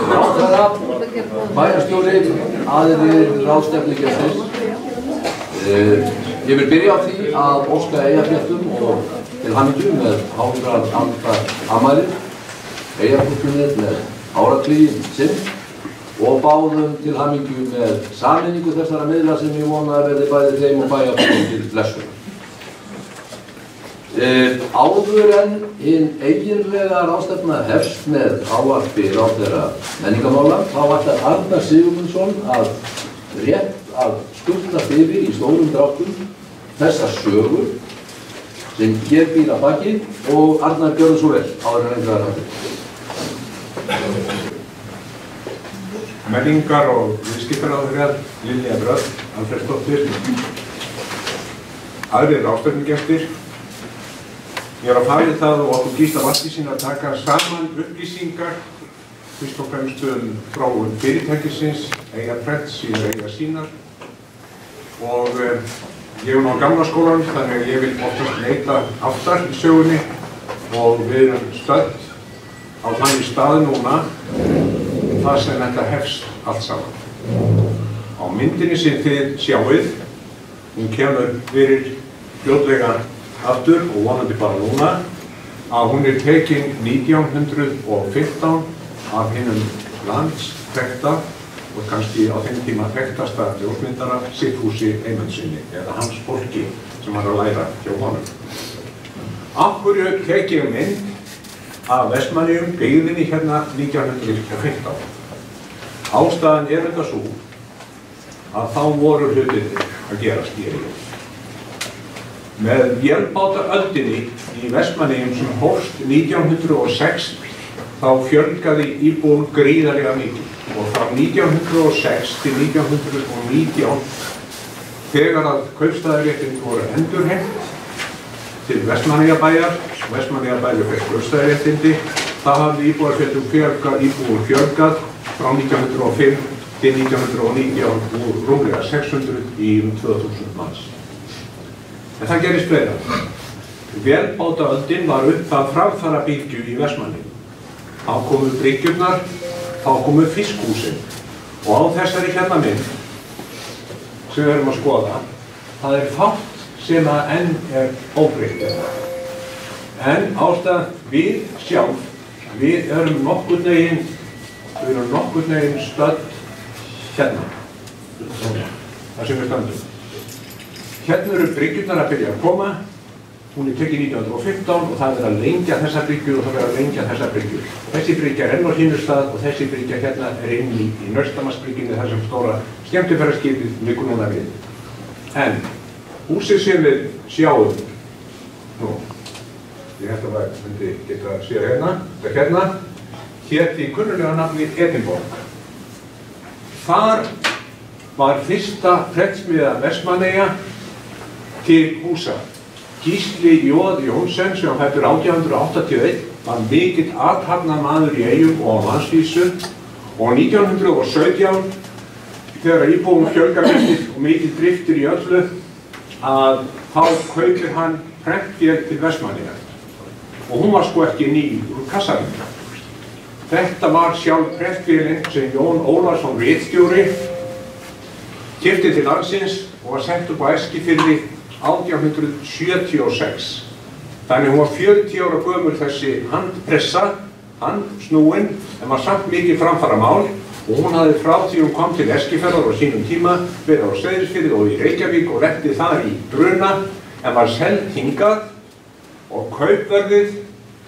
Ráðherra, bæjarstjóri, aðrir ráðstefnugestir. Ég vil byrja á því að óska Eyjafréttum og til hamingju með 100 ára afmælið, Eyjafréttum með áratugi sinn og báðum til hamingju með sameiningu þessara miðla sem ég vona að verði bæði þeim og bæjarbúum til blessunar. Áður en hinn eiginlega ráðstefna hefst með ávarpi ráðherra menningarmála, þá ætlar Arnar Sigurmundsson að rétt að skutla fyrir í stórum dráttum þessa sögur sem hér býr að baki og Arnar gjörðu svo vel áður en einhverjar hafði. Menningar og viðskiptaráðherrar Lilja Bröll, Alfreðsdóttir, aðrir ráðstefnugestir. Ég að fara í það og okkur Gísla Matthíassyni að taka saman upplýsingar fyrst og fremst þróun fyrirtækisins, Eyjaprents í Eyja sínar og ég ná gamla skólanum þannig að ég vil oftast leita aftar í sögunni og við erum stödd á þannig stað núna þar sem þetta hefst allt saman. Á myndinni sem þið sjáið, hún kemur fyrir fljótlega aftur og vonandi bara núna, að hún tekin 1915 af hinum landsþekkta og kannski á þeim tíma þekktasta ljósmyndara Sigfúsi Eymundssyni eða hans fólki sem var að læra hjá honum. Af hverju tek ég mynd af Vestmannaeyjum byggðinni hérna 1915? Ástæðan þetta svo að þá voru hlutirnir að gerast í Eyjum. Með vélbátaöldinni í Vestmannaeyjum sem hófst 1906 þá fjölgaði íbúum gríðarlega mikið og frá 1906 til 1919 þegar að kaupstaðarréttindi voru endurheimt til Vestmannaeyjabæjar og Vestmannaeyjabæjar fékk kaupstaðarréttindi þá hafði íbúum fjölgað frá 1905 til 1919 úr rúmlega 600 í 2000 manns. En það gerist fleira. Vélbátaöldin var upp að framfarabylgju í Vestmannaeyjum. Þá komu bryggjurnar, þá komu fiskhúsin og á þessari hérna mynd sem við erum að skoða, það fátt sem að enn óbreytt. En ástæðan við sjálf, við erum nokkurn veginn stödd hérna, þar sem við stöndum. Hérna eru bryggjurnar að byrja að koma, hún tekin 1915 og það að lengja þessa bryggjur og það að lengja þessa bryggjur. Þessi bryggja enn á sínum stað og þessi bryggja hérna inn í Naustamarsbryggjunni þar sem stóra skemmtiferðaskipið liggur núna við. En húsið sem við sjáum, ég held að það myndi geta að séð hérna, hét í kunnuglega nafni Edinborg. Þar var fyrsta prentsmiðja Vestmannaeyja til húsa. Gísli J. Jónsson sem fæddur 1881 var mikill athafnamaður í Eyjum og á landsvísu og 1917 þegar íbúum fjölgar mikið og mikill driftir í öllu að þá kaupir hann prentvél til Vestmannaeyja og hún var sko ekki ný úr kassanum. Þetta var sjálf prentvélin sem Jón Ólafsson ritstjóri keypti til landsins og var sett upp á Eskifirði 1876. Þannig hún var 40 ára gömul þessi handpressa, handsnúin, en var samt mikið framfaramál og hún hafði frá því hún kom til Eskifjarðar á sínum tíma verið á Seyðisfirði og í Reykjavík og lenti þar í bruna en var seld hingað og kaupverðið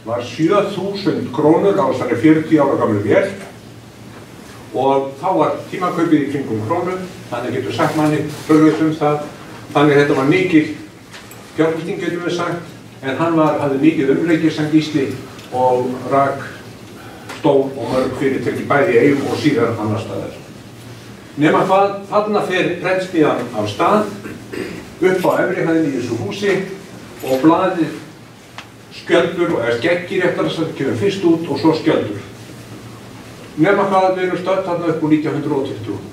var 7.000 krónur á þessari 40 ára gamlu vél og þá var tímakaupið í kringum krónu, þannig getur sagt manni tölvöld það. Þannig þetta var mikil fjárfesting getum við sagt, en hann hafði mikið umleikis sem Gísli og rak stór og mörg fyrirtæki bæði í Eyjum og síðar annar staðar. Nema hvað, þarna fer prentsmiðjan af stað upp á efri hæðinni í þessu húsi og blaðið skjöldur og skeggir eftir þess að það kemur fyrst út og svo skjöldur. Nema hvað, við erum stödd þarna upp úr 1920.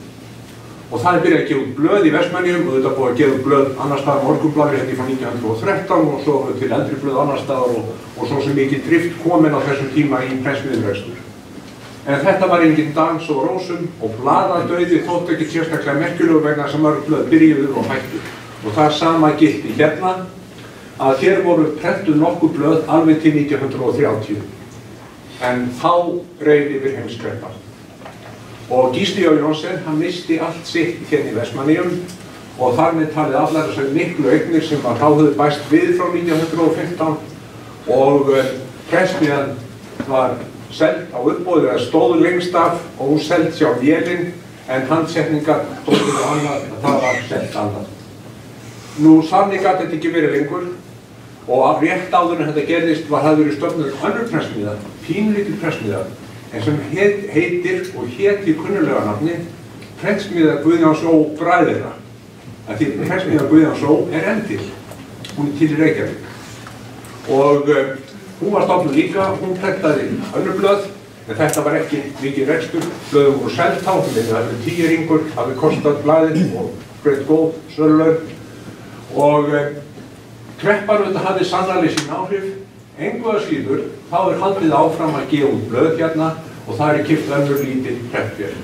Og það byrjað að gefa út blöð í Vestmannaeyjum og þetta búið að gefa út blöð annar staðar, Morgunblaðið hérna frá 1913 og svo til eldri blöð annar staðar og svo sem mikið drift komin á þessum tíma í prentsmiðjurekstur. En þetta var engin dans og rósum og blaðadauði þótti ekki sérstaklega merkilegur vegna þess að mörg blöð byrjuðu og hættu. Og það sama gilti hérna að hér voru prentuð nokkur blöð alveg til 1930. En þá reið yfir heimskreppa. Og Gísli J. Johnsen, hann missti allt sitt hérna í Vestmannaeyjum og þar með talið allar þessar miklu eignir sem þá höfðu bæst við frá 1915 og prentsmiðjan var seld á uppboði eða stóð lengst af og hún seld sjálf vélinn en handsetningar tókuðu annað að það var seld annað. Nú þannig gat þetta ekki verið lengur og rétt áður en þetta gerðist var það verið stofnuð önnur prentsmiðja, pínlítil prentsmiðja en sem heitir og hét í kunnulega nafni Prentsmiðja Guðjóns Ó bræðra. Því Prentsmiðja Guðjóns Ó enn til, hún til í Reykjavík og hún var stofnuð líka, hún prentaði önnur blöð, en þetta var ekki mikið rekstur. Blöðum voru seld þá, það hefði 10 ringur, hafði kostað blaðið og greitt góð sölulaun. Og kreppan auðvitað hafði sannarlega sín áhrif. Engu að síður, þá haldið áfram að gefa út blöð hérna og það keypt önnur lítil prentvél.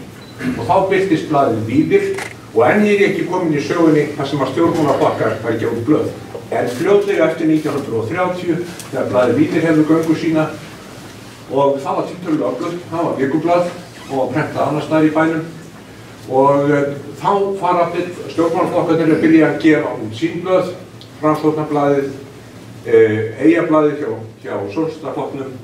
Og þá birtist blaðið Víðir og enn er ekki komin í sögunni þar sem að stjórnmálaflokkar var að gefa út blöð. En fljótlega eftir 1930, þegar blaðið Víðir hefðu göngu sína og það var tiltölulega öflugt, það var vikublað og prentað annars staðar í bænum og þá fara stjórnmálaflokkarnir að byrja að gefa út sín blöð, Framsóknarblaðið, Eyjablaðið hjá Sósíalistaflokknum,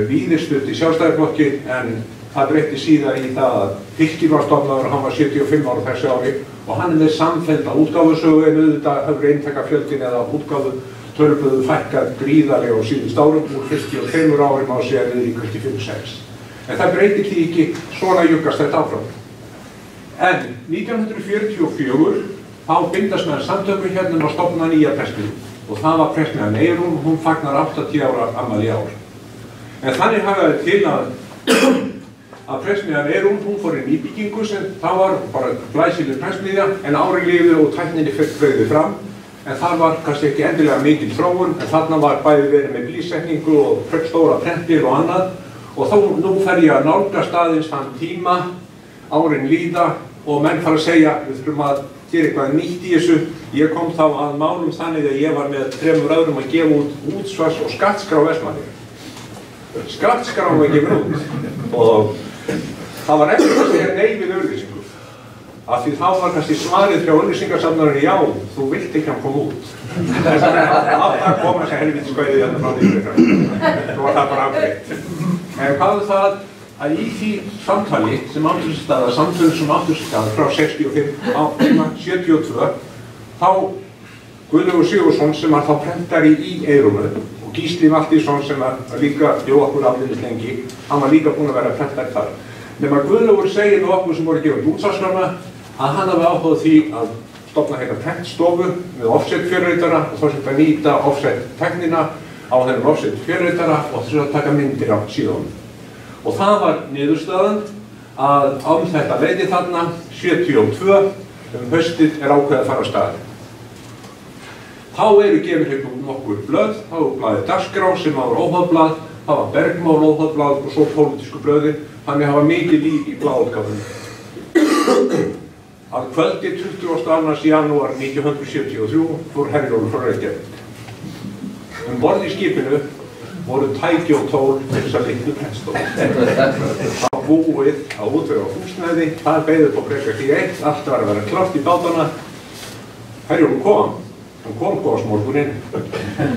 Víðir studdi Sjálfstæðisflokkinn en það breytti síðar í það að Fylkir var stofnaður og hann var 75 ára þessi ári og hann með samfellda útgáfusögu en auðvitað hefur eintakafjöldin eða útgáfu tölublöðu fækkað gríðarlega á síðust árum úr 52 árum á sig niður í kannski 5-6. En það breytir því ekki svona juggast þetta áfram. En 1944 þá bindast með samtökum hérna að stofna nýja prentsmiðju og það var prentsmiðjan Eyrún, hún fagnar 80 ára afmæli í ár. En þannig hafði til að prentsmiðjan Eyrún, hún fór í nýbyggingu sem það var bara glæsileg prentsmiðja en árin liðu og tækninni fleygði fram en það var kannski ekki endilega mikil þróun en þarna var bæði verið með blýsetningu og stóra prentir og annað og þá nú fer ég að nálgast aðeins þann tíma, árin líða og menn fara að segja við þurfum að gera eitthvað nýtt í þessu. Ég kom þá að málum þannig að ég var með 3 öðrum að gefa út útsvars- og skattskrá Vestmannaeyja. Skattskrá var gefin út og það var ekki að segja nei við auglýsingu. Af því þá var kannski svarið frá auglýsingasafnarinn já, þú vilt ekki hann koma út. Þess að alltaf koma þessi helvítiskauði hérna frá nýfrið. Svo var það bara afgreitt. En hvað er það að í því samtali sem áttu sér stað, samtölum sem áttu sér stað frá 65 á 72, þá Guðlaugur Sigurðsson sem var þá prentari í Eyrúnu og Gísli Valtýsson sem var líka bjó okkur afliðis lengi, hann var líka búinn að vera prentari þar. Nema Guðlaugur segir við okkur sem voru að gefa út útvarpsskrána að hann hafi áhuga því að stofna hérna prentstofu með offset fjölritara og þá sem að nýta offset teknina á þennan offset fjölritara og þess að taka myndir af síðan. Og það var niðurstaðan að þetta leiti þarna 72 haustið ákveðið að fara af stað. Þá eru gefin hérna nokkur blöð, þá var blaðið Dagskrá sem var óháðblað, það var Bergmál óháðblað og svo pólitísku blöðin, þannig hafa mikið líf í blaðútgáfunni. Að kvöldi 22. janúar 1973 fór Herjólfur frá Reykjavík. Borð í skipinu voru tæki og tól þessar litlu prentstofu. Það var búið að útvega húsnæði, það beið upp á Brekkarhlíð 1, allt var að vera klárt í bátana. Herjólfur kom, hann kom góðsmorguninn, en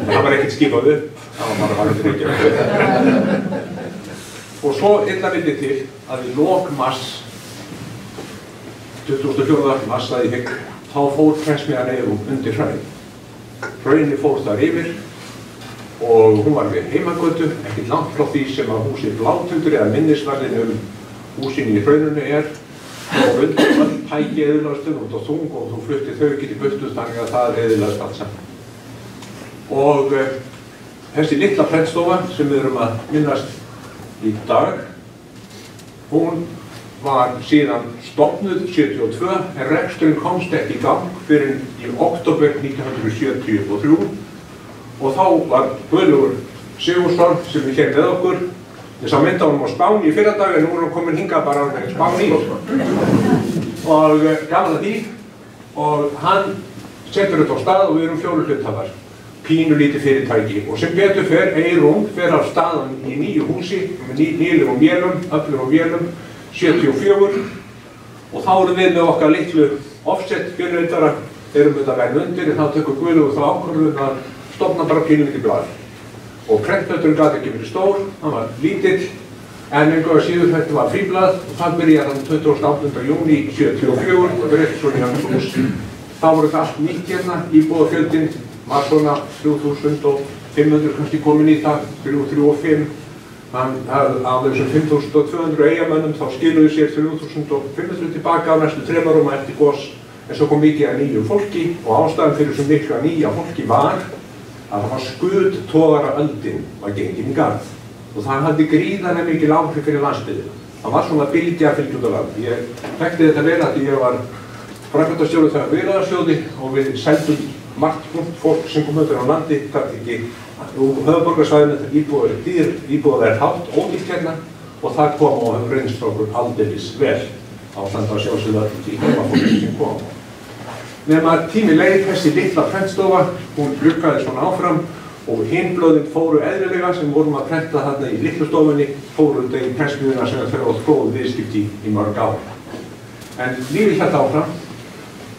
það var ekkert skipað upp, það var bara varðið Reykjavík. Og svo illa vildi til að í lok mars, 24. mars að ég hygg, þá fór prentsmiðjan Eyrún undir hraun. Hraunið fór þar yfir og hún var við Heimagötu, ekkert langt frá því sem að húsið Blátundur eða minnisvarðin húsin í hrauninu og undir öll tæki eyðilagðust út á þung og þú flutti þau ekki til burtu þannig að það eyðilagðist allt saman. Og þessi litla prentstofa sem við erum að minnast í dag, hún var síðan stofnuð 72 en reksturinn komst ekki í gang fyrir í október 1973 og þá var Guðlaugur Sigurðsson sem er hér með okkur Ég sá mynd á honum á Spáni í fyrradag en nú er hann komin hingað bara alveg Spáni. Og gaman að því. Og hann setur þetta á stað og við erum 4 hluthafar. Pínulítið fyrirtæki. Og sem betur fer, Eyrún fer af staðan í nýju húsi með nýlegum vélum, öflugum vélum, 74. Og þá erum við með okkar litlu offset fjölriðara, erum þetta verið undir, en þá tekur Guðlaugur þá ákvörðun að stofna bara pínulítið blað. Og prentföturinn gat ekki verið stór, hann var lítill, en einhverja síður þetta var fríblað og það byrjaði hann 28. júní 74 og verið svo í hans hús. Þá voru þetta allt nýtt hérna, íbúðafjöldinn var svona 3500 kannski komin í það, 3 og 5. Af þessum 5200 eigamönnum þá skiluðu sér 3500 tilbaka á næstu 3 árum eftir gos, en svo kom mikið að nýju fólki og ástæðan fyrir þessum mikla nýja fólki var að það var skutogaraöldin var gengin í garð og það hafði gríðarlega mikil áhrif fyrir landsbyggðina. Það var svona bylgja fylgt út á land. Ég þekkti þetta vel að því ég var framkvæmdastjóri þegar Viðlagasjóði og við seldum margt fólk sem kom undan á landi, það ekki höfuðborgarsvæðinu, íbúðar er hátt ódýrt hérna og það kom og hefur reynst okkur aldeilis vel á þannig að sjálfsögðu öll í heimafólki sem kom. Nefn að tími leið þessi litla prentstofa, hún gluggaði svona áfram og hinn blöðin fóru eðlilega sem vorum að prenta þarna í litlu stofunni, fóru þetta í prentsmiðuna sem þau átt góð viðskipti í mörg ár. En lífið hérna áfram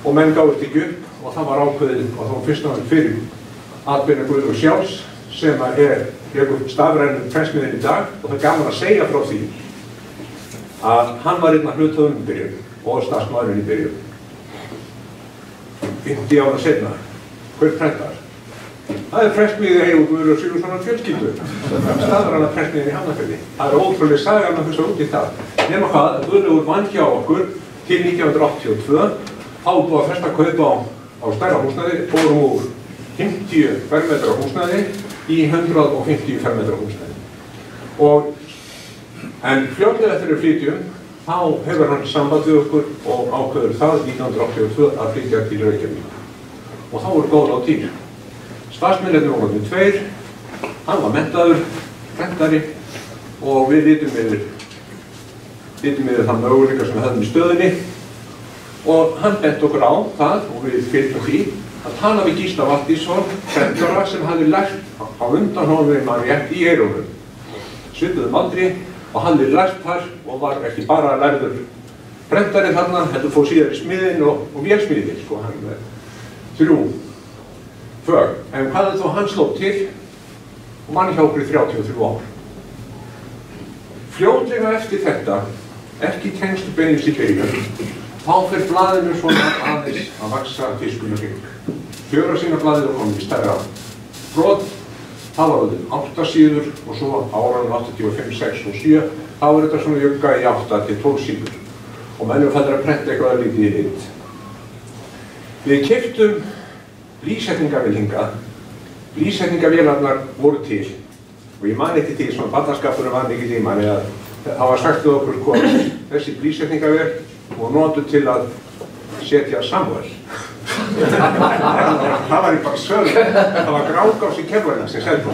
og menn gáðist ekki upp og það var ákveðið og þá fyrst og náttúrulega fyrir atbeina Guðlaugur sjálfs sem rekur stafrænum prentsmiðin í dag og það er gaman að segja frá því að hann var einn af hluthöfum í byrjun og starfsmaðurinn í byrjun. 50 ára seinna, hver prentar? Það er prentsmiðið Eyjólfur Guðlaugs Sigurðssonar fjölskyldu, stafræna prentsmiðin í Hafnarfirði. Það er ótrúleg saga að hugsa út í það. Nema hvað, Guðlaugur vann hjá okkur til 1982, þá búið að festa kaup á stærra húsnæði, fórum úr 50 fermetra húsnæði í 150 fermetra húsnæði. En fljótlega eftir við flytjum, þá hefur hann samband við okkur og ákveður það 1982 að flytja til Reykjavík. Og þá voru góð á týr. Starfsmennirnir voru 2, hann var menntaður, prentari og við litum yfir þann möguleika sem við höfðum í stöðinni og hann bent okkur á það og við fylgdum því að tala við Gísla Valtýsson, prentara sem hafði lært á undan honum rétt í Eyrúnum. Svipuðum aldri og hann hafði lært þar og var ekki bara lærður prentari þarna, heldur fór síðar í smiðin og vélsmiðin, sko, hann með 3 fög. En hvað þá hann sló til og vann hjá okkur í 33 ár. Fljótlega eftir þetta, ekki tengstu beinist í byrjun, þá fer blaðinu svona aðeins að vaxa fiskunum hring. 4 sína blaðið og komið í stærra brot. Það var auðvitað 8 síður og svo áranum 85, 6 og 7 þá er þetta svona jugga í 8 til 12 síður og mennum fættir að prenta eitthvað lítið í lit. Við keyptum blýsetningavél hingað. Blýsetningavélarnar voru til og ég man ekki til svona barnaskapurinn var mikið í manni að það var sagt við okkur hvað þessi blýsetningavél og notu til að setja Samuel. Það var bara sögð, það var Grágás í Keflavík sem seldi.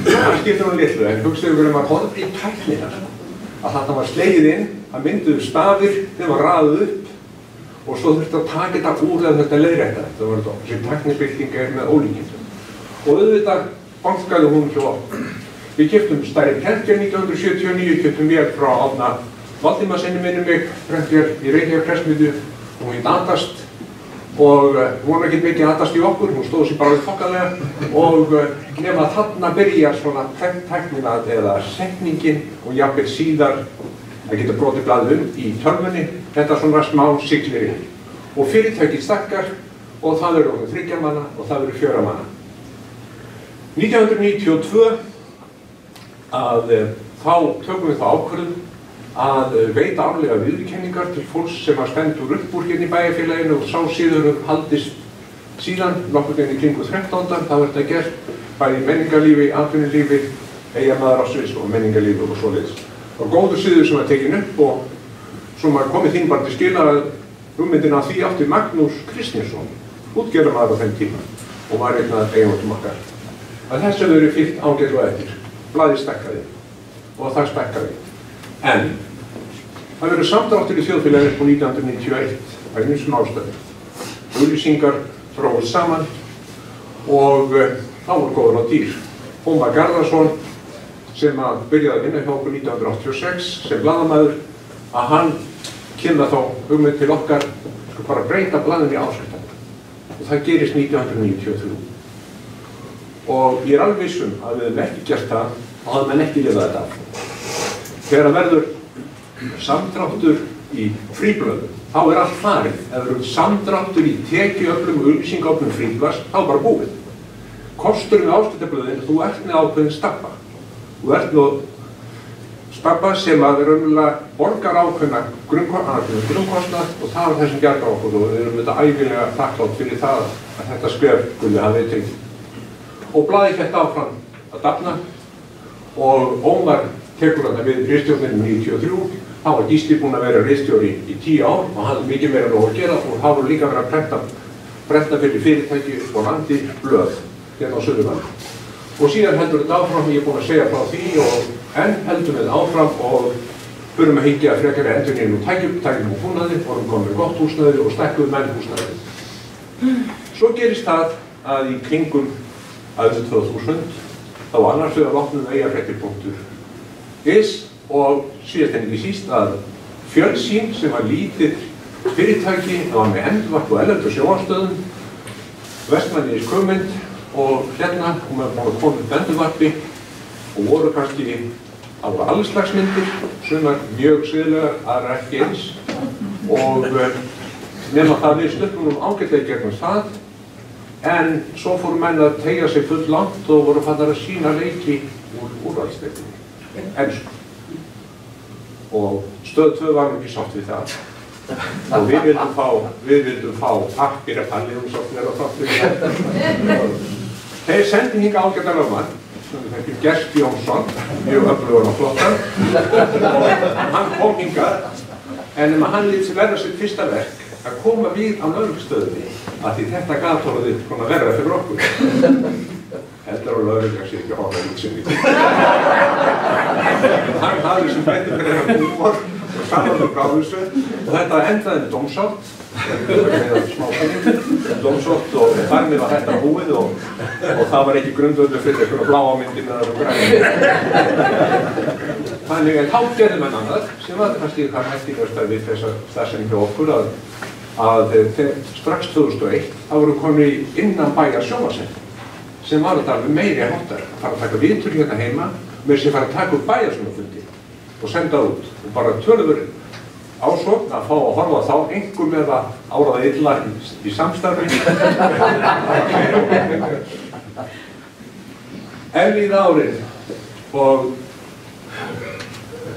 Það skiptir hún litlu, en hugsaðu um að horfa í tæknina. Að þetta var slegið inn, það mynduðu stafir, þeim var raðuð upp og svo þurfti að taka þetta úr eða þetta leiðrétta. Það var þetta, þessi tæknibylting með ólíkindum. Og auðvitað bankaði hún hjá okkur. Við keyptum stærri prentvél 1979, keyptum vél frá Árna Valdímarsinni minnum mig, prentvél í Reykjavík prentmiðju, hún hét Andast og hún var ekki mikið aðast í okkur, hún stóð sér bara við þokkalega og nema þarna byrjar svona tæknina eða setningin og jafnvel síðar að geta brotið blaðið í tölvunni, þetta svona smá siglir inn. Og fyrirtækið stakkar og það eru okkur 3 manna og það eru 4 manna. 1992 þá tökum við það ákvörðun að veita árlega viðurkenningar til fólks sem að stendur upp úr hérna í bæjarfélaginu og sá síður haldist síðan nokkur veginn í kringu 13. þá er þetta gert bæði í menningarlífi, atvinnulífi, eyjamaður ársins og menningarlífi og svoleiðis. Og góður síður sem var tekin upp og svo maður komið þín bara til skila að hugmyndina af því átti Magnús Kristjánsson, útgerðarmaður á þeim tíma og var einn af eigendum okkar. Að þessu verið fylgt ágætlega eftir, blaðið stakkaði. og það stækkaði. En það verður samdráttur í þjóðfélaginu upp á 1991 af ýmsum ástæðum. Auglýsingar þróuðust saman og þá var góður á dýr. Ómar Garðarsson, sem byrjaði að vinna hjá okkur 1986 sem blaðamaður, að hann kynna þá hugmynd til okkar bara breyta blaðinu í áskriftar. Og það gerist 1993. Og ég alveg viss að við hefum ekki gert það og hafði menn ekki lifað þetta af. Þegar verður samdráttur í fríblöðum, þá allt farið. Ef verður samdráttur í tekjuöflum og auglýsingaöflum fríblaðs, þá bara búið. Kosturinn við áskriftarblöðin, þú ert með ákveðin stabba. Þú ert með stabba sem raunverulega borgar ákveðna grunnkostnað og það þessum bjargar okkur og við erum þetta ævinlega þakklátt fyrir það að þetta skref skuli hafa verið tekið. Og blaðið hélt áfram að dafna og Ómar tekur þarna við ritstjórninum 93. Þá var Gísli búinn að vera ritstjóri í 10 ár og hann hafði mikið meira nóg að gera og þá voru líka verið að prenta fyrir fyrirtæki og landi blöð hérna á Suðurlandi. Og síðan heldur þetta áfram, ég er búinn að segja frá því og enn heldur við áfram og förum að hyggja frekari endurnýjun og tækjum og búnaði, vorum komið gott húsnæði og stækkuð menn húsnæði. Svo gerist það að í kringum árið 2000 þá annars vegar loknum Eyjafréttir.is og síðast en ekki síst að Fjölsýn sem var lítið fyrirtæki, það var með endurvarp og erlendu sjónvarpsstöðum, Vestmannaeyjs hugmynd og hérna hún var búin að koma upp endurvarpi og voru kannski á alls slags myndir, sumar mjög siðlegar, aðrar ekki eins og nema það við slöppum ágætlega gegnum það. En svo fóru menn að teygja sig full langt og voru farnir að sýna leiki úr úrvalsdeildinni, ensku. Og Stöð 2 var ekki sátt við það. Og við vildum fá pappír að palli umsóknir og þátt við það. Þeir sendi hingað ágætan lögmann, sem við þekkjum Gert Jónsson, mjög öflugur og flottan. Og hann kom hingað, en hann lét sér verða sitt fyrsta verk að koma við á lögreglustöðinni að því þetta gat orðið svona verra fyrir okkur. Heldur á lögreglan sé ekki að horfa útsinni. Hann hafði sem betur fyrir hennar húmor og samanlög á þessu og þetta endaði með dómsátt. Dómsátt og þar með var þetta búið og það var ekki grundvöldur fyrir einhverja bláa myndi með það og græni. Þannig að þá gerði menn annað sem var kannski hvað hættingast við þessa starfsemi hjá okkur að strax 2001 þá voru komið innan bæjar sjónvarpssending sem var þetta alveg meiri háttar að fara að taka viðtöl hérna heima með sem fara að taka upp bæjarsjónvarpsfundi og senda út og bara töluður ásókn að fá að horfa þá einhver með að áraða illa í samstarfi. Líða árið og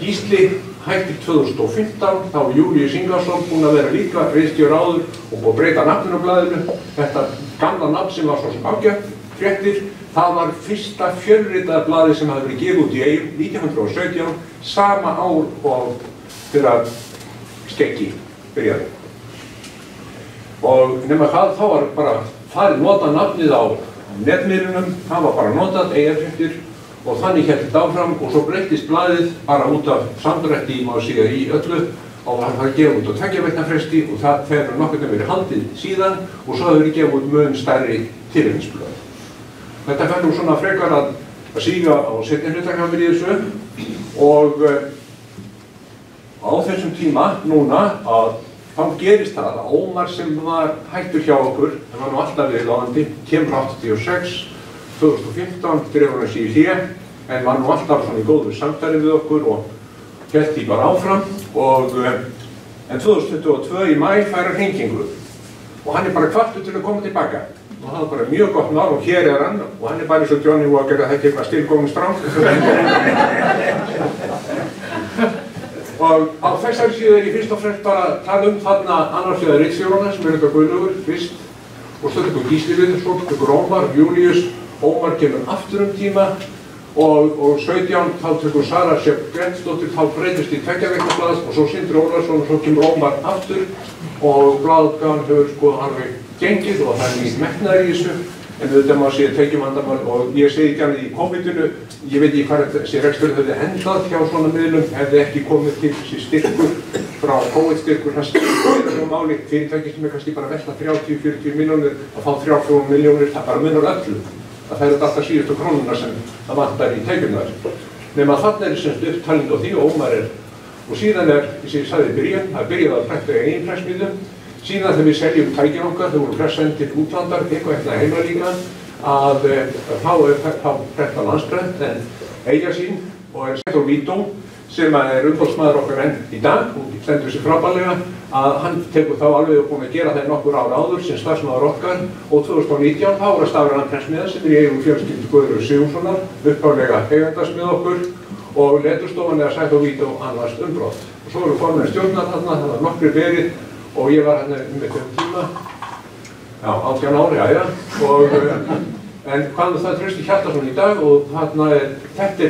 Gísli hættir 2015, þá var Júlíus Ingvarsson búinn að vera líka ritstjóri áður og búinn að breyta nafninu á blaðinu. Þetta gamla nafn sem var svo sem ágætt, Fréttir, það var fyrsta fjölritaða blaðið sem hafði verið gefið út í Eyjum 1917, sama ár og þegar Skeggi byrjaði. Og nema það, þá var bara farið notað nafnið á netmiðlunum, það var bara notað Eyjafréttir og þannig hélt þetta áfram og svo breyttist blaðið bara út af samdrætti má segja í öllu og það var gefið út á 2 vikna fresti og það hefur nokkurn veginn verið haldið síðan og svo hefur verið gefið út mun stærri tilefnisblöð. Þetta fer nú svona frekar að síga á seinni hluta í þessu og á þessum tíma núna að þá gerist það að Ómar sem var hættur hjá okkur, það var nú alltaf við lágandi, kemur 86, 2015 drefur hann sig í hlé en var nú alltaf svona í góðu samtali við okkur og hélt því bara áfram og en 2022 í maí fær hann hringingu og hann bara hvattur til að koma tilbaka og það var bara mjög gott mál og hér hann og hann bara eins og Johnny Walker að þetta eitthvað stilgóðum stráng og á þessari síðu ég fyrst og fremst bara að tala þarna annars vegar ritstjórana sem þetta Guðlaugur fyrst og svo tekur Gísli við, svo tekur Ómar, Júlíus, Ómar kemur aftur tíma og 17 þá tekur Sara Sjöfn Grentsdóttir, þá breytist í 2 vikna blað og svo Sindri Ólafsson og svo kemur Ómar aftur og blaðutgáfan hefur alveg gengið og það er nýtt metnaður í þessu en auðvitað má sé tekjuvandamál og ég segi ekki annað í COVID-inu, ég veit ekki hvað þessi rekstur hefði endað hjá svona miðlum, hefði ekki komið til þessi styrkur frá COVID-styrkur, það skilur máli, fyrirtæki sem kannski bara velta 30-40 milljónir að fá 3-4 milljónir, það bara munar öllu. Það er alltaf síðustu krónuna sem það vantar í tekjurnar. Nema þarna semst upptalning á því og Ómar og síðan eins og ég sagði í byrjun, það byrjaði að prenta í eigin pressmiðlum. Síðan þegar við seljum tækin okkar, þau voru pressend til útlandar, eitthvað heima líka, að þá prenta Landsprent en eiga sín og Sæþór Vító sem umboðsmaður okkar enn í dag og stendur sér frábærlega að hann tekur þá alveg og búinn að gera það nokkur ár áður sem starfsmaður okkar og 2019 þá var að stafræna pressmiða sem í eigum fjölskyldu Guðrúnar Sigurðssonar, upphaflega eigendasmið okkur og leturstofan eða Sæþór Vító annast umbrot. Og svo eru formenn stjórnar þarna, það var nokkrir verið og ég var hérna um tíma, 18 ári, en hvað það Trausti Hjaltason í dag og þarna þetta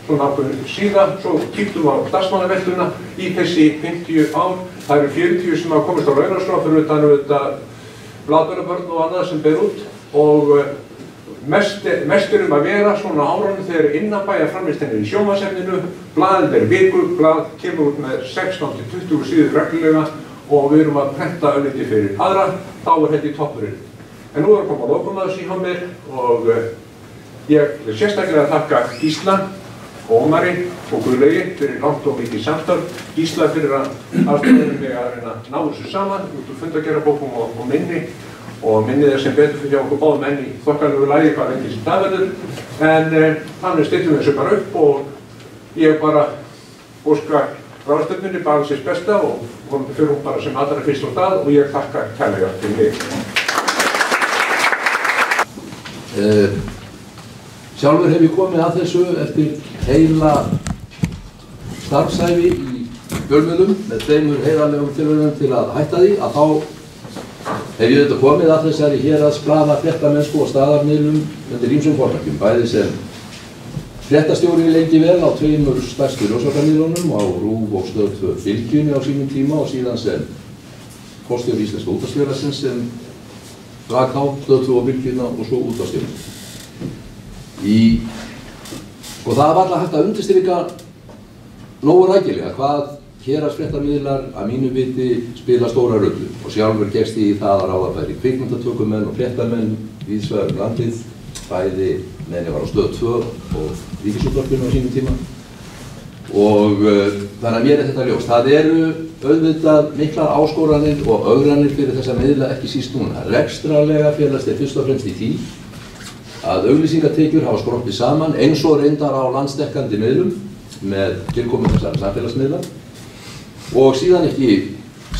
svona ákveðin síðan, svo kíktum við á starfsmannaveltuna í þessi 50 ár. Það eru 40 sem hafa komist á launaskrá fyrir utan bladbörabörn og annað sem ber út og mest að vera svona árunum þegar innanbæja framleiðslan í sjónvarpsefninu, blaðið viku, blað kemur út með 16-20 síður reglulega og við erum að prenta örlítið fyrir aðra, þá þetta í toppurinn. En nú að koma að lokum að þessu hjá mér og ég vil sérstaklega þakka Gísla, Ómari og Guðlaugi fyrir langt og mikið samstarf. Gísla fyrir að aðstoða mig að reyna að ná þessu saman út úr fundargerðarbókum og minni og minnið sem betur fyrir hjá okkur báðum enn í þokkalegu lagi hvað lengi sem það verður. En þannig stillum við þessu bara upp og ég bara óska ráðstefnunni bara sérs besta og fyrir hún bara sem allra fyrst á stað og ég þakka kærlega til mig. Sjálfur hef ég komið að þessu eftir heila starfsævi í fjölmiðlum með tveimur heiðarlegum tilraunum til að hætta því að þá hef ég auðvitað komið að þessari héraðsblaða fréttamennsku og staðarmiðlum undir ýmsum formerkjum, bæði sem fréttastjóri lengi vel á tveimur stærstu ljósvakamiðlunum á RÚV og Stöð 2 Bylgjunni á sínum tíma og síðan sem forstjóri Íslenska útvarpsfélagsins sem rak á Stöð 2 Bylgjuna og svo útvarpsstjóri. Og það var alltaf hægt að undirstrika nógu rækilega hvað héraðsfréttamiðlar að mínu viti spila stóra rullu og sjálfur gekkst í það að ráða bæri kvikmyndatökumenn og fréttamenn víðsvegar um landið, bæði meðan ég var á Stöð 2 og Ríkisútvarpinu á sínum tíma og þannig að mér þetta ljóst. Það eru auðvitað miklar áskoranir og ögranir fyrir þessa miðla ekki síst núna. Rekstrarlega felast þeir fyrst og fremst í því að auglýsingatekjur hafa skroppið saman eins og reyndar á landsdekkandi miðlum með tilkomu þessara samfélagsmiðla og síðan ekki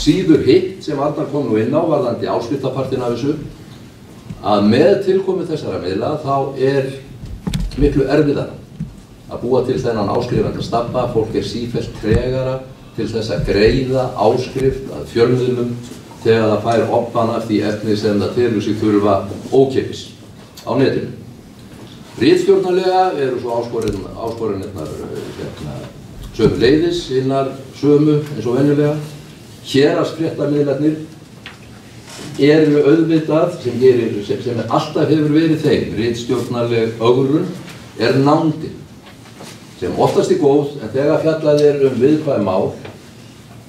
síður hitt sem Arnar kom nú inn á varðandi áskriftapartinn af þessu að með tilkomu þessara miðla þá miklu erfiðara að búa til þennan áskrifanda stabba, fólk sífellt tregara til þess að greiða áskrift að fjölmiðlum þegar það fær obban af því efni sem það telur sig þurfa ókeypis á netinu. Ritstjórnarlega eru svo áskoranirnar sömuleiðis hinnar sömu eins og venjulega. Héraðsfréttamiðlarnir eru auðvitað sem alltaf hefur verið þeim ritstjórnarleg ögrun nándin sem oftast góð en þegar fjallað viðkvæm mál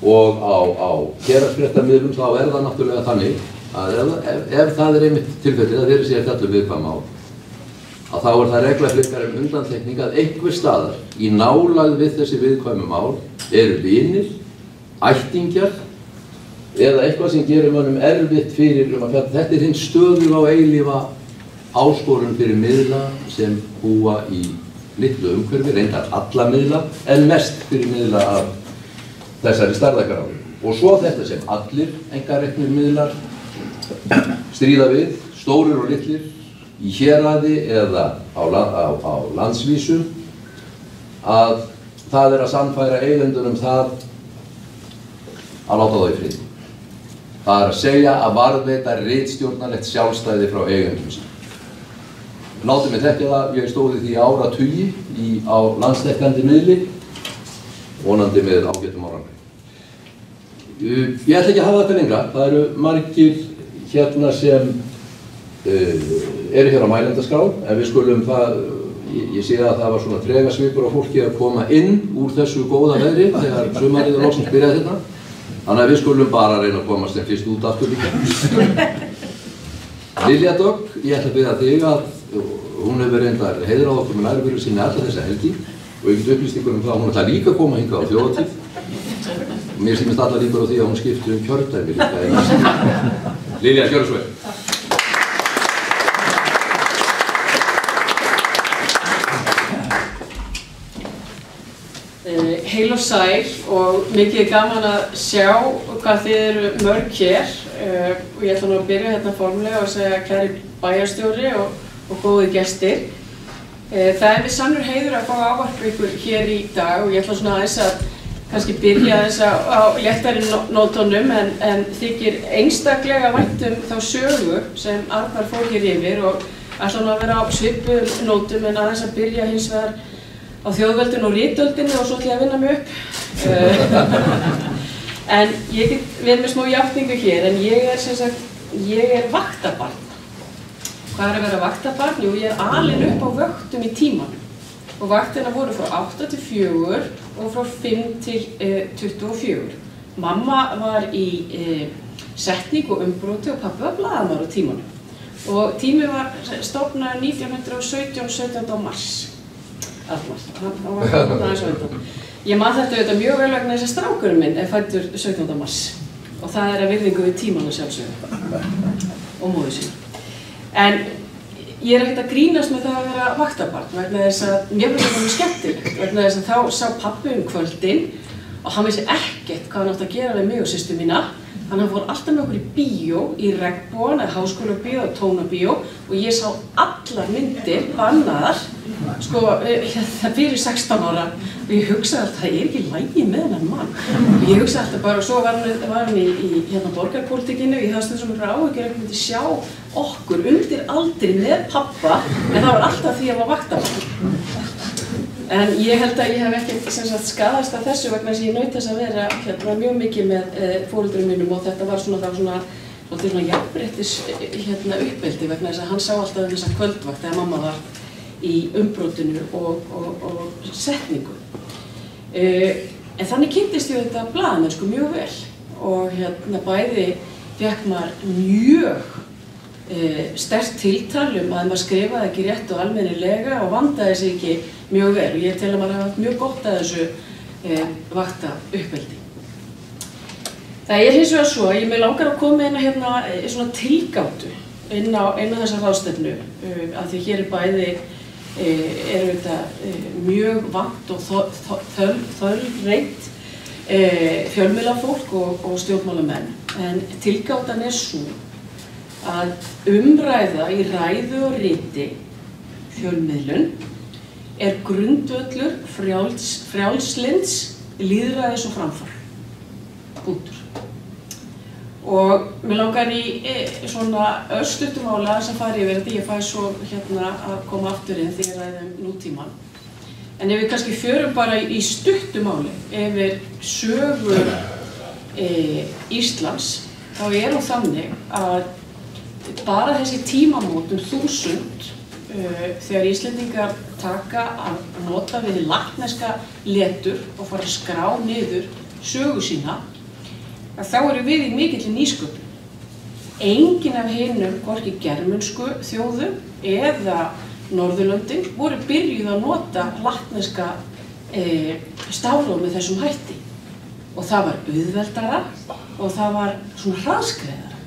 og á héraðsfréttamiðlum þá það náttúrulega þannig að ef það einmitt tilfellið að verið sé að fjalla viðkvæm mál að þá það regla flikar undantekning að einhver staðar í nálægð við þessi viðkvæmu mál eru vinir, ættingjar eða eitthvað sem gerir mönnum erfitt fyrir að fjalla. Þetta hinn stöðuga og eilífa áskorun fyrir miðla sem búa í litlu umhverfi, reyndar alla miðla, en mest fyrir miðla af þessari stærðargráðu. Og svo þetta sem allir einkareknir miðlar stríða við, stórir og litlir, í héraði eða á landsvísu, að það að sannfæra eigendunum það að láta þá í friði. Það að segja að varðveita ritstjórnarlegt sjálfstæði frá eigendum sínum. Látið mig þekkja það, ég stóði því áratugi á landsdekkandi miðli, vonandi með ágætum árangri. Ég ætla ekki að hafa þetta lengra, það eru margir hérna sem eru hér á mælendaskrá, en við skulum það, ég sé að það var svona tregasvipur á fólki að koma inn úr þessu góða veðri þegar sumarið loksins byrjaði hérna. Þannig að við skulum bara reyna að komast þeim fyrst út aftur líka. Lilja Dögg, ég ætla að biðja þig að hún hefur reyndar heiðrað okkur með nærveru sinni alla þessa helgi og ég get upplýst ykkur það að hún ætla líka að koma hingað á þjóðhátíð. Mér sýnist alla líkur á því að hún skipti kjördæmi líka í næstu. Lilja, gjörðu svo vel. Heil og sæl og mikið gaman að sjá hvað þið eru mörg hér og ég ætla nú að byrja hérna formulega og segja kæri bæjarstjóri og góði gestir. Það er við sannur heiður að fá að ávarpa ykkur hér í dag og ég ætla svona aðeins að kannski byrja aðeins á léttari nótunum en þykir einstaklega vænt þá sögu sem Arnar fór hér yfir og ætla nú að vera á svipuðum nótum en aðeins að byrja hins vegar á þjóðveldinu og ritöldinu og svo ætla ég að vinna mig upp. En ég get verið með smá játningu hér, en ég er vaktabarn. Hvað er að vera vaktabarn? Jú, ég er alin upp á vöktum í tímanum. Og vaktina voru frá 8 til 4 og frá 5 til 24. Mamma var í setning og umbroti og pabbi var blaðamaður á tímanum. Og tími var stofnaður 1917, 17. mars. Ég man þetta auðvitað mjög vel vegna þess að strákurinn minn er fæddur 17. mars og það er að virðingu við tímann að sjálfsögðu og móður sín. En ég er ekkert að grínast með það að vera vaktabarn vegna þess að mér finnst það mjög skemmtilegt vegna þess að þá sá pabbi kvöldin og hann vissi ekkert hvað hann átti að gera við mig og systur mína. Hann fór alltaf með okkur í bíó, í Regnbogann, Háskólabíó og Tónabíó og ég sá allar myndir bannaðar fyrir 16 ára og ég hugsaði alltaf, það er ekki í lagi með þennan mann. Og ég hugsaði alltaf bara, og svo var hann í borgarpólitíkinu, ég hafði stundum svona áhyggjur að myndi sjá okkur undir aldri með pabba en það var alltaf því að var vaktabarn. En ég held að ég hef ekki skaðast af þessu vegna þess að ég naut þess að vera mjög mikið með foreldrum mínum og þetta var svona jafnréttis uppeldi vegna þess að hann sá alltaf þessa kvöldvakt þegar mamma var í umbrotinu og setningu. En þannig kynntist ég þetta blaðamennsku mjög vel og bæði fékk maður mjög sterkt tiltal að maður skrifaði ekki rétt og almennilega og vandaði sig ekki mjög vel og ég tel að maður hafa mjög gott að þessu vakta uppeldi. Það er hins vegar svo að ég mig langar að koma inn að svona tilgátu inn á þessa ráðstefnu af því hér er bæði þetta mjög vant og þölreitt fjölmiðlafólk og stjórnmálamenn en tilgátan er sú að umræða í ræðu og riti fjölmiðlun er grundvöllur frjálslynds, lýðræðis og framfar. Punktur. Og mig langar í svona örstuttu máli að fara yfir þetta, ég fæ svo að koma aftur inn því ég ræði nútímann. En ef við kannski förum bara í stuttu máli yfir sögu Íslands, þá er hún þannig að bara þessi tímamót 1000 þegar Íslendingar taka að nota við latneska letur og fara að skrá niður sögu sína, að þá eru við í mikilli nýsköpun. Engin af hinum, hvorki germönsku þjóðum eða Norðurlöndin, voru byrjuð að nota latneska stafróf með þessum hætti. Og það var auðveldara og það var svona hraðskreiðara.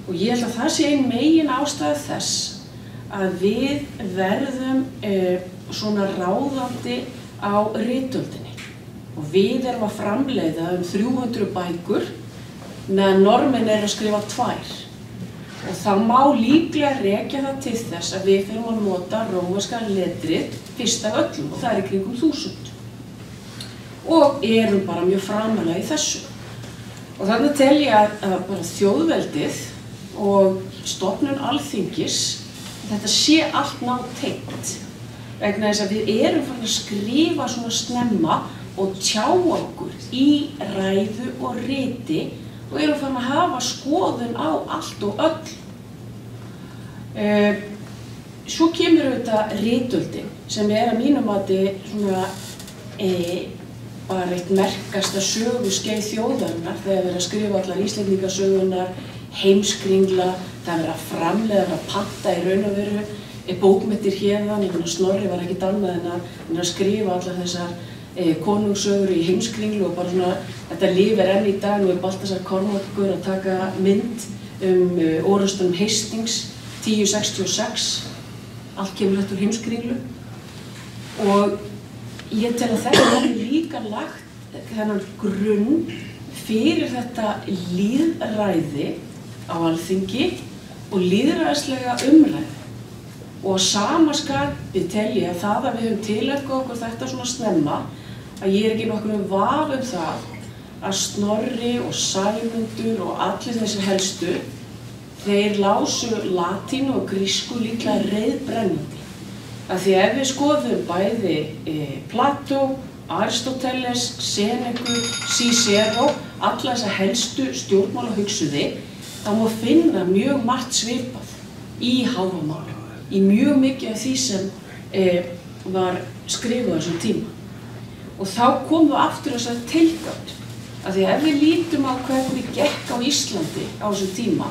Og ég held að það sé ein megin ástæða þess að við verðum svona ráðandi á ritöldinni. Og við erum að framleiða 300 bækur meðan normenn að skrifa 2. Og það má líklega rekja það til þess að við fyrir að nota rómverska letrið fyrst af öllum og það er í kringum 1000. Og erum bara mjög framalega í þessu. Og þannig tel ég að bara þjóðveldið og stofnun Alþingis, þetta sé allt nátengt vegna þess að við erum farin að skrifa svona snemma og tjá okkur í ræðu og riti og erum farin að hafa skoðun á allt og öll. Svo kemur auðvitað ritöldin sem að mínu mati svona bara eitt merkasta söguskeið þjóðarinnar þegar verið að skrifa allar Íslendingasögunar, Heimskringla, það verið að framleiða að panta í raun og veru bókmenntir hérðan, ég finna Snorri var ekkert annað en að skrifa allar þessar konungssögur í Heimskringlu og bara svona, þetta lifir enn í dag, nú Baltasar Kormákur að taka mynd orrustunum Hastings 1066, allt kemur þetta úr Heimskringlu og ég tel að þetta hefur líka lagt þennan grunn fyrir þetta lýðræði á Alþingi og lýðræðislega umræðu. Og á sama skapi tel ég að það að við höfum tileinkað okkur þetta svona snemma að ég ekki nokkrum vafa það að Snorri og Sæmundur og allir þessir helstu þeir lásu latínu og grísku líklega reiðbrennandi. Af því ef við skoðum bæði Plató, Aristóteles, Seneku, Cicero, alla þessa helstu stjórnmálahugsuði, þá má finna mjög margt svipað í Hávamáli, í mjög mikið af því sem var skrifað á þessum tíma. Og þá komum við aftur að þessari tilgátt, af því ef við lítum á hvernig gekk á Íslandi á þessum tíma,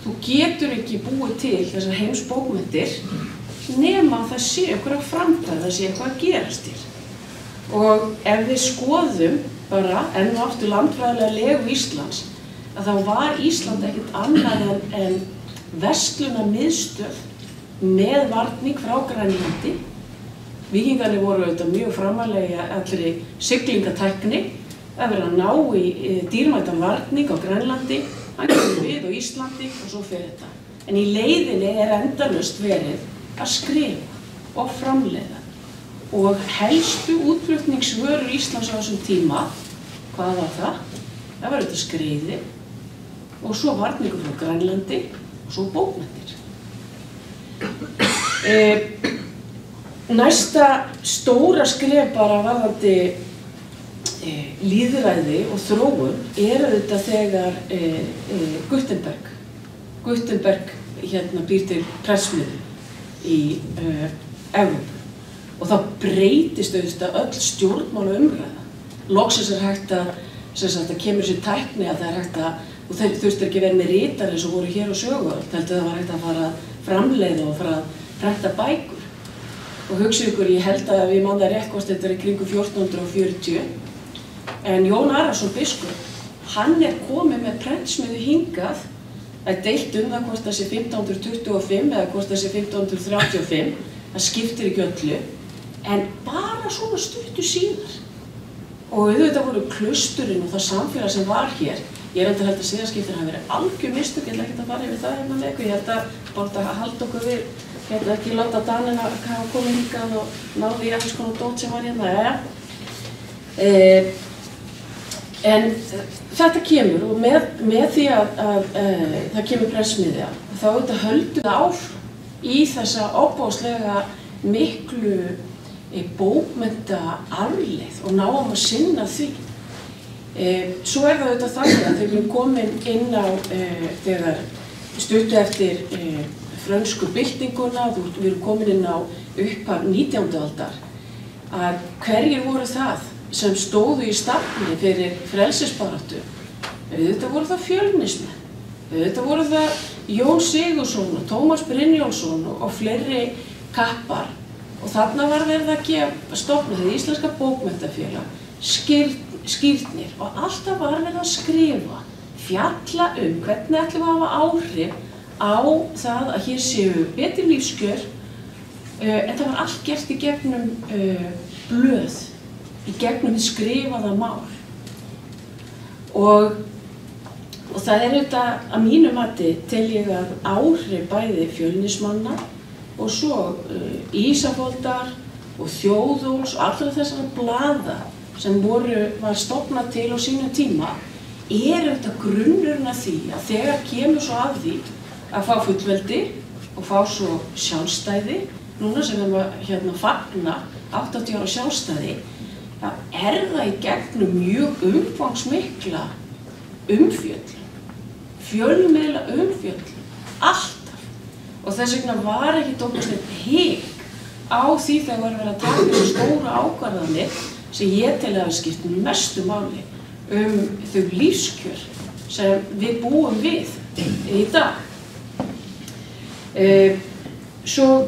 þú getur ekki búið til þessar heimsbókmenntir nema það sé einhverja framtíð, það sé eitthvað að gerast hér. Og ef við skoðum bara enn og aftur landfræðilega legu Íslands, að þá var Ísland ekkert annað en verslunarmiðstöð með varning frá Grænlandi. Víkingarnir voru auðvitað mjög framarlega allri siglingatækni, það verið að ná í dýrmætan varning á Grænlandi, hann kemur við á Íslandi og svo fer þetta. En í leiðinni endalaust verið að skrifa og framleiða og helstu útflutningsvörur Íslands á þessum tíma, hvað var það? Það var auðvitað skreiði og svo varningur frá Grænlandi og svo bókmenntir. Næsta stóra skref bara varðandi lýðræði og þróun auðvitað þegar Gutenberg býr til prentsmiðju í Evrópu og það breytist auðvitað öll stjórnmálaumræða. Loksins hægt að, það kemur sér tækni að það hægt að, og þau þurftu ekki verið með ritari eins og voru hér á Söguöld, heldur það var hægt að fara að framleiða og fara að prenta bækur. Og hugsið ykkur, ég held að við mann það rétt hvort þetta í kringum 1440, en Jón Arason biskup, hann komið með prentsmiðju hingað. Það deilt það hvort það sé 1525 eða hvort það sé 1535, það skiptir ekki öllu, en bara svona stuttu síðar. Og auðvitað voru klausturinn og það samfélag sem var hér, ég held að siðaskiptin hafi verið algjör mistök, ég ætla ekkert að fara yfir það með ykkur, ég held að bara að halda okkur við, ekki láta Danina hafa komið hingað og náði í alls konar dót sem var hérna, En þetta kemur og með því að það kemur prentsmiðja, þá auðvitað höldum við áfram í þessa ofboðslega miklu bókmenntaarfleifð og náum að sinna því. Svo það auðvitað þannig að þegar við erum komin inn á, þegar stuttu eftir frönsku byltinguna, við erum komin inn á upphaf 19. aldar, að hverjir voru það sem stóðu í stafni fyrir frelsisbaráttu? Auðvitað voru það fjölnismenn, auðvitað voru það Jón Sigurðsson og Tómas Brynjólfsson og fleiri kappar. Og þarna var verið að stofna það Íslenska bókmenntafélag, skírnir og alltaf var verið að skrifa, fjalla hvernig ætlum við að hafa áhrif á það að hér séu betri lífskjör, en það var allt gert í gegnum blöð, í gegnum við skrifaða mál. Og það auðvitað að mínu mati tel ég að áhrif bæði Fjölnismanna og svo Ísafoldar og Þjóðólfs og allra þessara blaða sem var stofnað til á sínum tíma auðvitað grunnurinn að því að þegar kemur svo að því að fá fullveldi og fá svo sjálfstæði, núna sem við fagna 80 ára sjálfstæði, þá það í gegnum mjög umfangsmikla umfjöllun, fjölmiðla umfjöllun, alltaf. og þess vegna var ekki doppelstegt hik á því þegar var verið að taka þessu stóra ákvarðanir sem ég tel að skipta mestu máli þau lífskjör sem við búum við í dag. Svo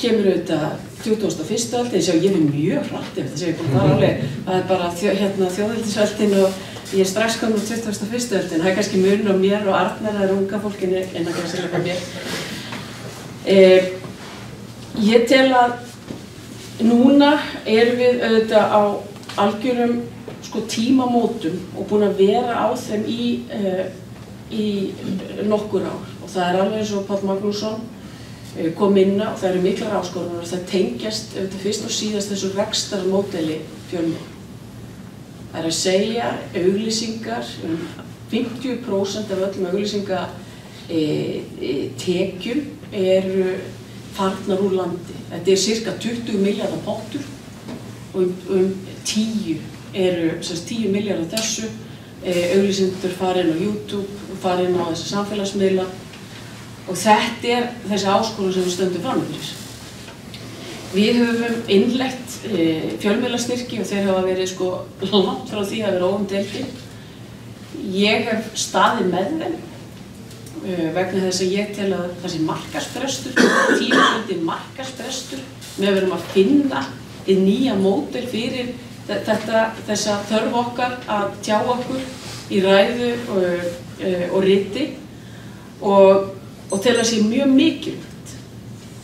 kemur auðvitað 21. öldin, ég er mjög hratt yfir það, það er bara þjóðveldisöldin og ég er strax komin á 21. öldin, það er kannski munur á mér og Arnar, það er unga fólkinu en það kannski líka mér. Ég tel að núna erum við auðvitað á algjörum tímamótum og búin að vera á þeim í nokkur ár og það er alveg eins og Páll Magnússon kom inn á, það eru miklar áskoranir og það tengjast auðvitað fyrst og síðast þessu rekstrarmódeli fjölmiðla. Það er að segja auglýsingar, 50% af öllum auglýsingatekjum eru farnar úr landi. Þetta er cirka 20 milljarðar pottur og 10 milljarðar þessu. Auglýsendur fara inn á YouTube, fara inn á þessi samfélagsmiðla og þetta er þessi áskorun sem við stöndum fram fyrir. Við höfum innleitt fjölmiðlastyrki og þeir hafa verið langt frá því að vera óumdeildir. Ég hef staðið með þeim vegna þess að ég tel að þessi markaðsbrestur, tímabundinn markaðsbrestur, við verðum að finna nýja módel fyrir þessa þörf okkar að tjá okkur í ræðu og riti og tel að sé mjög mikilvægt.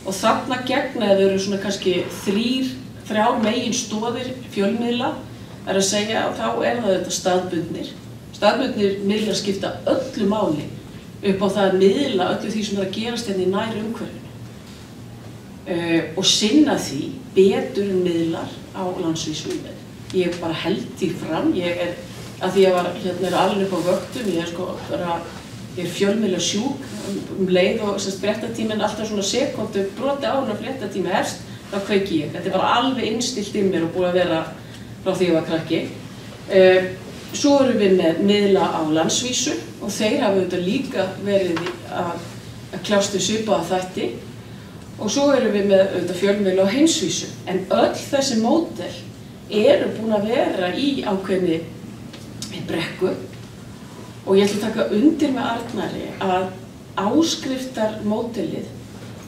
Og þarna gegna þau eru svona kannski þrjár meginstoðir fjölmiðla, er að segja að þá er það þetta staðbundnir. Staðbundnir miðlar skipta öllu máli upp á það að miðla öllu því sem er að gerast hérna í nær umhverfinu og sinna því betur en miðlar á landsvísu. Ég bara held því fram, að því ég var alveg upp á vöktum, ég er fjölmiðla sjúk leið og fréttatíminn alltaf svona sekundu broti á hún að fréttatími hefst, þá kveiki ég. Þetta er bara alveg innstilt í mér og búið að vera frá því ég var krakki. Svo erum við með miðla á landsvísu og þeir hafa auðvitað líka verið að kljást við svipaða þætti og svo erum við með auðvitað fjölmiðla á heimsvísu. En öll þessi módel eru búin að vera í ákveðinni brekku og ég ætla að taka undir með Arnari að áskriftarmódelið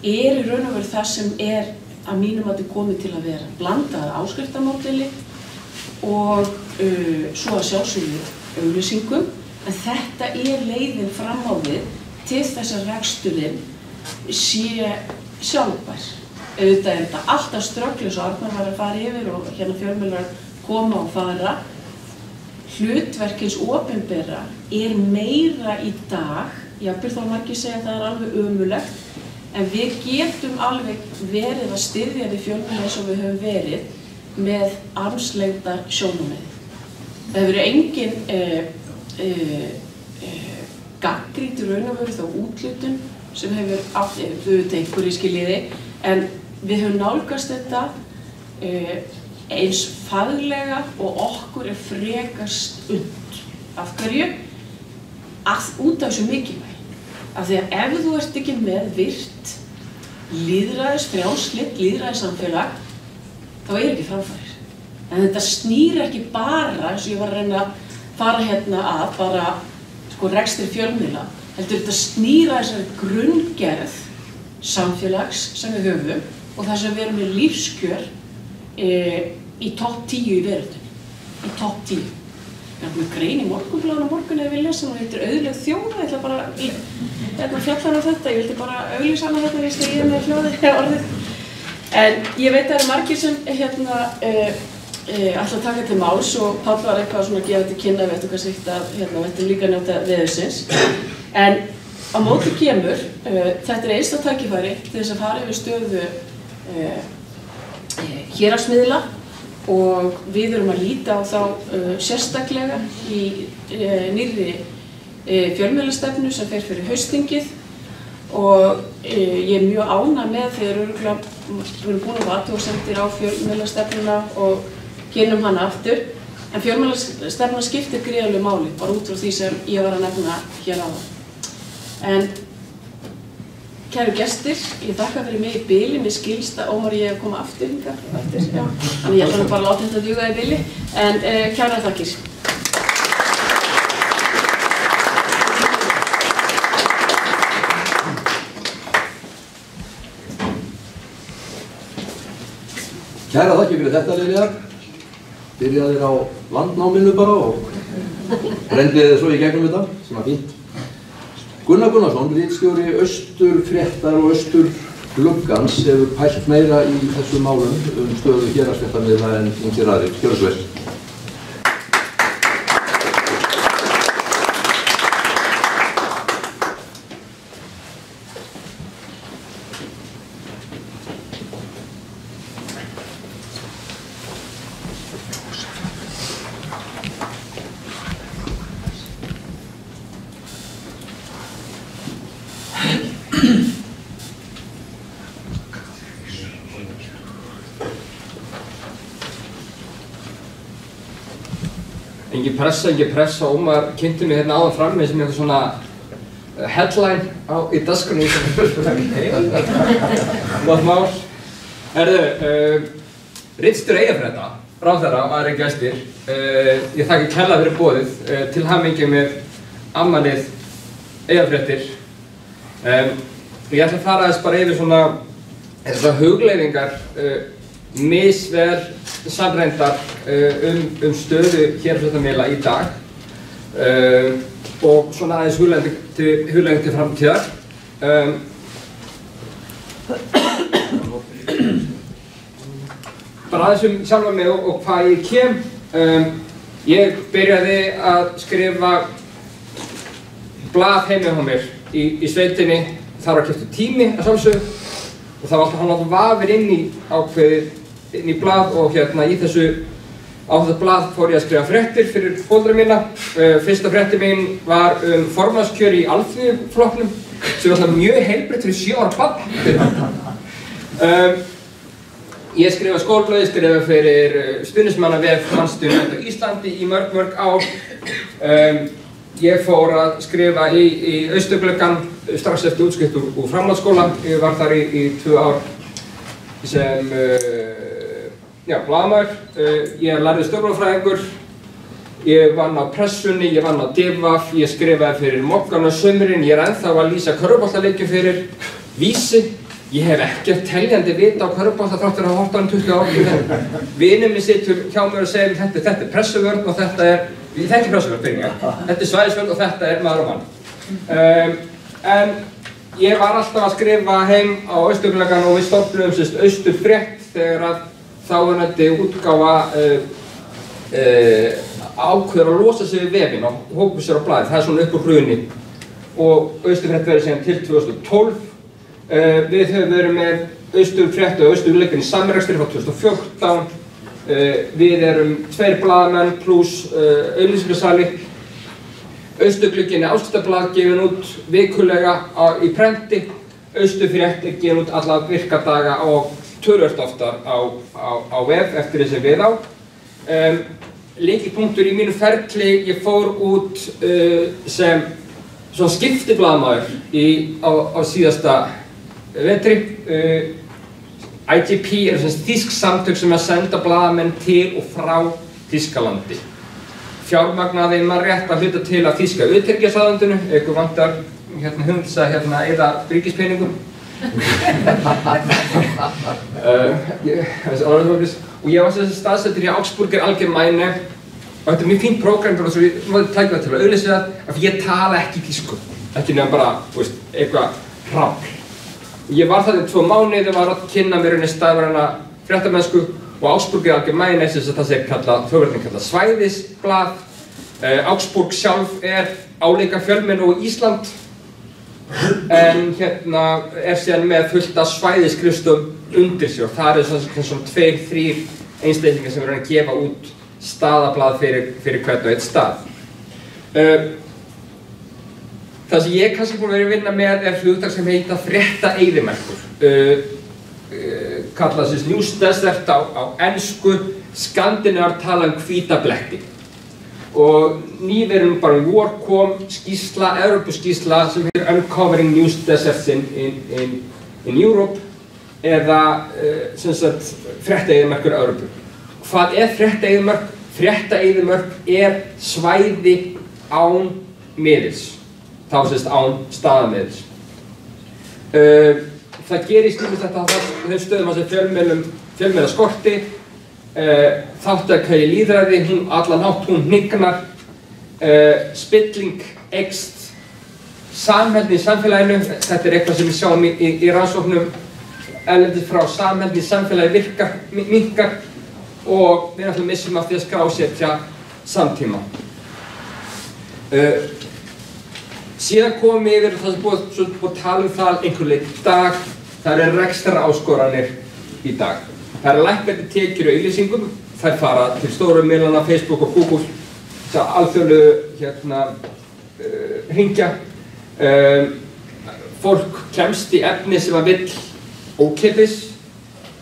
er í raun og veru það sem er að mínum mati komið til að vera. Blandað áskriftarmódeli og svo að sjálfsögðu auglýsingum, en þetta er leiðin fram á við til þess að reksturinn sé sjálfbær. Auðvitað er þetta alltaf strögglis og Arnar var að fara yfir og hérna fjölmiðlar koma og fara. Hlutverkins opinbera er meira í dag, jafnvel þó margir segja að það er alveg ömurlegt, en við getum alveg verið að styðja við fjölmiðla eins og við höfum verið með armslengdar sjónarmið. Það hefur verið engin gagnrýnt í raun og veru þá úthlutun sem hefur átt einhverju skiljiði, en við höfum nálgast þetta eins faglega og okkur er frekast und. Af hverju? Út af þessu mikilvægi. Af því að ef þú ert ekki með virt frjálslynt lýðræðissamfélag, þá er ekki framfarir. En þetta snýr ekki bara, eins og ég var að reyna að fara hérna að, bara rekstri fjölmiðla, heldur þetta snýra þessari grunngerð samfélags sem við höfum og það sem við erum með lífskjör í topp 10 í veröldinni. Í topp 10. Við erum með grein í Morgunblaðinu á morgun ef við lesum og heitir Auðlegð þjóð. Ég ætla bara fjallar á þetta, ég vildi bara auglýsa hana hérna við stegið með hljóðið orðið. En ég veit að það eru margir sem ætla að taka til máls og Páll var eitthvað svona að gefa til kynna við eitthvað sýtt að ættum líka að njóta veðursins. En á móti kemur, þetta er einstakt tækifæri til þess að fara yfir stöðu héraðsmiðla og við erum að líta á þá sérstaklega í nýrri fjölmiðlastefnu sem fer fyrir haustþingið og ég er mjög ánægð með þegar við erum búin að athugasemdir á fjölmiðlastefnuna og kynnum hana aftur, en fjölmiðlastefna skiptir gríðarlegu máli, bara út frá því sem ég var að nefna hér áðan. En kæru gestir, ég þakka fyrir mig í bili, mér skilst að Ómar ég að koma aftur hingað eftir, já. Þannig ég ætla bara að láta þetta duga í bili, en kæra þakkir. Kæra þakkir fyrir þetta, Lilja. Byrjaðir á landnáminu bara og rendiði svo í gegnum þetta, sem var fínt. Gunnar Gunnarsson, ritstjóri Austurfréttar og Austurgluggans, hefur pælt meira í þessum málum stöðu héraðsfréttamiðla en ýmsir aðrir. Gjörðu svo vel. Engin pressa, Ómar kynnti mig hérna áðan frammi sem eitthvað svona headline í dasgrunni gott mál. Ritstjóri Eyjafrétta, ráðherra og aðrir gestir, ég þakka kærlega fyrir boðið, til hamingju með afmælið Eyjafréttir. Ég ætla að fara aðeins bara yfir svona þessar hugleiðingar misvel samrændar stöðu héraðsfréttamiðla í dag og svona aðeins hugleiðing til framtíðar. Bara aðeins sjálfa mig og hvað ég kem. Ég byrjaði að skrifa blað heima hjá mér í sveitinni. Þar var keyptur tími að sjálfsögðu og það var alltaf hann vafir inn í blað og hérna á þetta blað fór ég að skrifa fréttir fyrir foreldra mína. Fyrsta fréttin mín var formannskjör í Alþýðuflokknum sem var alltaf mjög heilbrigt fyrir 7 ára barn. Ég skrifa skólblöð, skrifa fyrir stuðningsmannavef Mannstuðnefnd á Íslandi í mörg ár. Ég fór að skrifa í Austurgluggan strax eftir útskrift úr framhaldsskóla. Ég var þar í 2 ár sem blaðamaður. Ég lærði stjórnmálafræðingur. Ég vann á Pressunni, ég vann á DIVAF, ég skrifaði fyrir Moggann á sumrin. Ég ennþá að lýsa körfuboltaleikjum fyrir Vísi. Ég hef ekkert teljandi vita á körfubolta þrátt fyrir að hafa horft á hann 20 ár. Vinur minn situr hjá mér og segir þetta er pressuvörn og þetta er pressuvörn byrja. Þetta er svæðisvörn og þetta er maður og mann. En ég var alltaf að skrifa heim á Austurgluggan og við stofnuðum Austurfrétt þegar að þáverandi útgáfa ákveður að losa sig við vefinn og hópa sér á blaðið. Það er svona upp úr hruni og Austurfrétt verið síðan til 2012. Við höfum verið með Austurfrétt og Austurgluggan í samrekstri frá 2014. Við erum 2 blaðamenn pluss auglýsingasali. Austurglugginn er áskriftarblað gefin út vikulega í prenti. Austurfrétt er gefin út alla virka daga og töluvert oftar á vef eftir þessi við á. Lykilpunktur í mínu ferli, ég fór út sem svona skiptiblaðamaður á síðasta vetri. ITP er þýsk samtök sem að senda blaðamenn til og frá Þýskalandi. Fjármagnaði maður rétt að hluta til að þýska utanríkisráðuneytinu, ykkur vantar hugmynds að eyða ríkispeningum. Og ég var staðsettur í Augsburger Allgemeine og þetta er mjög fínt prógram og svo ég mátti tækja það til að auglýsa það af ég tala ekki þýsku, ekki nefn bara eitthvað rafl. Ég var þar í 2 mánuði og var að kynna mér stafræna fréttamennsku og Augsburger Allgemeine það sé þjóðverðin kallað svæðisblað. Augsburg sjálf er álíka fjölmenni og Ísland en hérna er síðan með fullt af svæðisskrifstofum undir sig og það svona 2-3 einstaklingar sem verður að gefa út staðablað fyrir hvern og einn stað. Það sem ég kannski búinn að vera að vinna með er hugtak sem heita fréttaeyðimerkur. Kallað News Desert á ensku, skandinavar tala hvíta bletti. og nýverið bara vor kom skýrsla, Evrópuskýrsla sem heitir Uncovering News Deserts in Europe eða sem sagt fréttaeyðimörkur Evrópu. Hvað fréttaeyðimörk? Fréttaeyðimörk svæði án miðils, þá sem sagt án staðamiðils. Það gerist þetta á þeim stöðum að fjölmiðla skorti, þátttaka í lýðræði, allan hátt hún hnignar, spilling eykst, samheldni í samfélaginu, þetta eitthvað sem við sjáum í rannsóknum erlendis frá, samheldni í samfélagi minnkar og við náttúrulega missum af því að skrásetja samtíma. Síðan komum við yfir það sem búið að tala það einhver leið í dag, það rekstraráskoranir í dag. Það lækkandi tekjur og auglýsingum, þær fara til stóru miðlana, Facebook og Google, það alþjóðlegu hringja. Fólk kemst í efni sem það vill ókeypis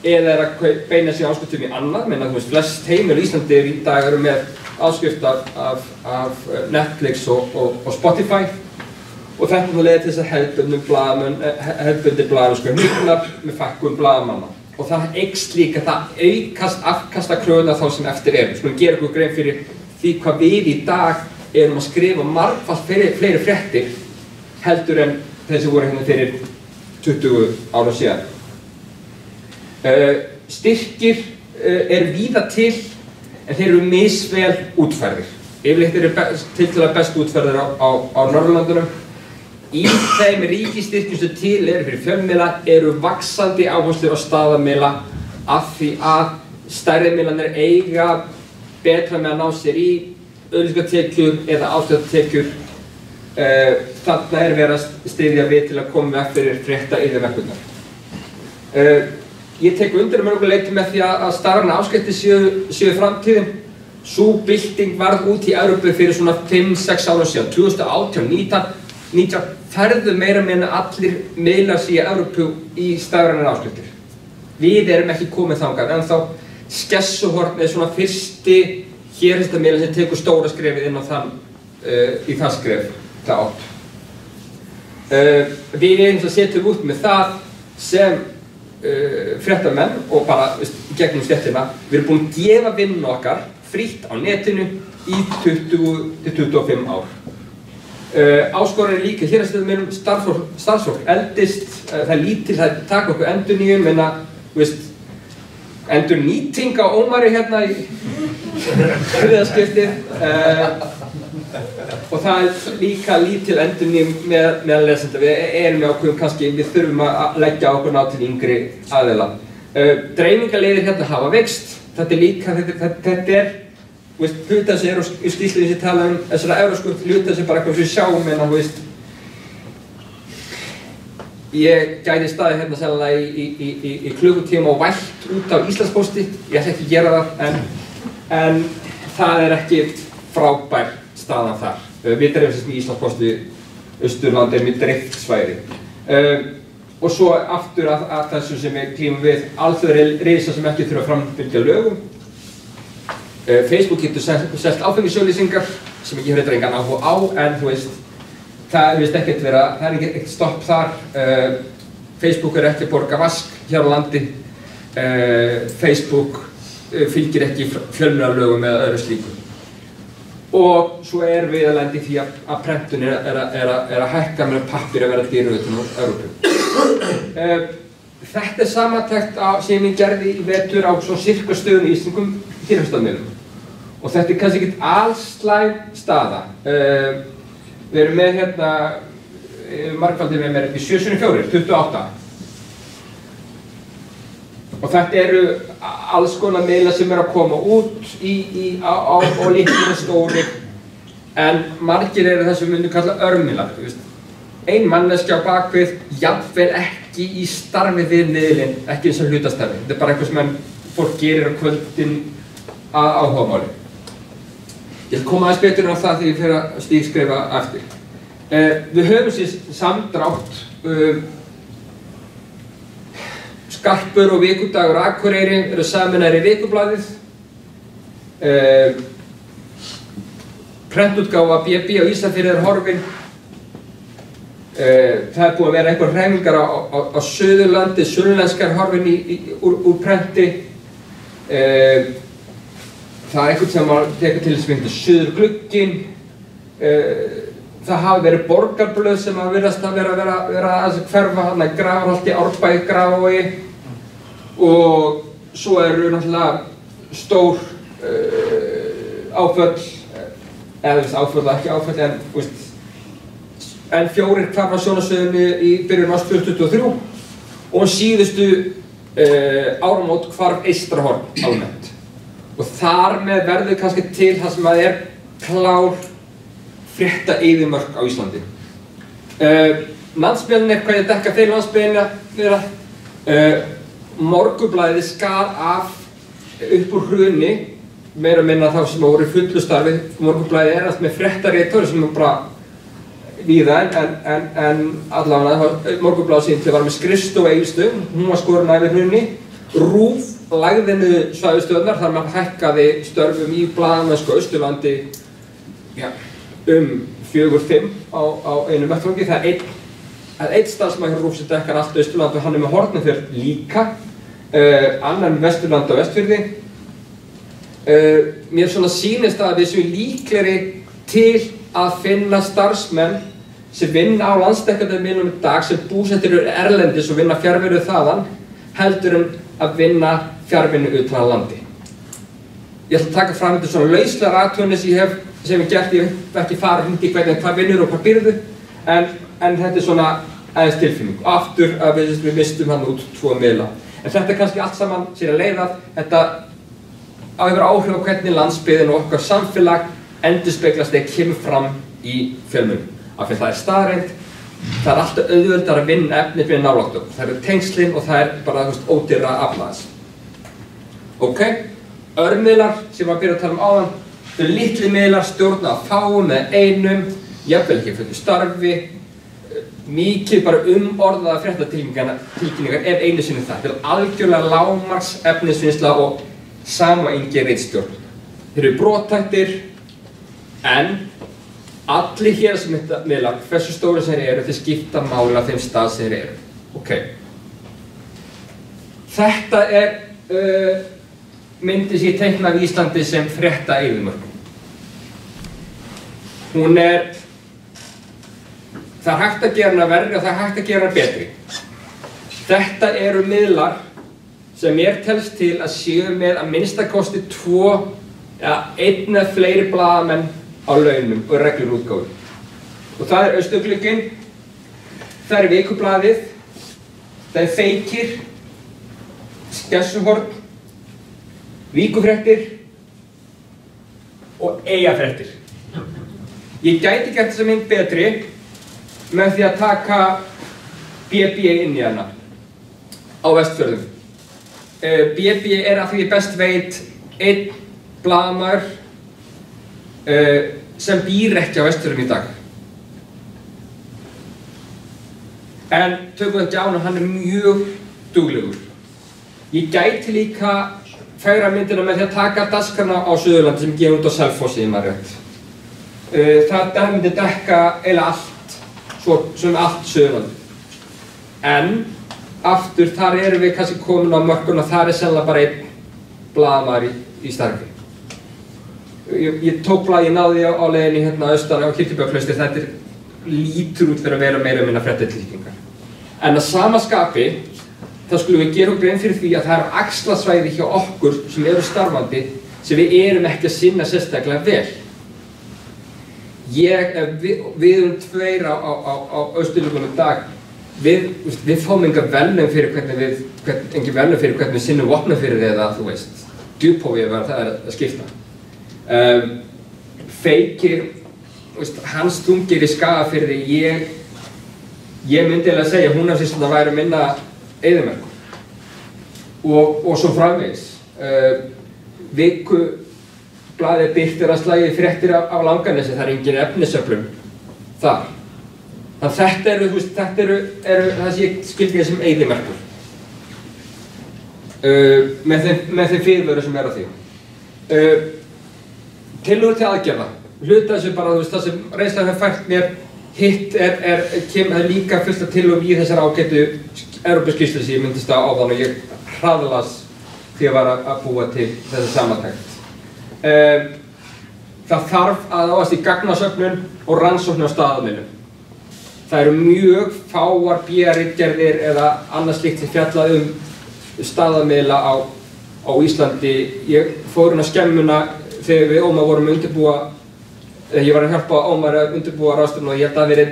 eða að beina sig áskriftum í annað, menn að flest heimili í Íslandi í dag eru með áskrift af Netflix og Spotify og þetta leiðir til þess að hefðbundin blaðamennsku hnignar með fækkun blaðamanna og það eykst líka, það aukast afkastakröfuna þá sem eftir eru. Við skulum gera okkur grein fyrir því hvað við í dag erum að skrifa margfalt fleiri fréttir heldur en þeir sem voru hérna fyrir 20 ára síðan. Styrkir víða til en þeir eru misvel útfærðir. Yfirleitt eru tiltölulega best útfærðir á Norðurlöndunum. Í þeim ríkisstyrkjum sem til eru fyrir fjölmiðla eru vaxandi áherslur á staðamiðla af því að stærri miðlarnir eiga betra með að ná sér í auglýsingatekjur eða áskriftartekjur. Þarna verið að styðja við til að koma veg fyrir fréttaeyðimörkurnar. Ég tek undir mörgum leyti með því að stafrænar áskriftir séu framtíðin. Sú bylting varð út í Evrópu fyrir svona 5-6 árum síðan, 2018-19 ferðu meira meina allir miðlar sig í Evrópu í stafrænar áskriftir. Við erum ekki komið þangað, en þá Skessuhorn svona fyrsti hérhestamiðlar sem tekur stóra skrefið inn á í það skref, það átt. Við erum að setja út með það sem fréttamenn og bara gegnum stéttina. Við erum búin að gefa vinnu okkar frítt á netinu í 20-25 ár. Áskoranir líka hérhestamiðlum, starfsfólk eldist, það lítil, það taka okkur endurnýjun, menna, endurnýting á Ómari hérna í þriðaskiptið og það líka lítil endurnýjun með lesenda. Við erum ákveðum kannski, við þurfum að leggja okkur ná til yngri aðila. Dreifingarleiðir hérna hafa veikst, þetta líka, þetta hluta sem eru í skýrslunni sem tala þessara evrópsku hluta sem bara eitthvað sem við sjáum en ég gæti staðið hérna sérlega í klukkutíma og vælt út á Íslandspósti, ég ætla ekki að gera það en það ekki frábær staðan þar. Við dreifum í Íslandspósti Austurlandi með dreift svæði. Og svo aftur að þessu sem við klímum við alþjóðlegir risa sem ekki þurfa að framfylgja lögum. Facebook getur selt áfengisauglýsingar sem ekki hefur engan áhuga á, en það er ekkert stopp þar. Facebook ekki að borga vask hér á landi. Facebook fylgir ekki fjölmiðlalögum eða öðru slíku. Og svo við að lenda í því að prentun að hækka með pappír að vera dýru utan á Evrópu. Þetta samantekt sem ég gerði í vetur á svona sirka stöðum í íslenskum hérhestamiðlum. Og þetta kannski ekkert alslæm staða. Við erum með hérna, margfaldið með mér í 7x4, 28. Og þetta eru alls konar miðlar sem að koma út á litlir og stórir. En margir eru það sem við myndum kalla örmiðlar. Ein manneskja á bakvið, jafnvel ekki í starfi við miðlinn, ekki eins og hlutastarfi. Þetta bara eitthvað sem fólk gerir á kvöldin að áhugamáli. Ég koma aðeins betur á það þegar ég fer að stígskrifa eftir. Við höfum samdrátt Skarpur og Vikudagur Akureyri eru sameinaðir í Vikublaðið. prentútgáfa BB á Ísafirði horfin. Það búið að vera einhver hreyfingar á Suðurlandi, sunnlenskar horfin úr prenti. Það einhvern sem tekur til þess að Suðurglugginn. Það hafa verið borgarblöð sem hafa virðast að vera að hverfa þarna í Grafarholti, Árbæ, Grafarvogi. Og svo eru náttúrulega stór áföll, eða áföll ekki áföll, en N4 hvarf á sjónarsviðinu í byrjun árs 2023 og síðustu áramót hvarf Eystrahorn almennt. Og þar með verður kannski til það sem að klár fréttaeyðimörk á Íslandi. Landsbyggðin hvað ég dekka fyrir landsbyggðina Morgunblaðið skar af upp úr hruni, meira minna þá sem voru í fullu starfi. Morgunblaðið allt með fréttareitor sem bara víða, en allavega Morgunblaðið sín til var með skrifstofu á Egilsstöðum, hún var skorin af yfir hruni. RÚV lagði niður svæðisstöðvarnar þar maður hækkaði störfum í blaðamennsku á Austurlandi 4-5 á einu vettvangi. Það einn starfsmaður RÚV sem dekkar allt Austurland og hann með Hornafjörð líka, annar með Vesturland og Vestfirði. Mér svona sýnist að við séum líklegri til að finna starfsmenn sem vinna á landsdekkandi miðlum í dag sem búsettir eru erlendis og vinna fjarvinnu þaðan heldur en að vinna fjarvinnu utan að landi. Ég ætla að taka fram þetta svona lauslegar athuganir sem ég gert, ég hef ekki farið hringt í hvað vinnur og hvað býrðu, en þetta svona aðeins tilfinning. Og aftur að við mistum hann út 2 miðla. En þetta kannski allt saman sér að leiða, þetta á yfir áhrif á hvernig landsbyggðin og okkar samfélag endurspeglast þegar kemur fram í fjölmiðlum. Af því það staðreynd, það alltaf auðveldar að vinna efni fyrir nálægt okkur. Það eru tengslin og það bara ódýrara að afla þess. Ok, örmiðlar sem var að byrja að tala áðan, þau eru litli miðlar stjórna að fáum eða einum, jafnvel ekki fullu starfi, mikið bara orðaða fréttatilkynningar ef einu sinni það. Þetta er algjörlega lágmarks efnisvinnsla og sama engin ritstjórn. Þeir eru brothættir, en allir héraðsmiðlar, hversu stóri sem þeir eru, þeir skipta máli á þeim stað sem þeir eru. Ok. Þetta myndi sem ég teikna af Íslandi sem fréttaeyðimörk. Það er hægt að gera hana verri og það er hægt að gera hana betri. Þetta eru miðlar sem mér telst til að séu með að minnstakosti 2 eða 1 eða fleiri blaðamenn á launum og reglurútgáfu. Og það er Austurglugginn, það er Vikublaðið, það er Feykir, Skessuhorn, Víkufréttir og Eyjafréttir. Ég gæti gert þessa mynd betri með því að taka BB inn í hana á Vestfjörðum. BB að því ég best veit einn blaðamaður sem býr ekki á Vestfjörðum í dag. En tökum þetta á hann, hann mjög duglegur. Ég gæti líka fegra myndina með því að taka daskarna á Suðurlandi sem gefur út á Selfossi, ef maður rétt. Það myndi dekka eiginlega allt, sem allt Suðurlandi. En aftur, þar erum við kannski komin á mörkun og þar sennilega bara einn blaðamaður í starfi. Ég tók blaðið, ég náði á leiðinni hérna austan á Kirkjubæjarklaustri, þetta lítur út fyrir að vera meira og minna fréttatilkynningar. En að sama skapi, þá skulum við gera okkur grein fyrir því að það eru axlasvæði hjá okkur sem eru starfandi sem við erum ekki að sinna sérstaklega vel. Við erum 2 á Austurlöndum í dag. Við fáum engin verðlaun fyrir hvernig við sinnum vopnafyrirði eða þú veist, djúphófi ef það er að skipta. Feykir, hans þungir í Skagafirði, ég myndi eiginlega að segja Húnavatnssýslan að væri minna eyðimörk. Og svo framvegis. Vikublaðið birtir að slagi fréttir af Langanesi, það er engin efnisöflun þar. Þannig þetta eru það sem ég skildi sem eyðimörkur. Með þeim fyrirvörum sem er á því. Tillögur til aðgerða. hluta þessu bara, þú veist, það sem reynslan hefur fært mér, hitt er líka fullt af tilhugum í þessar ágætu Evrópuskýrslu sem ég myndist á áðan og ég hraðlas því að var að búa til þessa samantekt. Það þarf að áast í gagnasöfnun og rannsókn á staðamiðlum. Það eru mjög fáar BR-ritgerðir eða annað slíkt sem fjallað staðamiðla á Íslandi. Ég fór inn á skemmuna þegar við Ómar vorum að undirbúa, ég var að hjálpa Ómar að undirbúa ráðstefnu og ég held að það verið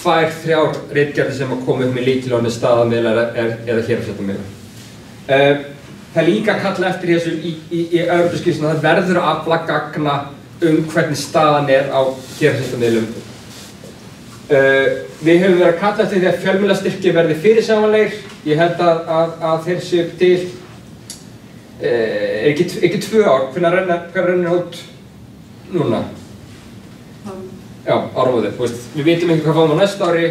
2-3 ritgerðir sem að koma upp með lykilorðið staðamiðla eða héraðsfréttamiðla. Það er líka að kalla eftir þessu í Evrópuskýrslunni að það verður að afla gagna hvernig staðan er á héraðsfréttamiðlum. Við höfum verið að kalla eftir því að fjölmiðlastyrkir verði fyrirsjáanlegir. Ég held að þeir séu til, ekki 2 ár, hvernig rennir út núna? Já, áramóðið. Við vitum ekki hvað fáum á næsta ári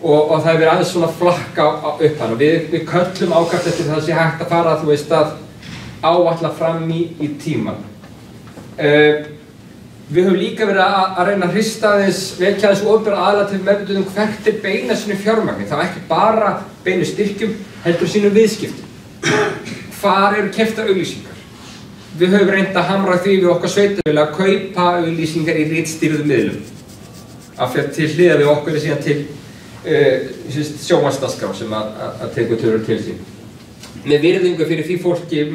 og það hefur verið aðeins svona flakka upp hann og við köllum ákvæmt eftir það sé hægt að fara, þú veist, að áætla fram í tíman. Við höfum líka verið að reyna að hrista aðeins, vekja aðeins opinbera aðila til meðvitund hvert er beina sínu fjármagni. Það var ekki bara beinu styrkjum, heldur sínum viðskiptum. Hvar eru keyptar auglýsingar? Við höfum reynt að hamra því við okkar sveitarfélög að kaupa auglýsingar í ritstýrðum miðlum. Af því að til hliðar við okkur er síðan til sjónvarpsdagskrá sem að tekur tölur til sín. Með virðingu fyrir því fólki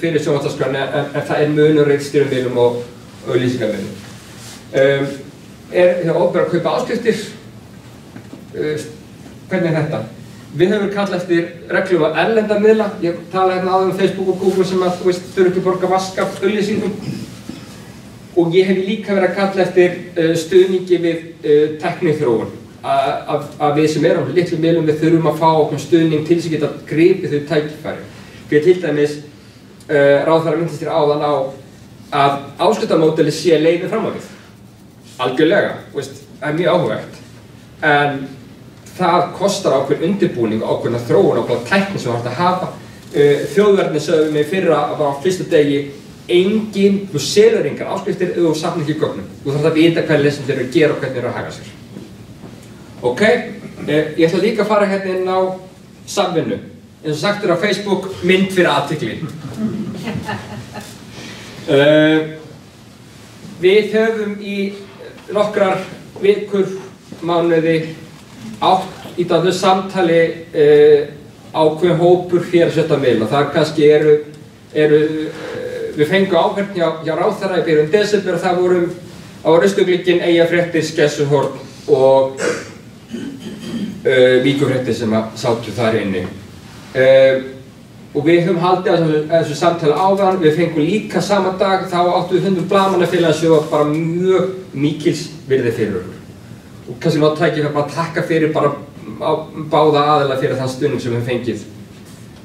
fyrir sjónvarpsdagskrána en það er munur ritstýrðum miðlum og auglýsingarmiðlum. Það opinbera að kaupa áskriftir? Hvernig er þetta? Við höfum kallað eftir reglum á erlenda miðla. Ég tala hérna áður Facebook og Google sem að þurfa ekki að borga vask af auglýsingum. Og ég hef líka verið að kalla eftir stuðningi við tækniþróun. Að við sem erum á litlu miðlum við þurfum að fá okkur stuðning til þess að geta gripið þau tækifæri. Fyrir til dæmis ráðherra minntist þér áðan á að áskriftarmódeli sé leiðin fram á við. Algjörlega, það er mjög áhugavert. En það kostar ákveðin undirbúning, ákveðna þróun, ákveðna tækni sem þú þarft að hafa. Þjóðverðinni sögðu mig fyrra að bara á fyrsta degi þú selur engar áskriftir ef þú safnar ekki gögnum. Þú þarft að vita hvað lesendur eru að gera og hvernig þeir eru að haga sér. Ok, ég ætla líka að fara hérna inn á samvinnu. Eins og sagt er á Facebook, mynd fyrir athygli. Við höfum í nokkrar vikur, mánuði átt í þessu samtali ákveðin hópur félagsfréttamiðla. Það kannski við fengum áheyrn hjá ráðherra í byrjun desember og það voru Austurglugginn, Eyjafréttir, Skessuhorn og Víkurfréttir sem sátu þar inni. Og við höfum haldið að þessu samtali áðan, við fengum líka sama dag, þá áttum við fundum blaðamannafélag sem var bara mjög mikils virði fyrir okkur. Og kannski nátt tækifæri bara að takka fyrir bara báða aðila fyrir þann stuðning sem við höfum fengið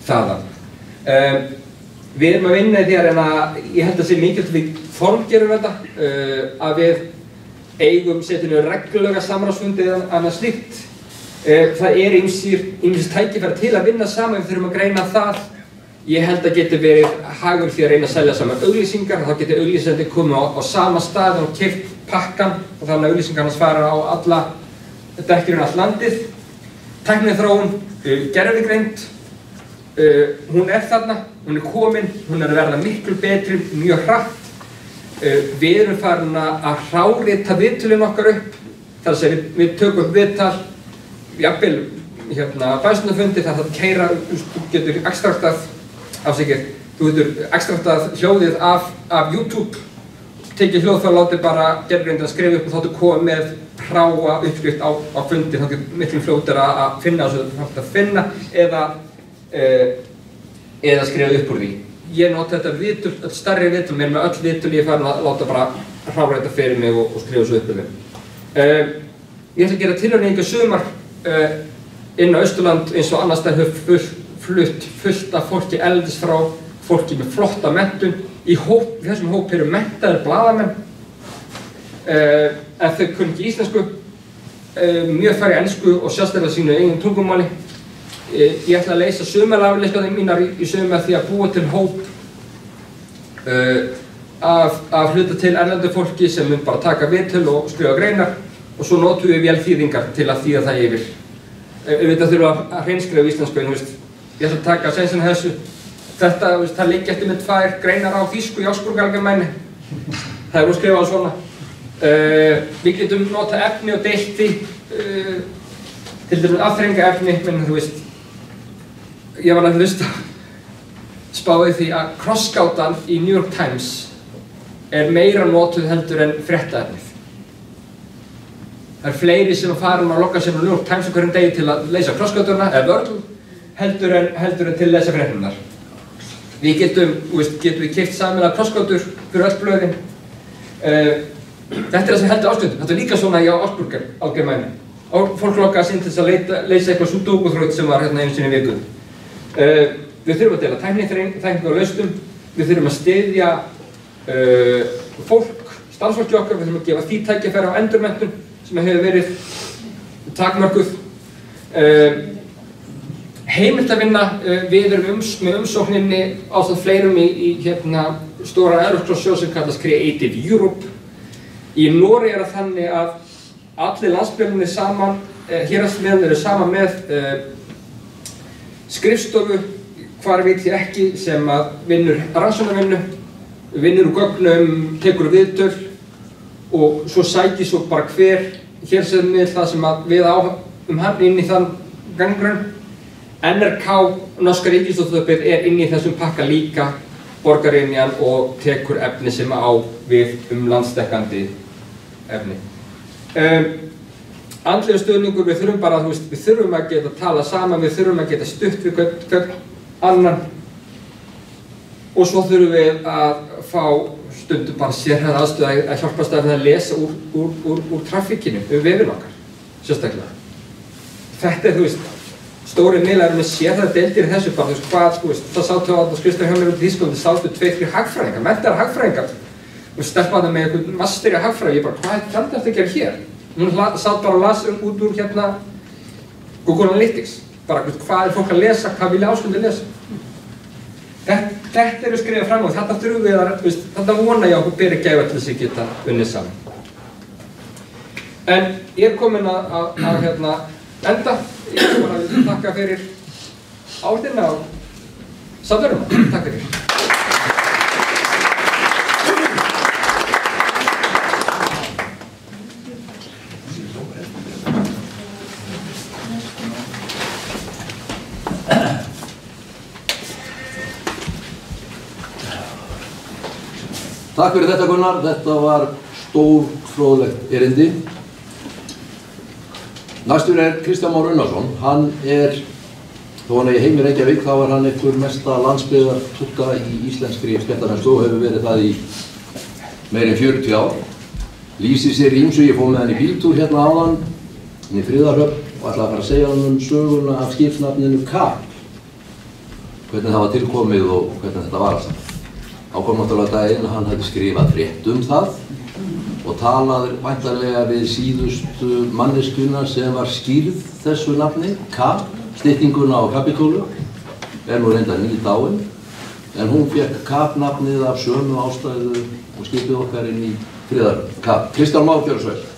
þaðan. Við erum að vinna í því að reyna, ég held að sé mikilvægt að við formgerum þetta, að við eigum setjum reglulega samráðsfundi eða annað slíkt. Það ýmis tækifæri til að vinna saman, við þurfum að greina það. Ég held að geti verið hagur því að reyna að selja saman auglýsingar, þá geti auglýsandi komið á sama stað og keypt pakkan og þannig að auglýsingarnar fara á alla dekkjurinn allt landið. Tækniþróun, gervigreind, hún er þarna, hún er komin, hún er að verða miklu betri, mjög hratt. Við erum farin að hrárita viðtölin okkar upp, þar að segja við tökum viðtal, jafnvel bæstunarfundi þar það keyra, þú getur ekstraktað hljóðið af YouTube, tekið hljóð þá látið bara gervigreindan skrifa upp og þá ertu komið með hráa uppskrift á fundi, þá getur miklu fljótara að finna þessu þú þarft að finna eða skrifa upp úr því. Ég nota þetta viðtöl, öll stærri viðtöl, með öll viðtöl ég er farin að láta bara hráreita fyrir mig og skrifa þessu upp úr því. Ég ætla að gera tilraun sumar inn á Austurland eins og annars þær hefur fullt af fólki erlendis frá, fólki með flotta menntun. Í þessum hóp eru menntaðir blaðamenn, en þau kunni ekki íslensku, mjög færi ensku og sérstaklega sínu eigin tungumáli. Ég ætla að leysa sumarafleiðskanir mínar í sumar því að búa til hóp af hluta til erlendu fólki sem mun bara taka viðtöl og skrifa greinar og svo notum við vélþýðingar til að þýða það yfir. Auðvitað þurfum að hreinskrifa íslensku, en ég ætla að taka sénsinn þessu. Þetta, það liggja eftir með 2 greinar á þýsku í Augsburger Allgemeine. Það nú skrifað svona. Við getum nota efni og deilt því, til dæmis aðþrenga efni, menn ég var að hlusta spáði því að krossgátan í New York Times meira notuð heldur en fréttaefnið. Það fleiri sem fara að logga sér á New York Times hverjum degi til að leysa krossgátuna, eða Wordle, heldur en til að lesa fréttirnar. Við getum við keypt sameiginlega krossgátur fyrir öll blöðin. Þetta það sem heldur ástundum. Þetta líka svona í Augsburger Allgemeine. Fólk loggaði sig inn til þess að leysa eitthvað sudoku-þraut sem var einu sinni í viku. Við þurfum að deila tækni og lausnum. Við þurfum að styðja fólk, starfsfólki okkar. Við þurfum að gefa því tækifæri á endurmenntun sem hefur verið takmörkuð. Heimilt að vinna, við erum með umsókninni ásamt fleirum í stóra evrópska sjóð sem kallast Creative Europe. Í Noregi það þannig að allir landsbyggðirnir saman, héraðsmiðlarnir eru saman með skrifstofu, hvar veit ég ekki, sem að vinnur rannsóknarvinnu, vinnur úr gögnum, tekur viðtöl og svo sækir svo bara hver héraðsmiðl það sem að við áhafum hann inn í þann ganggrunn. NRK, norska ríkisútvarpið, inn í þessum pakka líka borgarinjan og tekur efni sem á við landsdekkandi efni. Andlegur stuðningur, við þurfum bara við þurfum að geta tala saman, við þurfum að geta stutt við hvern annan og svo þurfum við að fá stundum bara sérhæfða aðstöðu að hjálpa stafnir að lesa úr traffíkinu, vefinn okkar, sérstaklega. Þetta stóri miðlar með sérhæfða deildir í þessu bara, það sáttu á skrifstofu hjá mér út í Þýskalandi, sáttu 2-3 hagfræðingar, menntaðir hagfræðingar. Stelpaði með einhvern master í hagfræði, ég bara, hvað þetta að gera hér? Hún satt bara og las út úr Google Analytics, bara hvað fólk að lesa, hvað vilja áskundi lesa. Þetta eru skrifað fram og þetta þurfum við að, þetta vona ég okkur beri gæfa til þess að geta unnið saman. En ég komin að enda. Ég vil bara þakka fyrir áhrifina og samverðuna. Takk fyrir. Takk fyrir þetta, Gunnar. Þetta var stórfróðlegt erindi. Næstur Kristján Már Unnarsson. Hann þó hann heim í Reykjavík, þá hann einhver mesta landsbyggðartúlka í íslenskri skemmtanamennsku og hefur verið það í meira en 40 ár. Lýsir sér í ýmsu, ég fór með hann í bíltúr áðan, í Friðarhöfn og ætlaði að fara að segja hann söguna af skipsnafninu Kap. Hvernig það var tilkomið og hvernig þetta var alltaf. Ákom náttúrulega daginn að hann hefði skrifað frétt það og talaði væntanlega við síðustu manneskjuna sem var skýrð þessu nafni, Kap, styttinguna á Kapítólu, nú reyndar nýdáin, en hún fékk Kap-nafnið af sömu ástæðu og skipið okkar inn í Friðarhöfn. Kap. Kristján Már, gjörðu svo vel.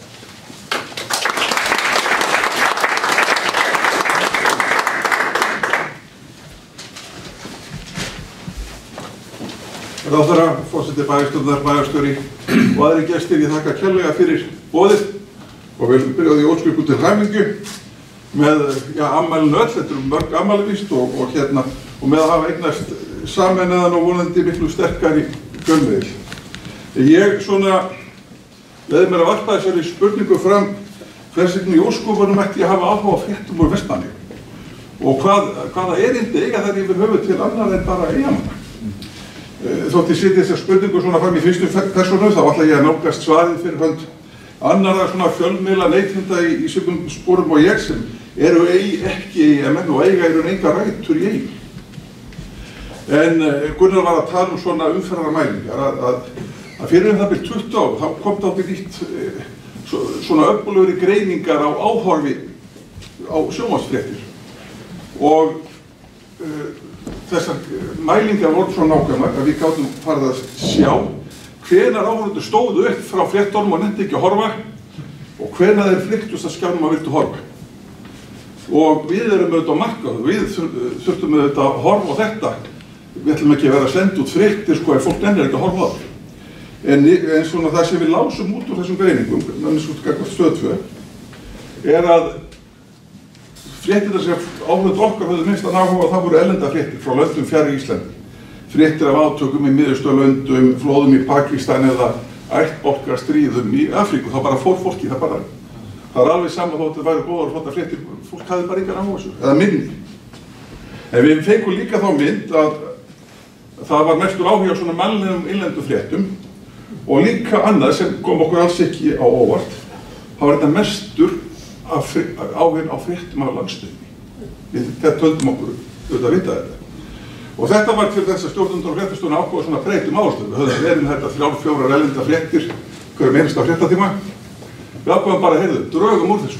Ráðherra, forseti bæjarstjórnar, bæjarstjóri og aðrir gestir, ég þakka kærlega fyrir boðið og við byrjaði í ósköpum til hamingju með afmælinu öll, þetta mörg afmæli víst og með að hafa eignast sameinaðan og vonandi miklu sterkari fjölmiðil. Ég leiði mér að varpa þessari spurningu fram hvers vegna í ósköpunum ætti ég að hafa áhuga á fréttum úr Vestmannaeyjum og hvaða erindi eiga þær yfir höfuð til annar en bara Eyjamanna. Þótt ég setja þessa spurningu fram í fyrstu persónu, þá ætla ég að nálgast svarið fyrir hönd annarra fjölmiðla neytenda í svipum sporum og ég sem eru ekki Eyjamenn og eiga enga rætur í Eyjum. En Gunnar var að tala svona umferðarmælingar að fyrir það byrjum 20 ár, þá kom það átti nýtt svona öflugri greiningar á áhorfi á sjónvarpsfréttir og þessar mælingar voru svo nákvæmar að við gátum farið að sjá hvenær áhorfendur stóðu upp frá fréttunum og nenntu ekki að horfa og hvenær þeir flykktust að skjánum að vildu horfa. Og við erum auðvitað á markað, við þurftum auðvitað að horfa á þetta. Við ætlum ekki að vera að senda út fréttir sko ef fólk nennir ekki að horfa á það. En svona það sem við lásum út úr þessum greiningum, þannig að stöð 2, er að fréttirnar sem áhorfendur okkar höfðu minnstan áhuga á, það voru erlendar fréttir frá löndum fjarri Íslandi. Fréttir af átökum í Miðausturlöndum, flóðum í Pakistan eða ættbálkastríðum í Afríku. Það bara fór fólki, það er alveg saman þótt að það væri góðar og flottar fréttir, fólk hafði bara engan áhuga þessu, eða minni. En við fengum líka þá mynd að það var mestur áhuga á svona mannlegum innlendum fréttum og líka annað sem kom okkur alls ekki á óvart, það var þetta mestur áhugin á fréttum af landstöðinni. Þetta töldum okkur auðvitað að vita þetta. Og þetta var til þess að stjórnendur og fréttastofuna ákváðu svona breytum áherslu. Við höfðum verið þetta 3-4 erlendar fréttir hverjum einasta fréttatíma. Við ákváðum bara, heyrðu, drögum úr þessu.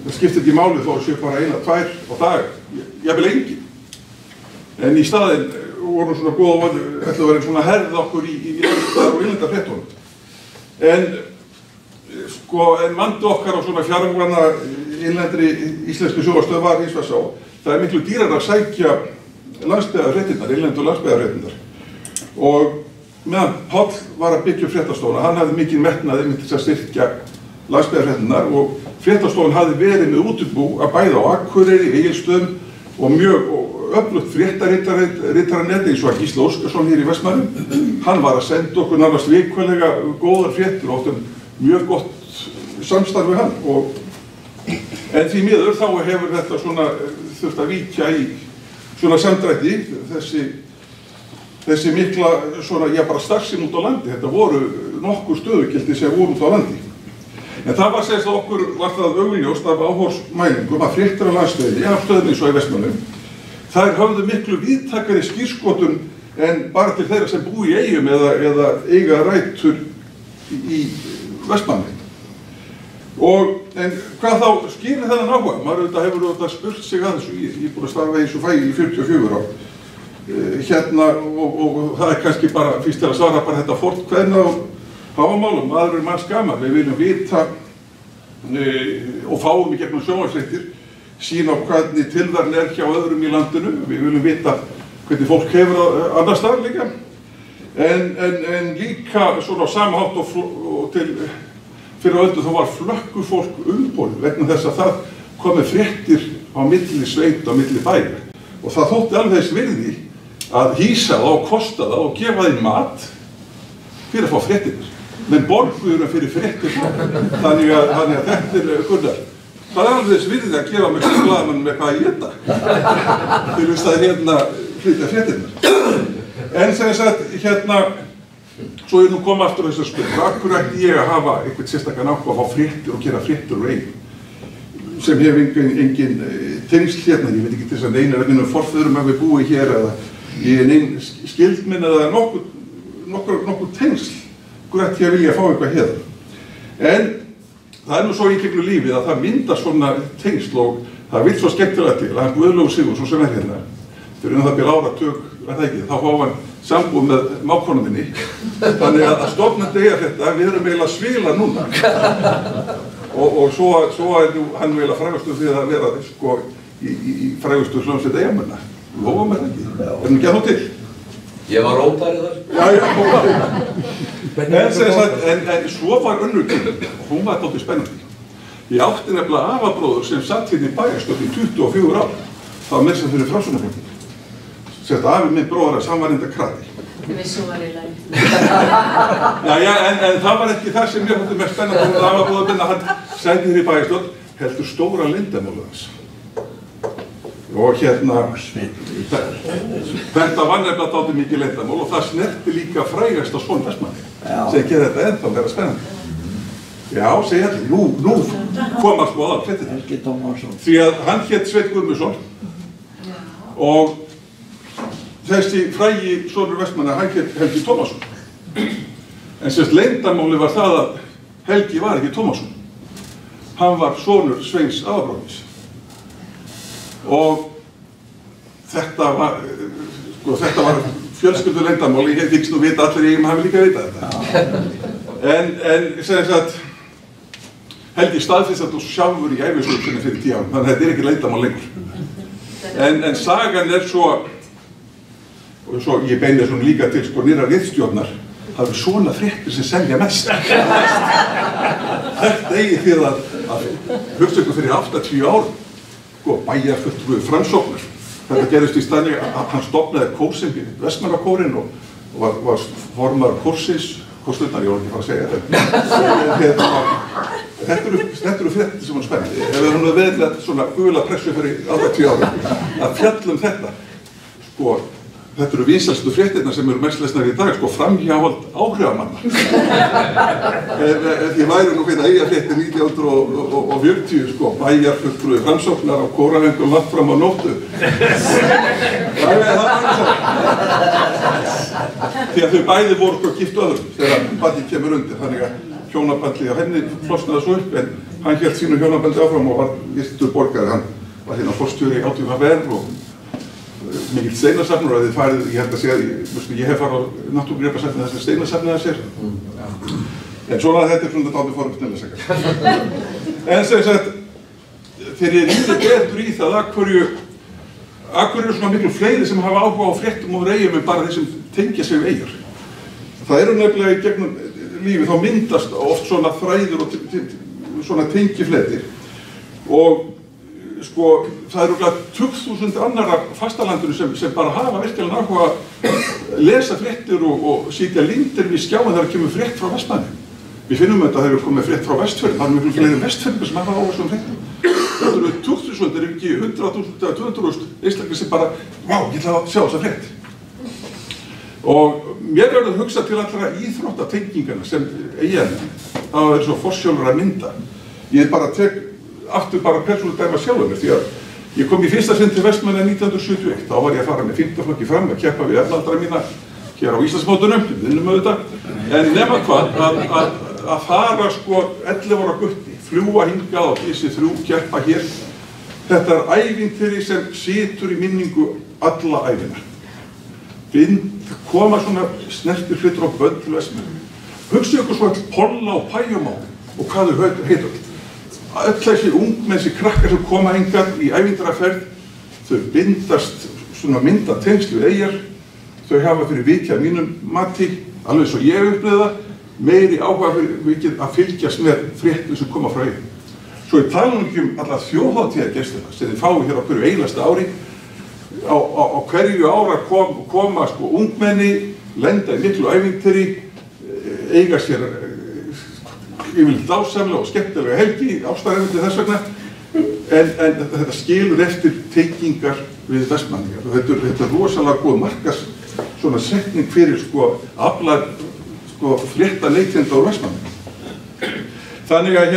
Það skiptir ekki máli þó að séu bara 1-2 á dag, jafnvel engin. En í staðinn vorum svona góða vonir, ætlaðu að vera svona herð okkur í innlendar fréttunum. En vandi okkar á svona fjarlægana innlendri íslensku sjónvarpsstöð var hins vegar sá, það miklu dýrara að sækja landsbyggðarfréttirnar, innlendu landsbyggðarfréttirnar. Og meðan Páll var að byggja upp fréttastofuna, hann hafði mikið metnaði til þess að styrkja landsbyggðarfréttirnar og fréttastofan hafði verið með útibú að bæða á Akureyri, Egilsstöðum og mjög öflugt fréttaritaranet eins og að Gísli Óskarsson hér í Vestmannaeyjum. Hann var að senda okkur nánast vikulega góðar fréttir og áttum mjög gott samstarf við hann. En því miður þá hefur þetta svona þurft að víkja í svona samdrætti, þessi mikla svona, já bara starfsemi út á landi. Þetta voru nokkur stöðugildi sem voru út á landi. En það var segist að okkur var það augljóst af áhorfsmælingum að fréttir á landsbyggðinni, af stöðum eins og í Vestmannaeyjum, þær höfðu miklu víðtækari skírskotun en bara til þeirra sem búi í eyjum eða eiga rætur í Vestmannaeyjum. En hvað þá skýrir þennan áhuga? Maður hefur auðvitað spurt sig að þessu, ég er búin að starfa í þessu fagi í 44 ár. Og það er kannski bara, fyrst til að svara bara þetta fornkveðna og háamálum, maður manns gaman. Við viljum vita og fáum í gegnum sjónvarpsfréttir, sín á hvernig tilverðin er hjá öðrum í landinu. Við viljum vita hvernig fólk hefur annars staðar líka. En líka svona á sama hátt og til fyrir öllu þá var flökkufólk umborið vegna þess að það komi fréttir á milli sveit og milli bæja. Og það þótti alveg þess virði að hýsa það og kosta það og gefa þeim mat fyrir að fá fréttir. Men borguðurum fyrir fréttir þannig að þetta Gunnar. Það er alveg þess virði að gefa mig blaðamann með hvað að éta til þess að flytja fréttirnar. En sem sagt svo nú koma aftur þess að spyrja, akkur ætti ég að hafa eitthvað sérstakann áhuga að fá fréttir og gera fréttir úr eigum sem hef engin tengsl hérna, ég veit ekki til þess að neina mínum forfeðrum hafi búið hér eða ég neinn skildminn eða nokkur tengsl, akkur ætti ég að vilja að fá eitthvað hér. En það er nú svo í gegnum lífið að það myndast svona tengsl og það vill svo skemmtilega til að hann Guðlaugur Sigurðsson sem er hérna, fyrir það byrja áratug, þá fá hann sambúð með mákonum minni, þannig að stofnandi eiga þetta, við erum eiginlega að svila núna. Og svo er hann eiginlega frægastur fyrir að vera sko í frægastur hljómsveit Eyjamanna. Lófa mér ekki, erum ekki að nú til. Ég var rótari þar. En svo var önnur til, og hún var dálítið spennandi. Ég átti nefnilega afabróður sem satt hérna í bæjarstjórn í 24 ár, það var meira sem fyrir Framsóknarflokkinn. Afi minn bróðar að samvarenda krati. Við svo var í lagi. En það var ekki það sem ég hótti mest spennandi og afabróður minn að hann sæti hér í bæjarstjórn heldur stóra leyndarmálið hans. Og þetta var nefnilega dálítið mikið leyndarmál og það snerti líka frægasta son Vestmannaeyja sem gerir þetta ennþá meira spennandi. Já, segja allir, nú kom að skoða fréttirnar. Því að hann hét Sveinn Guðmundsson og þessi frægi sonur Vestmannaeyja, hann hét Helgi Tómasson. En sérst leyndarmáli var það að Helgi var ekki Tómasson. Hann var sonur Sveins aðabróðins. Og þetta var fjölskylduleyndarmál, ég þykist nú vita allir ég hafi líka vita þetta. En sem sagt, Helgi staðfest að þú sjálfur í ævisögunni fyrir 10 árum, þannig að þetta ekki leyndarmál lengur. En sagan svo, og svo ég beini þessum líka til sko nýrra ritstjórnar, það eru svona fréttir sem selja mest. Þetta eigi þið að hugsa ykkur fyrir 80 árum, sko, bæjarfulltrúi Framsóknar. Þetta gerist í staðni að hann stofnaði kórsinn, Vestmannakórinn og var formaður kórsins, kórsstundar, ég var ekki að fara að segja þetta. Þetta eru fréttir sem hann spennandi. Ef við höfum veðlega svona gula pressu fyrir 80 árum að fjalla þetta, sko, þetta eru vinsælstu fréttirnar sem eru mest lesnar í dag, sko, framhjáhald áhrifamanna. Því væru nú fyrir eigafréttir 1940, sko, bæjarfulltrúi Framsóknar á Kórahöngum langt fram á nóttu. Það var svo. Því að þau bæði voru sko gift öðrum þegar bandið kemur undir, þannig að hjónabandið á henni flosnaði svo upp, en hann hélt sínu hjónabandi áfram og var virtur borgari. Hann var hérna forstjóri í ÁTVR og mikill steinasafnur að þið farið, ég held að segja, ég hef farið á náttúrugripasafnið þess að steinasafnið að sér. En svona þetta svona dálítið forvitnilega segja. En sem sagt, þegar ég líti betur í það, af hverju eru svona miklu fleiri sem hafa áhuga á fréttum og eyjum en bara þeir sem tengja sig við eyjar. Það eru nefnilega í gegnum lífið, þá myndast oft svona þræður og svona tengifletir. Og sko, það eru glæð 20.000 annarra fastalandinu sem bara hafa virkilega áhuga að lesa fréttir og sitja lindir við skjáin þegar kemur frétt frá Vestmanni. Við finnum þetta að það hefur komið frétt frá Vestfjörðum, það eru miklu fleiri Vestfjörðum sem hafa áherslu fréttum. Þetta eru 20.000, er ekki 100.000 eða 200.000 einstaklingar sem bara, vá, ég ætla að sjá þessa frétt. Og mér verður hugsað til allra íþróttatengingarna sem eiginlega, það er svo forsjálfur að mynda. Ég bara tek aftur bara persónulega dæma sjálfur mér, því að ég kom í fyrsta sinn til Vestmanna 1971, þá var ég að fara með 5. flokki fram að keppa við efnaldra mína hér á Íslandsmótunum, við vinnum auðvitað, en nema hvað, að fara sko 11 ára gutti, fljúa hingað á þessi 3 keppa hér, þetta er ævintýri sem situr í minningu alla ævina. Koma svona snertir hlutur á börn til Vestmanna. Hugsið ykkur svo all Polla og Pæjumá og hvað þau heitur. Öll þessi ungmenn, þessi krakkar sem koma hingað í ævintýraferð, þau bindast svona mynda tengsl við eyjar, þau hafa fyrir vikið mínum mati, alveg svo ég upplifði það, meiri áhuga fyrir vikið að fylgjast með fréttum sem koma frá eyjum. Svo ég tala ekki alla þjóðhátíðargestina sem þið fáið hér á hverju einasta ári. Á hverju ára koma sko ungmenni, lenda í miklu ævintýri, eiga sér yfirleitt dásamlega og skemmtilega helgi, ástæðarævintýri þess vegna, en þetta skilur eftir tengingar við Vestmanningar. Þetta er rosalega góð markas svona setning fyrir sko aflar sko frétta neytenda úr Vestmanningar. Þannig að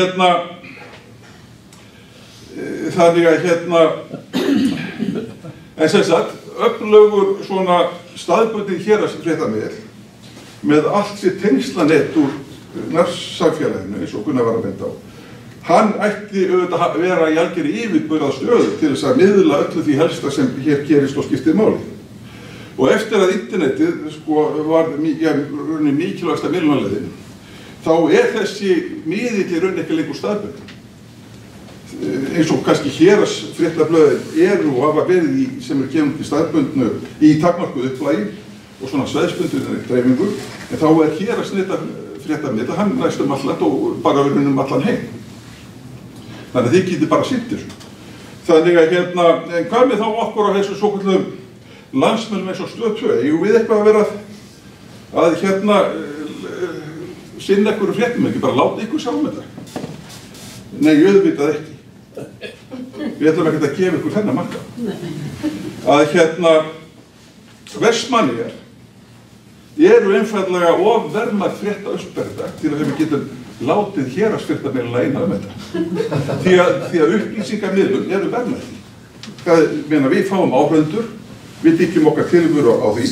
en sem sagt, öflugur svona staðbundið héraðsfréttamiðill með allt sér tengslanett úr nærsamfélaginu, eins og Gunnar var að benda á. Hann ætti auðvitað að vera í algjörri yfirburðað stöðu til þess að miðla öllu því helsta sem hér gerist og skiptir máli. Og eftir að internetið sko var mikilvægasta miðlunarleiðin, þá er þessi miðill í raun ekki lengur staðbundinn. Eins og kannski héraðsfréttablöðin eru og hafa verið í sem gefum til staðbundnu í takmarkuðu upplægi og svona sveðsbundinni dreifingu, en þá er héraðsfréttamiðill, hann næst allan og bara verið allan heim. Þannig að þið getið bara sinnt þessu. Þannig að en hvað með þá okkur á þessu svokölluðum landsmönnum eins og Stöð 2? Eigum við eitthvað að vera að sinna einhverju fréttum, ekki bara láta ykkur sjá þetta? Nei, auðvitað ekki. Við ætlum ekkert að gefa ykkur þennan marka. Að Vestmanningar eru einfaldlega of verðmætt frétta Austberga til að við getum látið héraðsfréttamiðlana eina þetta. Því að upplýsingamiðlun eru verðmætt. Við fáum áhrendur, við byggjum okkar tilveru á því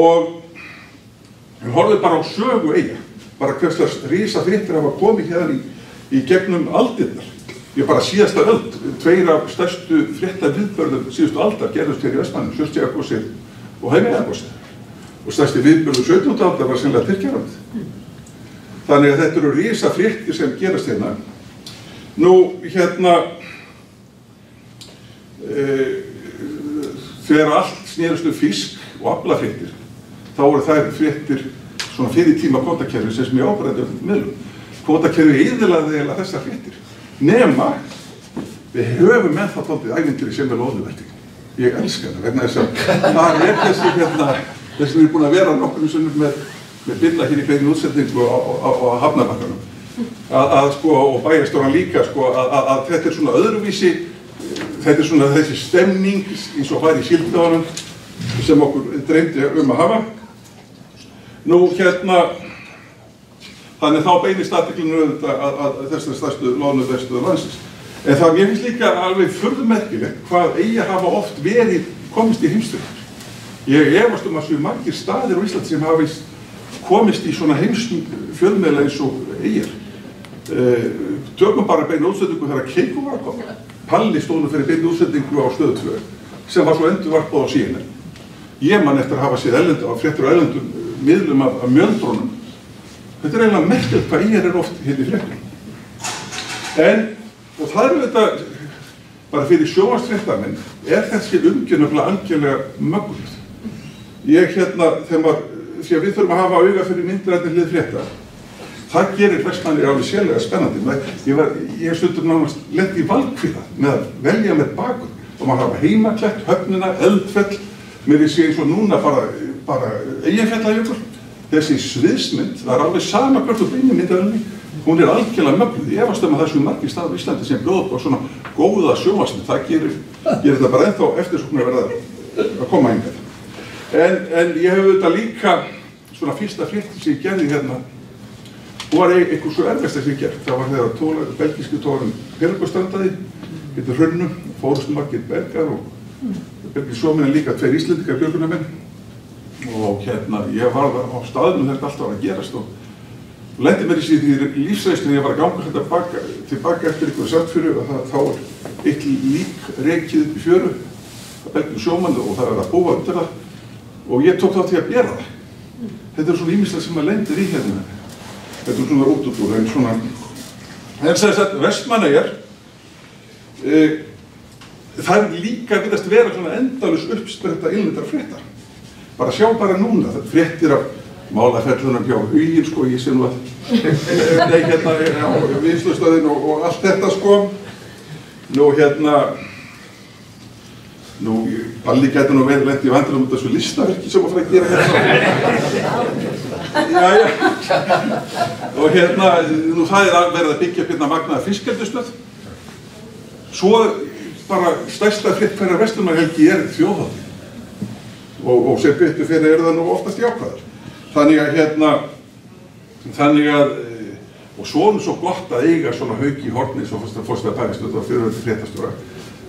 og við horfum bara á sögu eyja, bara hverslega risafréttir hafa komið hérna í gegnum aldirnar. Ég bara síðasta öld, 2 af stærstu fréttaviðburðum síðustu aldar gerðust hér í Vestmanninum, Surtseyjargosið og heim í Eðaborsi. Og stærsti viðburður 17. aldar var sennilega Tyrkjarafið. Þannig að þetta eru risa fréttir sem gerast hérna. Nú, þegar allt snerist fisk og aflafréttir, þá voru þær fréttir svona fyrir tíma kvótakerfis sem ég ábæði miðlum. Kvótakerfi eyðilagði eiginlega þessar fréttir. Nema, við höfum með það tóldið ævintýri sem er loðnuvertík. Ég elska það vegna þess að það er þessi við erum búin að vera nokkrum sunnum með Billa hér í beinni útsendingu á Hafnarbakkanum. Og bæjarstjóran líka, að þetta er svona öðruvísi, þetta er svona þessi stemning eins og var í Síldveiðunum sem okkur dreymdi að hafa. Nú þannig þá beinist athyglin auðvitað að þessari stærstu loðnuverstöð landsins. En það mér finnst líka alveg furðu merkilegt hvað eigi að hafa oft verið komist í heimsstyrk. Ég efast að séu margir staðir á Íslandi sem hafi komist í svona heimsfjölmiðla eins og eigir. Tökum bara beinu útsendingu þegar Keiko var að koma. Palli stóð nú fyrir beinu útsendingu á Stöð 2 sem var svo endurvarpað á CNN. Ég man eftir að hafa séð fréttir á erlendum miðlum af mjöldrónum. Þetta er eiginlega merkilegt hvað eigir oft hérna í fréttum. Og það eru þetta, bara fyrir sjónvarpsfréttamenn, þessi umgjörn algjörlega mögnuð. Því að við þurfum að hafa auga fyrir myndrætni hlið frétta, það gerir Vestmannir alveg sérlega spennandi. Ég stundum nánast lent í valkvíða með að velja með bakgrunn og maður hafa heimaklætt, Höfnina, Eldfell, mér sé eins og núna bara Eyjafjallajökull. Þessi sviðsmynd, það er alveg sama hvert og beini myndarinni, hún er algjörlega mögnuð. Ég efast að það séu margir staðar á Íslandi sem bjóða upp á svona góða sjónvarpsmynd. Það gerir þetta bara ennþá eftirsóknar að verða að koma hingað. En ég hef auðvitað líka svona fyrsta fréttin sem ég gerði hérna, hún var eitthvað svo erfiðasta sem ég gert. Það var þegar belgíski togarinn Peregró strandaði, heitir Hraunum, fórust margir belgar og belgíski sjómenn líka 2 Íslendingar björgunarmenn. Og ég var á staðnum þegar þetta alltaf var að gerast og lendi mér í því lífsreislu þegar ég var að ganga þetta tilbaka eftir einhverju Sandfjörðu og þá var eitt lík rekið upp í fjöru af belgískum sjómanni og það var að búa undir það og ég tók þátt í að bera það. Þetta er svona ýmislegt sem maður lendir í hérna. Þetta er svona útúrdúr, en svona... En þess að Vestmanneyjar, það er líka virðast vera svona endalaus uppspretta innlendra frétta. Bara sjá bara núna, það fréttir af Málafellunum hjá Huginn, ég sé nú að... Nei, á Vinnslustöðin og allt þetta, Nú, Balli gæti nú verið lent í vandræðum út af þessu listaverki sem að fara að gera hérna. Jæja. Og nú það er verið að byggja upp hérna magnaða fiskeldisstöð. Svo bara stærsta frétt hverjar verslunarhelgi er þjóðhátíð. Og sem betur fyrir það nú oftast jákvæðar. Þannig að, og svo er svo gott að eiga svona Hauk í horni, svo fórstu að bæðistöð og fyrirvændi fréttastjóra,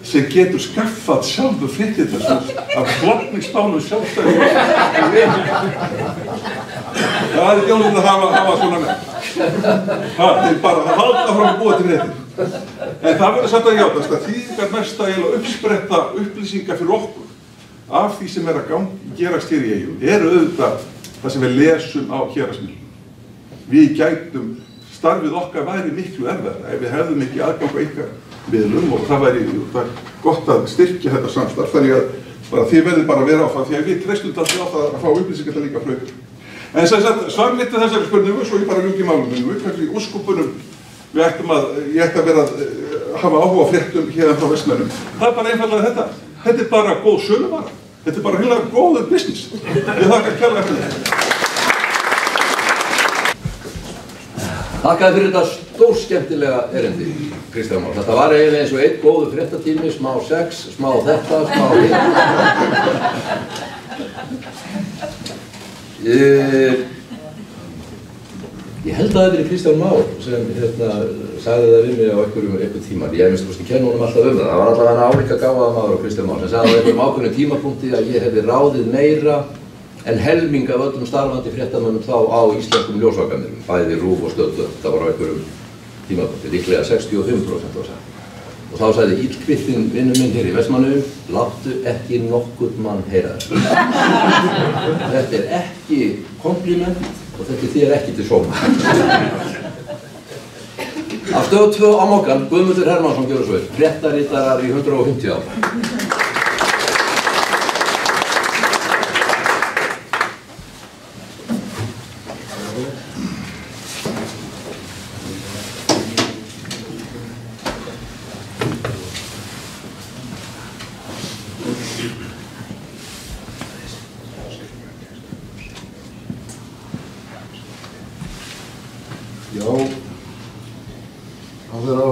sem getur skaffað sjálfur fréttirnar af klopningsbánum sjálfstæði. Það er djónlega að hafa svona með. Það er bara að halda fram að búa til fréttir. En það verður samt að játast að þýðingar mesta uppspretta upplýsingar fyrir okkur af því sem er að gerast hér í Eyjum auðvitað það sem við lesum á héraðsmiðlum. Við gætum, starfið okkar væri miklu erfiðara ef við hefðum ekki aðgang á ykkar miðlum og það væri gott að styrkja þetta samstarf. Þannig að þið verðið bara að vera á það því að við treystum alltaf á það að fá upplýsingar líka frá ykkur. En svar mitt að þessari spurningu, svo ég bara ljúki málum minu, hvernig í úrskupunum ég ætti að vera að hafa áhuga á fréttum hérna frá Vestmönnum. Það er bara einfallega þetta. Þetta er bara góð söluvara. Þetta er bara heilega góður business. Ég þakka kærlega fyrir þetta. Þakkaði fyrir þetta stórskemmtilega erindi, Kristján Már. Þetta var eiginlega eins og einn góður fréttatími, smá sex, smá þetta, smá hitt. Ég held að það hefði verið Kristján Már sem sagði það við mig á einhverjum tíma. Ég minnst kenna honum alltaf það. Það var allavega álíka gáfaða maður á Kristján Már sem sagði á einhverjum ákveðnum tímapunkti að ég hefði ráðið meira en helming af öllum starfandi fréttamönnum þá á íslenskum ljósvakamiðlum, bæði RÚV og Stöð 2. Það var á einhverjum tímapunkti, líklega 65% var sagt. Og þá sagði illkvittinn vinur minn hér í Vestmannaeyjum, láttu ekki nokkurn mann heyra þetta. Þetta ekki kompliment og þetta þér ekki til sóma. Af Stöð 2 á Mokkan, Guðmundur Hermannsson gjörðu svo vel, fréttarítarar í 150 ár. Já, það er á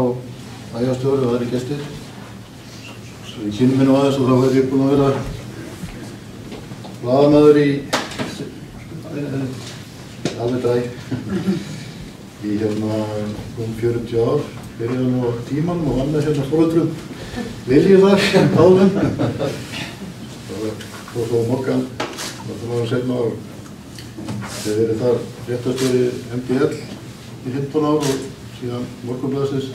bæjarstjóri og aðri gestir. Svo ég kynni mér nú aðeins og þá hef ég búinn að vera blaðamaður í alveg dræg í um 40 ár. Byrjaði nú á Tímanum og vann með foreldrum Vilju þar, áðum. Og svo Mokkan, það var seinna ár. Ég hef verið þar fréttastjóri MBL í 15 ár og síðan Morgunblaðsins.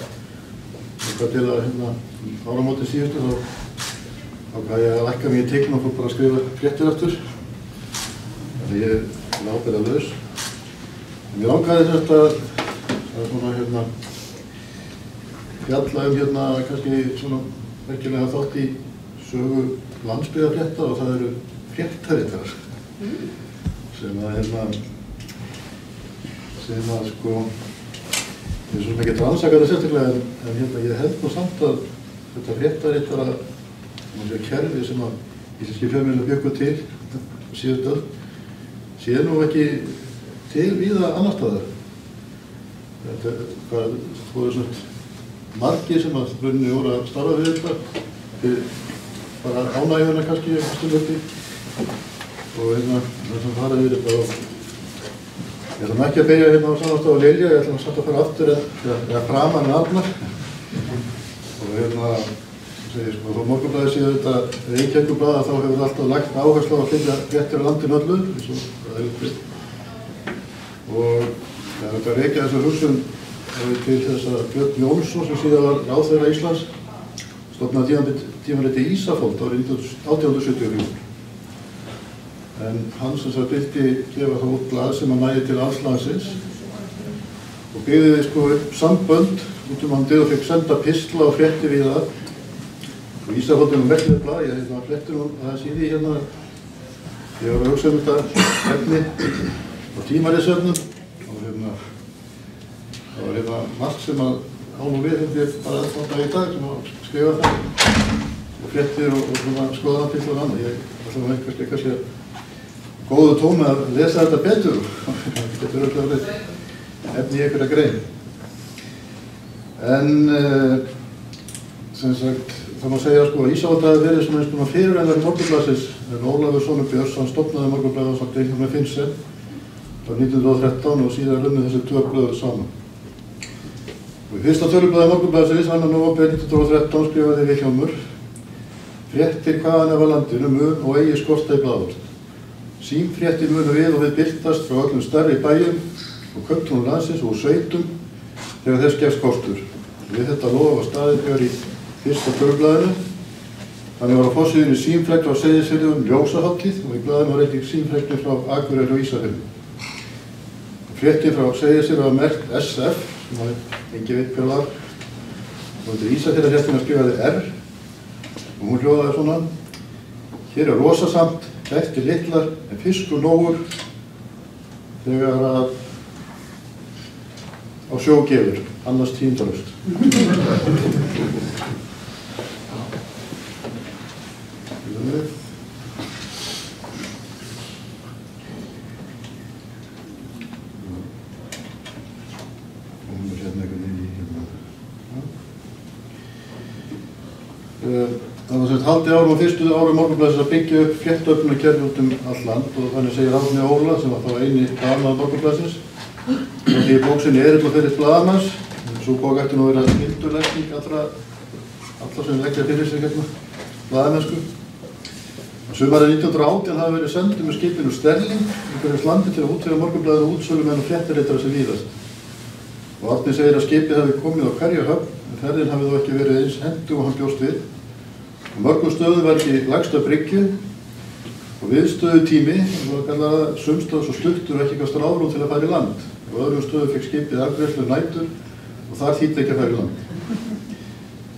Þangað til að áramótin síðustu þá ákvað ég að lækka mig í teikn og fór bara að skrifa fréttir aftur. Þannig ég er ábyrgðarlaus. Mér langaði þetta að svona fjalla kannski svona merkilega þátt í sögu landsbyggðarfrétta og það eru fréttaritarar. Sem að sko, ég er svona ekki að rannsaka þetta sérstaklega en ég held nú samt að þetta fréttaritara kerfi sem að íslenski fjölmiðlar bjuggu til síðustu öld sé nú ekki til víða annar staðar. Þetta voru svona margir sem að rauninni voru að starfa við þetta fyrir bara ánægjuna kannski stundum og þess að fara yfir þetta og ég ætlum ekki að byrja á samastað á Lilja, ég ætlum samt að fara aftur eða framan en Arnar og þó Morgunblaðið séu þetta Reykjavíkurblað þá hefur það alltaf lagt áherslu á að finna fréttir á landinu öllu eins og það er og þetta rekja þessa hugsun til þess að Björn Jónsson sem síðan var ráðherra Íslands stofnaði tímariti Ísafold árið 1874 en hann sem sagt vildi gefa það út blað sem að nægi til alls landsins og byggði sko upp sambönd út landið og fekk senda pistla og fréttir við það og Ísafold merkilegt blað, ég flettir nú aðeins í því ég var að hugsa þetta efni á tímaritsöfnum og það var margt sem að á nú við bara þann dag í dag sem að skrifa það og fréttir og skoða pistla og annað. Ég ætla nú kannski góðu tómi að lesa þetta betur og það getur öll efni í einhverja grein. En sem sagt, það má segja sko að Ísafold hafi verið svona eins og fyrirrennari Morgunblaðsins en Ólafur sonur Björns, hann stofnaði Morgunblaðið ásamt Vilhjálmi Finnsen frá 1913 og síðan runnu þessi tvö blöð saman. Og í fyrsta tölublaði Morgunblaðsins, 2. nóvember 1913, skrifaði Vilhjálmur fréttir hvaðan af landinu mun og eigi skorta í blaðvöld. Símfréttir munu við og við birtast frá öllum stærri bæjum og kauptúnum landsins og sveitum þegar þess gefst kostur. Við þetta lofa var staðið í fyrsta tölublaðinu. Þannig var á forsíðunni símfregn frá Seyðisfirði ljósahátíð og í blaðinu var einnig símfregn frá Akureyri og Ísafirði. Fréttin frá Seyðisfirði var merkt SF, sem engin veit hver var. Og undir Ísafirðarfréttina skrifaði R og hún hljóðaði svona: hér er rosasamt, eftir litlar en fiskur nógur þegar að á sjó gefur, annars tímdalaust. Það var sem haldið árum á fyrstu árum Morgunblaðsins að byggja upp fréttaöflunarkerfi út all land og þannig segir Árni Óla sem var þá eini blaðamaður Morgunblaðsins. Því í bóksinni Erill og ferill blaðamanns, svo bók ætti nú að vera skyldulegging allra sem leggja fyrir sig blaðamennsku. Sumarið 1918 hafi verið sendið með skipinu Sterling umhverfis landi til að útvega Morgunblaðinu útsölumenn og fréttaritara sem víðast. Og Árni segir að skipið hafi komið á hverja höfn, en ferðin hafi þó ekki verið eins hentug og hann bjóst við. Á mörgum stöðum var ekki lagst af bryggju og viðstöðu tími, sumstöð svo stuttur og ekki gafst ráðrúm til að fara í land. Og öðrum stöðum fekk skipið afgreiðslu nætur og þar þýddi ekki að fara í land.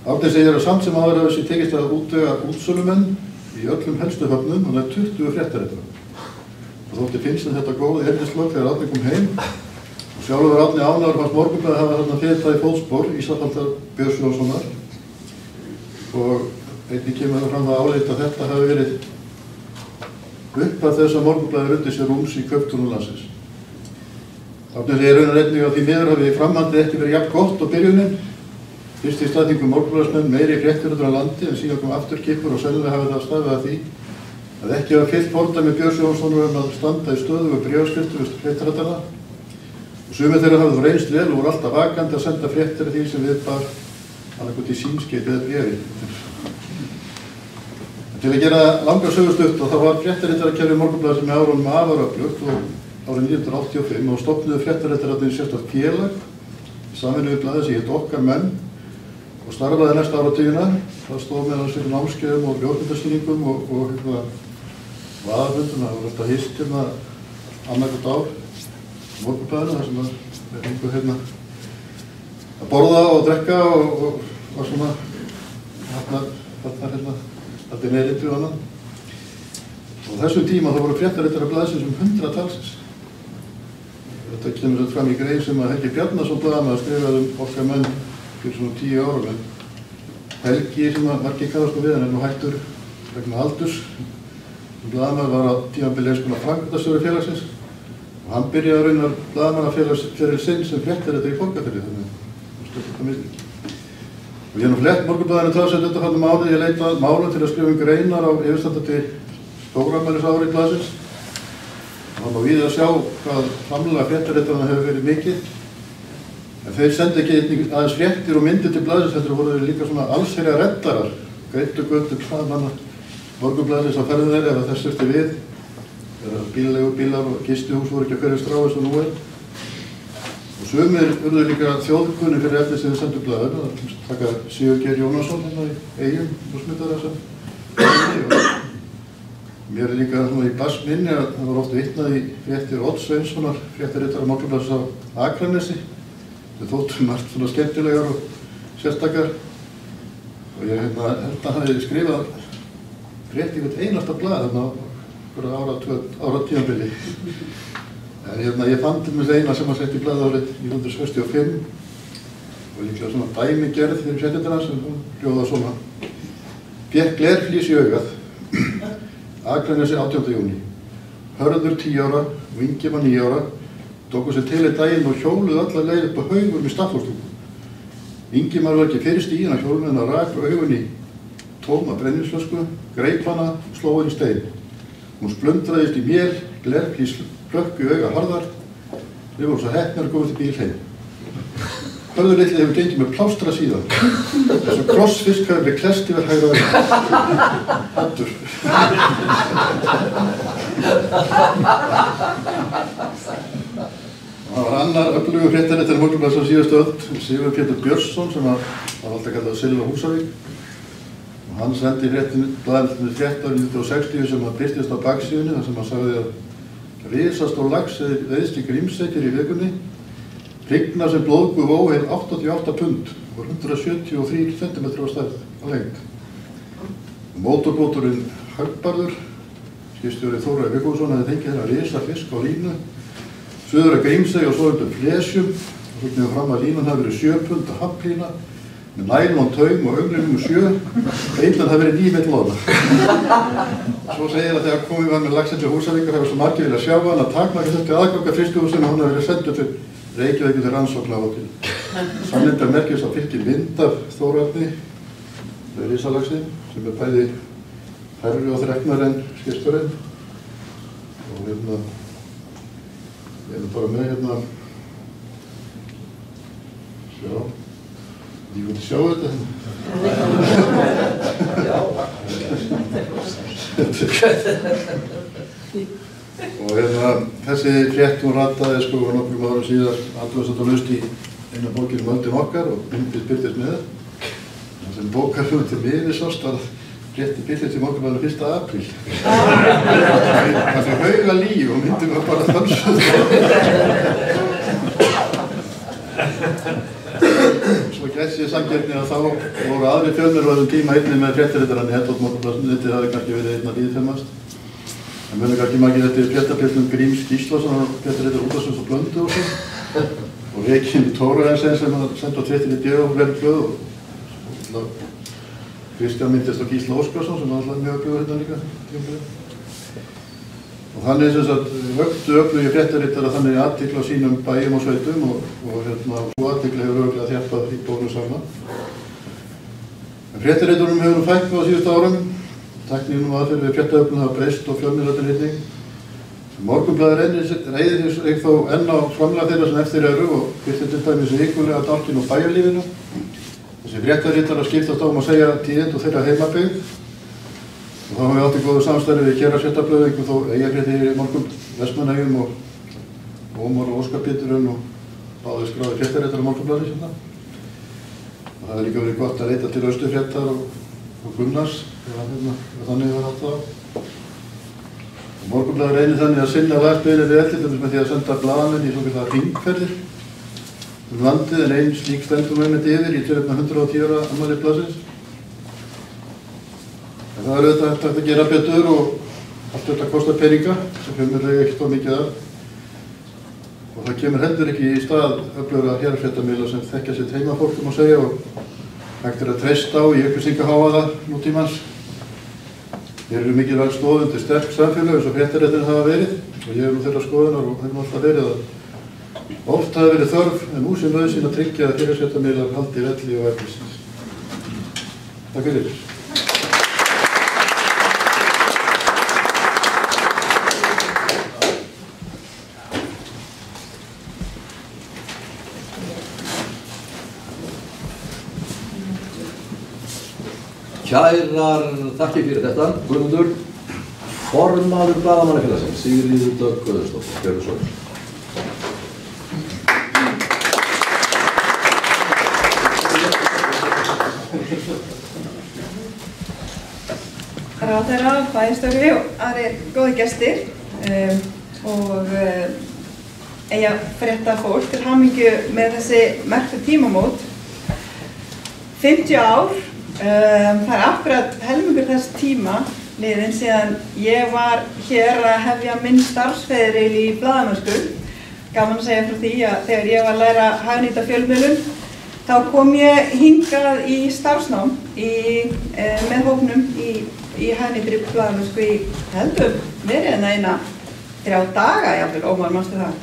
Árni segir að samt sem áður hafi sér tekist að útvega útsölumenn í öllum helstu höfnum og það 20 fréttaritara. Og þótti Finnsson þetta góði erfiðslokk þegar Árni kom heim. Og sjálfur Árni ánægður fannst Morgunblaðið hafa þarna fetað í fótspor Ísafaldar Björns Jónssonar. Og einnig kemur það fram að álíta að þetta hafi verið upphaf þess að Morgunblaðið rundi sér rúms í kauptúnum landsins. Árni segir raunar einnig að því miður hafi framhaldið ekki verið jafn gott á byrjunin. Fyrst í staðningu morgunblaðsmenn meiri fréttir á landi en síðan kom afturkippur og sennilega hafi það stafið að því að ekki hafa fyllt fordæmi Björns Jónssonar að standa í stöðu og bréfaskriftum við fréttaritana. Og sumir þeirra hafði þó reynst vel og voru alltaf vakandi að senda fréttir því sem við bar annað í símskeið eða bréfi. Til að gera langa sögu stutt og það var fréttaritarakerfi Morgunblaðsins með árunum afar öflugt og árið 1985 og stofnuðu fréttaritaratin sérstakt félag í samvinnu við blaðið sem hét Okkar menn og starfaði næsta áratugina. Það stóð meðal sér námskeiðum og ljósmyndasýningum og vaðarfundum. Það var alltaf hist annað ár í Morgunblaðinu þar sem það fengu að borða og drekka og var svona þetta er neðrið við annan. Og þessum tíma þá voru fréttaritara blaðsins 100 talsins. Þetta kemur fram í grein sem að Helgi Bjarnason blaðamaður skrifaði Okkar menn fyrir svona 10 árum, en Helgi sem að margir kannast við hann er nú hættur vegna aldurs. Blaðamaður var á tímabili eins konar framkvæmdastjóri félagsins og hann byrjaði raunar blaðamannafélagsferil sinn sem fréttaritari í Borgarfirði, þannig stöðum milli. Og ég hef nú flett Morgunblaðinu talsveit undanfarna mánuð, ég leitaði málum til að skrifa greinar á yfirstandandi stórafmælisári blaðsins. Það má víða að sjá hvað framlega fréttaritana hefur verið mikið. En þeir sendi ekki aðeins fréttir og myndir til blaðsins, þetta voru líka svona allsherjar reddarar, greittu göttu blaðamanna Morgunblaðsins á ferðin þeirra ef þess þurfti við. Þegar bílar og gistihús voru ekki að hverju strá eins og nú er. Og sumir urðu líka þjóðkunni fyrir efni sem þeir sendu blaðinu, að taka Sigurgeir Jónasson hérna í Eyjum og smita þessa. Mér er líka svona í bass minni að það var oft vitnað í fréttir Odds Sveinssonar, fréttaritara Morgunblaðsins á Akranesi. Þau þóttu margt svona skemmtilegar og sérstakar. Og ég held að hann hefði skrifað frétt í hvert einasta blað þarna á áratímabili. En ég fann til með eina sem var sett í blaðið árið 1965 og líklega svona dæmigerð fyrir fréttirnar sem hljóðaði svona. Fékk glerflís í augað. Akranesi 18. júní. Hörður 10 ára og Ingi var 9 ára. Tóku sér til í daginn og hjóluðu alla leið upp á haugum í Stafholtstúku. Ingimar var ekki fyrir stíðin að hjólinu en að rak augun í tóma brennivínsflösku, greip hana og sló henni í stein. Hún splundraðist í mél, glerflís hrökk í auga harðar. Við vorum svo heppnir að koma til bíl heim. Hörður litli hefur gengið með plástra síðan. Þess að krossfisk hafi verið klest yfir hægra auga. Hattur. Það var annar öflugur fréttaritari Morgunblaðsins á síðustu öld, Sigurður Pétur Björnsson, sem var alltaf kallað Silva Húsavík. Og hann sendi blaðinu frétt árið 1960 sem að birtist á baksíðunni, þar sem hann sagði að risastór lax veiðst í Grímseyjar í vikunni. Hrygna sem blóðgu vó heil 88 pund og 173 cm á stærð á lengd. Mótorbáturinn Höggbarður, skipstjóri Þóraði Vigfússon, hefði fengið þennan risafisk á línu suður að Grímsey og svo undir Flesjum og svo kemur fram að línan hafi verið 7 pund að hafnlína með nælon taum og önglinum 7. Einlan hafi verið 9 loðna. Svo segir að þegar komið var með laxeldi Húsavíkar hefur svo margir viljað sjá hann að takmarka þurfti aðganga frystihúsinu og hann hafi verið sendur til Reykjavík til rannsókna á til. Sannindar merkist að fylgir mynd af Þórarni, risalaxi, sem er bæði hærri og þreknar en skipstjórinn. Og ég er bara með sjá, ég vil sjá þetta. Og þessi frétt hún rataði nokkrum árum síðar athugasemdalaust í eina bókin Öldin okkar og myndið byrtist með. Það sem bókarflugum til miðri sást var rétti byrtist í Morgunblaðinu 1. apríl. Það fyrir hauga líf og myndið var bara þönsuð. Svo gæti sér sanngirni að þá voru aðri fjölmiðlar á þessum tíma einnig með fréttaritara í Heddholt Morgunblaðinu. Þetta hafði kannski verið einn að líðfemast. Það munir kannski margir eftir fréttapilnum Gríms Gíslason og fréttaritara Útvarpsins og Blöndu og svo. Og Reykján Tórarensen sem hann sendi á Twitter í djög og verið blöð og Kristján myndist á Gísla Óskarsson sem var alltaf mjög blöður hérna líka. Og hann sem sagt vöktu öflugi fréttarittara þannig athygli á sínum bæjum og sveitum og svo athygli hefur örugglega þjappað í bónum saman. En fréttaritturum hefur fækkað á síðustu árum. Tæknin og aðferð við fréttaöflun hafa breyst og fjölmiðlarnir einnig. Morgunblaðið reiðir sig þó enn á framlag þeirra sem eftir eru og birtir til dæmis vikulega dálkinn og bæjarlífinu. Þessi fréttarittarar skiptast á að segja tíðindi og þeirra heimabyggð. Og þá hafa við átt í góðu samstarfi við Héraðsfréttablaðið, einhver þó Eyjafréttir í morgun Vestmannaeyjum og Ómar og Óskar Péturinn og báðir skráði fréttarittar á Morgunblaðið sem það. Og það hefur líka verið gott að leita til Austurfréttar og Gunnars, þannig var alltaf. Morgunblaðið reynir þannig að sinna landsbyggðinni vel til dæmis með því að senda blaðamenn í svokallaðar hringferðir landið en ein slík stendur einmitt yfir í tilefni 110 ára afmæli blaðsins. En það auðvitað hægt að gera betur og allt þetta kostar peninga sem fjölmiðlar eiga ekkert of mikið af. Og það kemur heldur ekki í stað öflugra héraðsfréttamiðla sem þekkja sitt heimafólk að segja og hægt að treysta á í upplýsingahávaða nútímans. Þeir eru mikilvæg stoð undir sterk samfélög eins og fréttarittarnir hafa verið og ég þeirra skoðunar og þeim alltaf verið að oft hafi verið þörf en nú sé nauðsyn að tryggja að héraðsfréttamiðlar haldi velli og eflis. Takk fyrir. Kærar þakkir fyrir þetta, Guðmundur, formaður Blaðamannafélagsins, Sigríður Dögg Guðmundsdóttir, gjörðu svo vel. Ráðherra, bæjarstjóri og aðrir góðir gestir og Eyjafréttarfólk til hamingju með þessi merku tímamót. 50 ár. Það akkúrat helmingur þess tíma liðinn síðan ég var hér að hefja minn starfsferil í blaðamennsku. Gaman að segja frá því að þegar ég var að læra hagnýta fjölmiðlun þá kom ég hingað í starfsnám með hópnum í hagnýtri blaðamennsku í heldur verið en eina 3 daga jafnvel, Ómar, manstu það?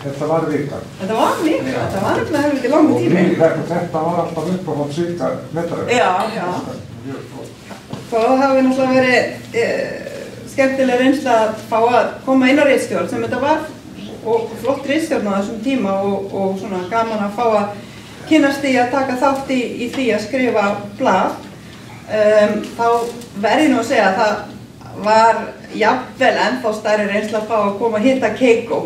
Þetta var vika. Þetta var vika, þetta var nefnilega helviti langur tími. Þetta var alltaf uppáhalds vika metra. Já. Það hafi náttúrulega verið skemmtileg reynsla að fá að koma inn á ritstjórn sem þetta var og flott ritstjórn á þessum tíma og svona gaman að fá að kynnast í að taka þátt í því að skrifa blað. Þá verð ég nú að segja að það var jafnvel ennþá stærri reynsla að fá að koma að hitta Keiko.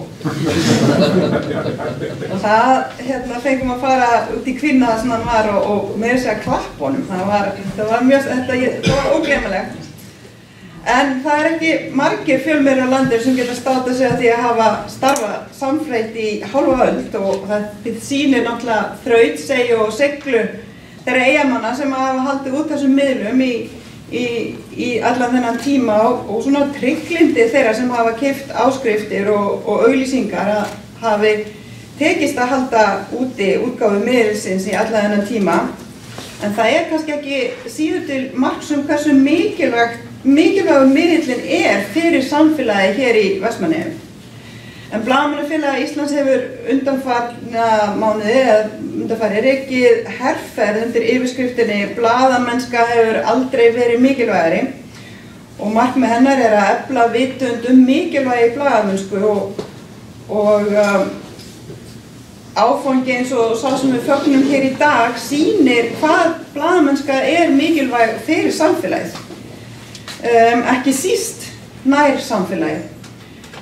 Og það fengum að fara út í Kvinna sem hann var og meira segja klapp honum. Það var ógleymanlegt. En það er ekki margir fjölmiðlar á landinu sem geta státað sig að því að hafa starfað samfleytt í hálfa öld og það sýnir náttúrulega þrautseigju og seiglu þeirra Eyjamanna sem hafa haldið út þessum miðlum í allan þennan tíma og svona trygglindi þeirra sem hafa keypt áskriftir og auglýsingar að hafi tekist að halda úti útgáfu miðilsins í allan þennan tíma. En það er kannski ekki síður til marks hversu mikilvægur miðillinn fyrir samfélagið hér í Vestmannaeyjum. En Blaðamannafélag Íslands hefur undanfarna mánuði eða undanfarið rekið herferð undir yfirskriftinni Blaðamennska hefur aldrei verið mikilvægari og markmið hennar er að efla vitund mikilvægi blaðamennsku og áfangi eins og sá sem við fögnum hér í dag sýnir hvað blaðamennska mikilvæg fyrir samfélagið. Ekki síst nær samfélagið.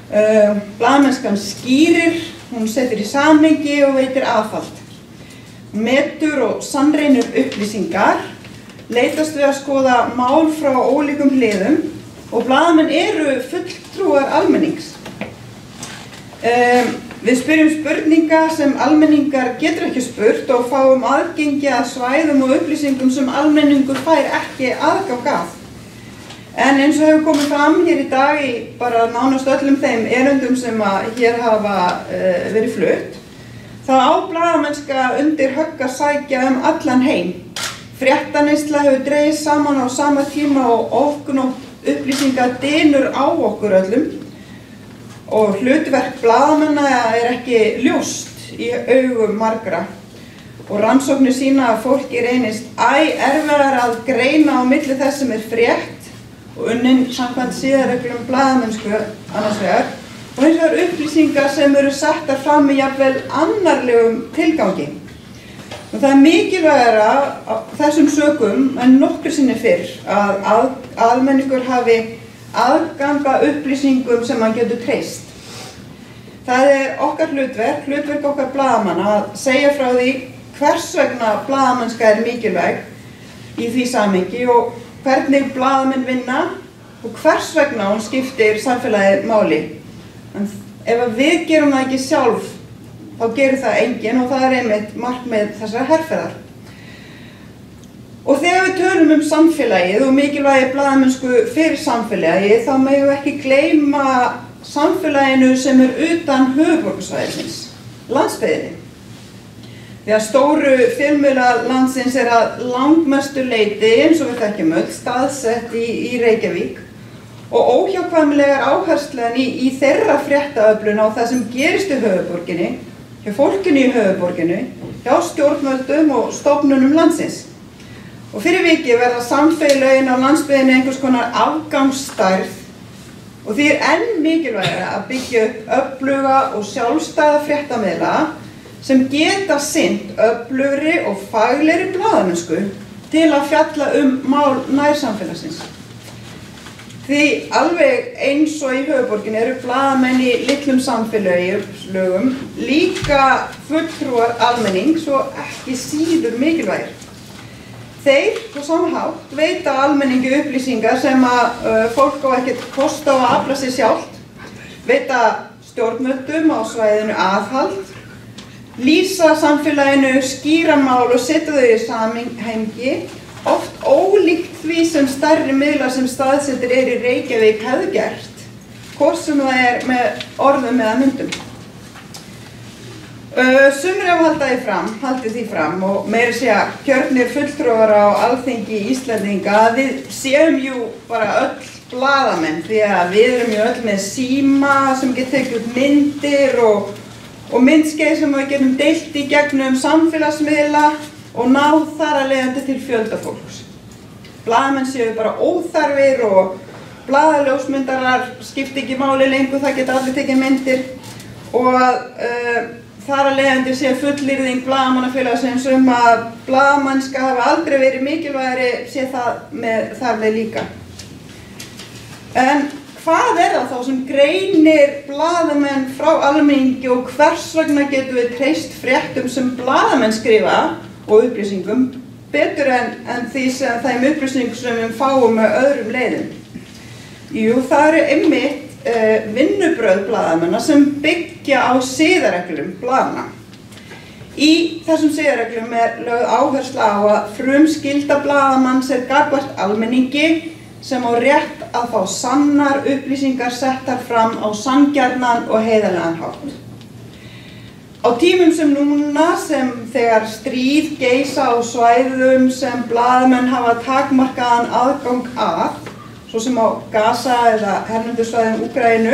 Blaðamennskan skýrir hún setur í samhengi og veitir aðhald. Hún metur og sannreinir upplýsingar, leitast við að skoða mál frá ólíkum hliðum og blaðamenn eru fulltrúar almennings. Við spyrjum spurninga sem almenningar getur ekki spurt og fáum aðgengi að svæðum og upplýsingum sem almenningur fær ekki aðgang að. En eins og hefur komið fram hér í dag í bara nánast öllum þeim erindum sem hér hafa verið flutt, þá á blaðamennska undir högg að sækja allan heim. Fréttaneysla hefur dregist saman á sama tíma og ofgnótt upplýsinga dynur á okkur öllum og hlutverk blaðamanna ekki ljóst í augum margra. Og rannsóknir sýna að fólki reynist erfiðara að greina á milli þess sem frétt og unnin samkvæmt siðareglum blaðamennsku annars vegar og hins vegar upplýsingar sem eru settar fram í jafnvel annarlegum tilgangi. Og það mikilvægara á þessum sökum en nokkru sinni fyrr að almenningur hafi aðgang að upplýsingum sem hann getur treyst. Það okkar hlutverk okkar blaðamanna að segja frá því hvers vegna blaðamennska mikilvæg í því samhengi og hvernig blaðamenn vinna og hvers vegna hún skiptir samfélagið máli. En ef við gerum það ekki sjálf, þá gerir það enginn og það einmitt markmið þessara herferðar. Og þegar við tölum samfélagið og mikilvægi blaðamennsku fyrir samfélagið, þá megum við ekki gleyma samfélaginu sem utan höfuðborgarsvæðisins, landsbyggðinni. Því að stóru fjölmiðlar landsins að langmestu leyti, eins og við þekkjum öll, staðsett í Reykjavík og óhjákvæmilegar áherslan í þeirra fréttaöflun á það sem gerist í höfuðborginni, hjá fólkinu í höfuðborginni, hjá stjórnvöldum og stofnunum landsins. Og fyrir vikið verða samfélögin á landsbyggðinni einhvers konar afgangsstærð og því enn mikilvægara að byggja upp öfluga og sjálfstæða fréttamiðla sem geta sinnt öflugri og faglegri blaðamennsku til að fjalla mál nærsamfélagsins. Því alveg eins og í höfuðborginni eru blaðamenn í litlum samfélögum líka fulltrúar almennings og ekki síður mikilvægir. Þeir, á sama hátt, veita almenningi upplýsingar sem fólk á ekkert kost á að afla sér sjálft, veita stjórnvöldum á svæðinu aðhald, lýsa samfélaginu, skýra mál og setja þau í samhengi, oft ólíkt því sem stærri miðlar sem staðsettir í Reykjavík hefðu gert, hvort sem það með orðum eða myndum. Sumir hafa haldið því fram og meira segja kjörnir fulltrúar á Alþingi Íslendinga að við séum jú bara öll blaðamenn því að við erum jú öll með síma sem getur tekið upp myndir og myndskeið sem við getum deilt í gegnum samfélagsmiðla og náð þar að leiðandi til fjölda fólks. Blaðamenn séu bara óþarfir og blaðaljósmyndarar skipti ekki máli lengur, það geta allir tekið myndir og þar að leiðandi sé fullyrðing blaðamannafélagsins að blaðamennska hafa aldrei verið mikilvægari sé það þar með líka. En hvað það þá sem greinir blaðamenn frá almenningi og hvers vegna getum við treyst fréttum sem blaðamenn skrifa og upplýsingum betur en þeim upplýsingum sem við fáum með öðrum leiðum? Jú, það eru einmitt vinnubrögð blaðamanna sem byggja á siðareglum blaðanna. Í þessum siðareglum lögð áhersla á að frumskylda blaðamanns gagnvart almenningi sem á rétt að fá sannar upplýsingar settar fram á sanngjarnan og heiðarlegan hátt. Á tímum sem núna sem þegar stríð geisa á svæðum sem blaðamenn hafa takmarkaðan aðgang að, svo sem á Gaza eða hernumdusvæðum Úkraínu,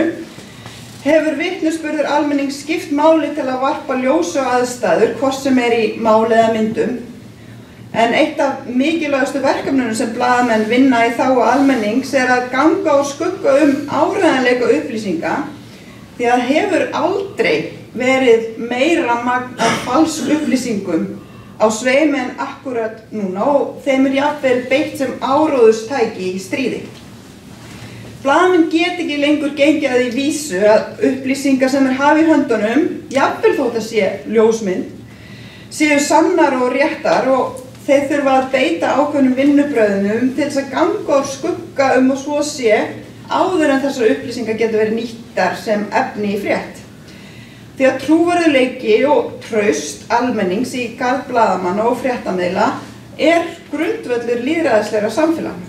hefur vitnisburður almennings skipt máli til að varpa ljósi á aðstæður, hvort sem í máli eða myndum. En eitt af mikilvægustu verkefnunum sem blaðamenn vinna í þágu almennings að ganga og skugga áreiðanleika upplýsinga, því að hefur aldrei verið meira magn af falskum upplýsingum á sveimi en akkúrat núna og þeim jafnvel beitt sem áróðurstæki í stríði. Blaðamenn get ekki lengur gengið að því vísu að upplýsingar sem hafa í höndunum, jafnvel þótt að sé ljósmynd, séu sannar og réttar og þeir þurfa að beita ákveðnum vinnubröðum til þess að ganga og skugga og svo sé áður en þessar upplýsingar getur verið nýttar sem efni í frétt. Því að trúverðugleiki og traust almennings í garð blaðamanna og fréttamiðla grundvöllur lýðræðislegra samfélaga.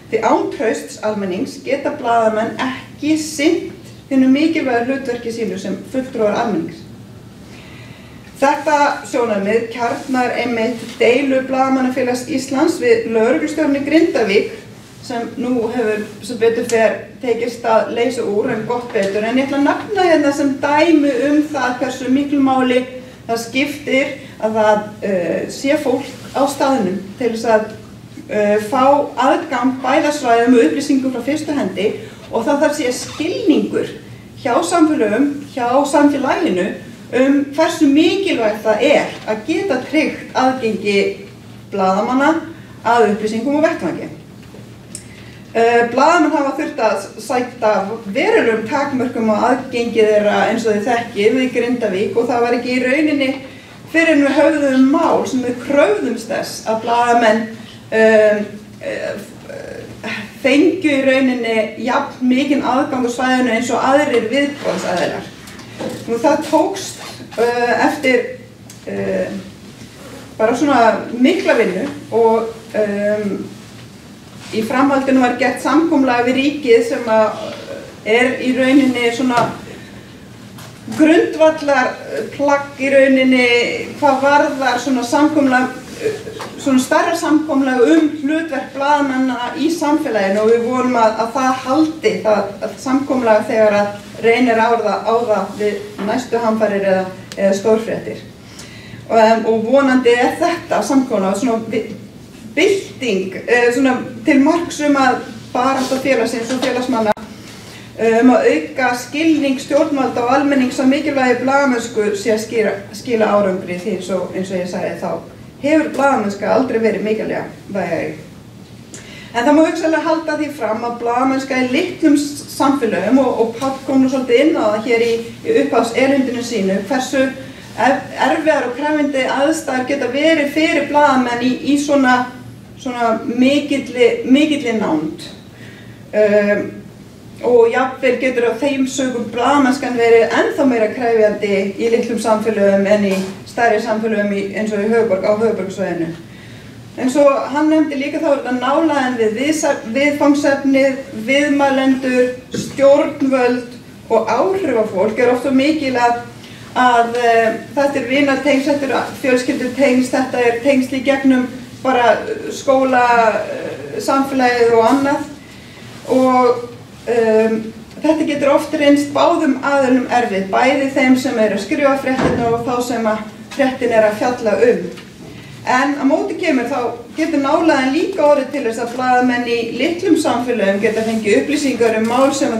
Því án trausts almennings geta blaðamenn ekki sinnt hinu mikilvæga hlutverki sínu sem fulltrúar almennings. Þetta sjónarmið kjarnar einmitt deilu Blaðamannafélags Íslands við lögreglustjórann í Grindavík sem nú hefur sem betur fer tekist að leysa úr en gott betur, en ég ætla að nefna hérna sem dæmi það hversu miklu máli það skiptir að það sé fólk á staðnum til þess að fá aðgang bæðasvæðum og upplýsingum frá fyrstu hendi og það þarf sé skilningur hjá samfélögum, hjá samfélaginu hversu mikilvægt það að geta tryggt aðgengi blaðamanna að upplýsingum og vettvangi. Blaðamenn hafa þurft að sæta verulegum takmörkum á aðgengi þeirra eins og þið þekkið við Grindavík og það var ekki í rauninni fyrr en við höfðum mál sem við kröfðumst þess að blaðamenn fengju í rauninni jafn mikinn aðgang á svæðinu eins og aðrir viðbragðsaðilar. Það tókst eftir bara svona mikla vinnu og í framhaldinu var gert samkomulag við ríkið sem í rauninni svona grundvallar plagg í rauninni hvað varðar svona samkomulag, svona stærra samkomulag hlutverk blaðamanna í samfélaginu og við vonum að það haldi það samkomulag þegar að reynir á það við næstu hamfarir eða stórfréttir. Og vonandi þetta samkomulag svona bylting svona til marks að barátta félagsins og félagsmanna að auka skilning stjórnvalda og almennings að mikilvægi blaðamennsku sé að skila árangri því eins og ég sagði þá hefur blaðamennska aldrei verið mikilvæga vægari. En það má hugsanlega halda því fram að blaðamennska í litlum samfélögum og Páll kom nú svolítið inn á það hér í upphafserindinu sínu hversu erfiðar og krefjandi aðstæður geta verið fyrir blaðamenn í svona mikilli nánd. Og jafnvel getur á þeim sögum blaðamennskan verið ennþá meira krefjandi í litlum samfélögum en í stærri samfélögum eins og á höfuðborgarsvæðinu. En svo hann nefndi líka þá þetta nálægðin við viðfangsefnið, viðmælendur, stjórnvöld og áhrifafólk oft svo mikil að þetta vinatengsl, þetta fjölskyldutengsl, þetta tengsl í gegnum bara skóla, samfélagið og annað og þetta getur oft reynst báðum aðilum erfið, bæði þeim sem að skrifa fréttina og þá sem að fréttin að fjalla En á móti kemur þá getur nálægðin líka orðið til þess að blaðamenn í litlum samfélögum geta fengið upplýsingar mál sem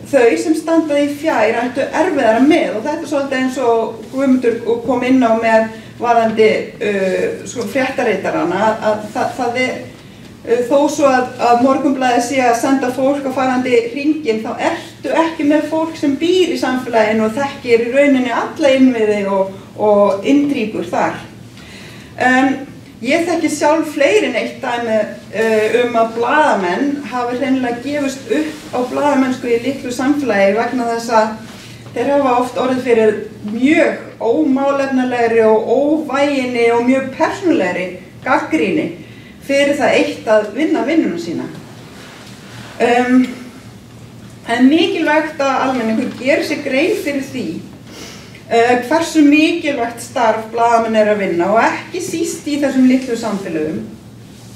þau sem standa í fjær ættu erfiðara með og þetta svolítið eins og Guðmundur kom inn á með varðandi fréttareitarana að það þó svo að Morgunblaðið sé að senda fólk á farandi hringinn þá ertu ekki með fólk sem býr í samfélaginu og þekkir í rauninni alla innviði og inntríkur þar. Ég þekki sjálf fleiri en eitt dæmi að blaðamenn hafi hreinlega gefist upp á blaðamennsku í litlu samfélagi vegna þess að þeir hafa oft orðið fyrir mjög ómálefnalegri og óvæginni og mjög persónulegri gagnrýni fyrir það eitt að vinna vinnuna sína. Það er mikilvægt að almenningur gerir sér grein fyrir því hversu mikilvægt starf blaðamenn að vinna og ekki síst í þessum litlu samfélögum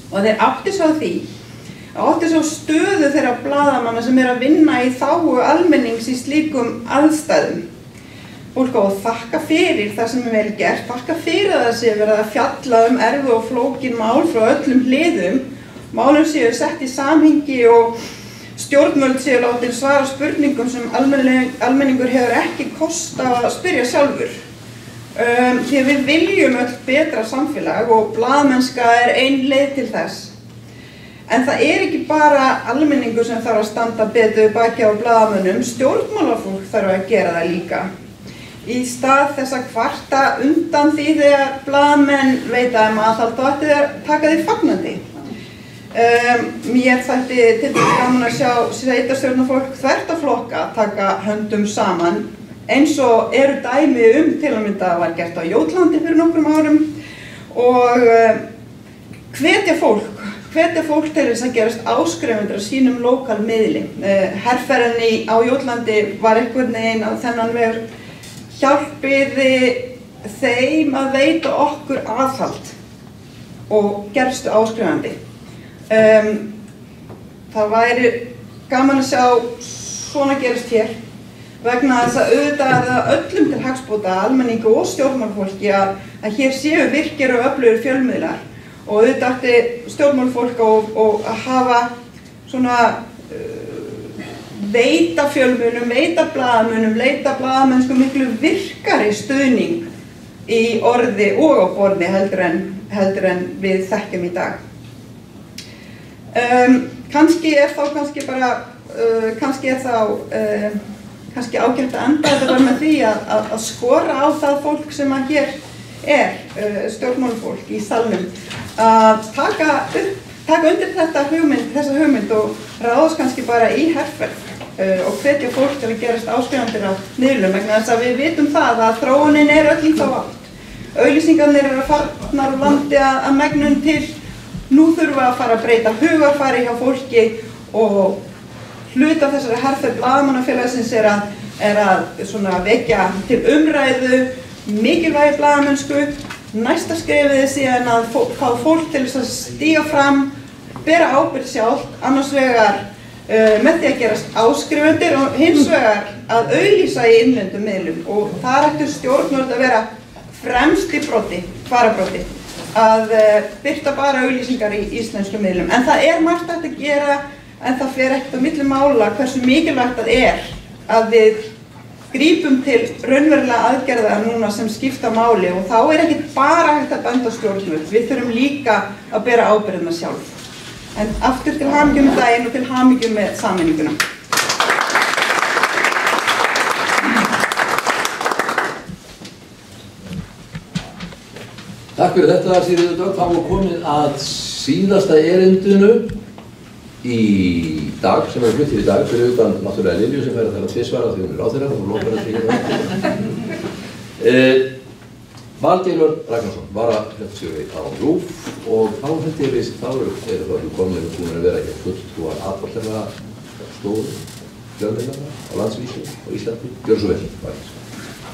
og þeir átti svo því átti svo stöðu þeirra blaðamanna sem að vinna í þágu almennings í slíkum aðstæðum. Fólk á að þakka fyrir það sem vel gert, þakka fyrir það sé verið að fjalla erfið og flókin mál frá öllum hliðum, málum séu sett í samhengi og stjórnvöld séu látin svara spurningum sem almenningur hefur ekki kost að spyrja sjálfur. Því að við viljum öll betra samfélag og blaðamennska ein leið til þess. En það ekki bara almenningur sem þarf að standa betur baki á blaðamönnum, stjórnmálafólk þarf að gera það líka. Í stað þess að kvarta undan því þegar blaðamenn veita aðhald þá ætti þeir taka því fagnandi. Mér þætti til dæmis gaman að sjá sveitarstjórnarfólk þvert á flokka taka höndum saman, eins og eru dæmi til að mynda var gert á Jótlandi fyrir nokkrum árum, og hvetja fólk til þess að gerast áskrifendur á sínum lokal-miðli. Herferðin á Jótlandi var einhvern veginn á þennan veg hjálpiði þeim að veita okkur aðhald og gerstu áskrifandi. Það væri gaman að sjá svona gerast hér, vegna þess að auðvitað það öllum til hagsbóta, almenningu og stjórnmálafólki, að hér séu virkir og öflugir fjölmiðlar, og auðvitað ætti stjórnmálafólk að hafa svona veita fjölmiðlum, veita blaðamennsku miklu virkari stuðning í orði og á borði heldur en við þekkjum í dag. Kannski ágætt að enda þetta með því að skora á það fólk sem að hér stjórnmálafólk í salnum, að taka undir þessa hugmynd og ráðast kannski bara í herferð og hvetja fólk til að gerast áskrifendur á miðlum, vegna þess að við vitum það að þróunin öll í þá átt. Auglýsingarnir eru farnar úr landi að megnun til. Nú þurfum við að fara að breyta hugarfari hjá fólki, og hluti af þessari herferð blaðamannafélagsins að vekja til umræðu mikilvægi blaðamennsku. Næsta skrefið síðan að fá fólk til þess að stíga fram, bera ábyrgð sjálft, annars vegar með því að gerast áskrifendur og hins vegar að auglýsa í innlendum miðlum, og þar ættu stjórnvöld að vera fremst í fararbroddi, að birta bara auglýsingar í íslenskum miðlum. En það margt hægt að gera, en það fer ekkert á milli mála hversu mikilvægt það að við grípum til raunverulega aðgerða núna sem skipta máli, og þá ekkert bara hægt að benda stjórnvöld, við þurfum líka að bera ábyrgðina sjálf. En aftur til hamingju með daginn og til hamingju með sameininguna. Takk fyrir þetta, Sigríður Dögg. Þá var komið að síðasta erindinu í dag, sem fluttir í dag, fyrir utan náttúrulega Lilju sem að tala tvisvar af því hún ráðherra og lokar að tryggja. Valgeir Ragnarsson, varafréttastjóri á RÚV, og þá eru komin búin að vera hér fulltrúar allra stóru fjölmiðlanna á landsvísu og Íslandi. Gjörðu svo vel,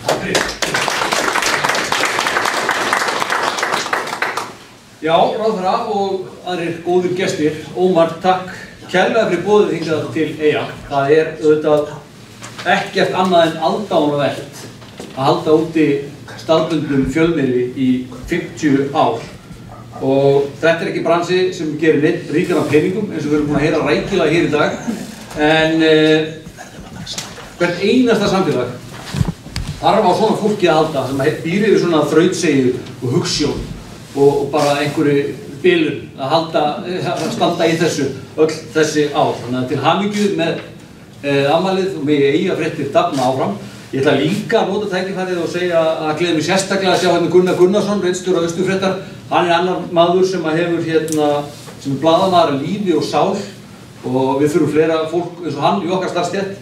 Valgeir. Já, ráðherra og aðrir góðir gestir, Ómar, takk kærlega fyrir boðið hingað til Eyja. Það auðvitað ekkert annað en aðdáunarvert að halda úti staðbundnum fjölmiðli í 50 ár. Og þetta ekki bransi sem gerir neitt ríkan af peningum, eins og við erum búin að heyra rækilega hér í dag. En hvert einasta samfélag þarf á svona fólki að halda, sem býr yfir svona þrautseigju og hugsjón og bara einhverju bilun að standa í þessu öll þessi ár. Þannig að til hamingju með afmælið og megi Eyja fréttir dafna áfram. Ég ætla líka að nota tækifærið og segja að gleður mig sérstaklega að sjá hérna Gunnar Gunnarsson, ritstjóri Austurfréttar. Hann annar maður sem hefur sem blaðamaður af lífi og sál, og við þurfum fleira fólk eins og hann í okkar starfsstétt,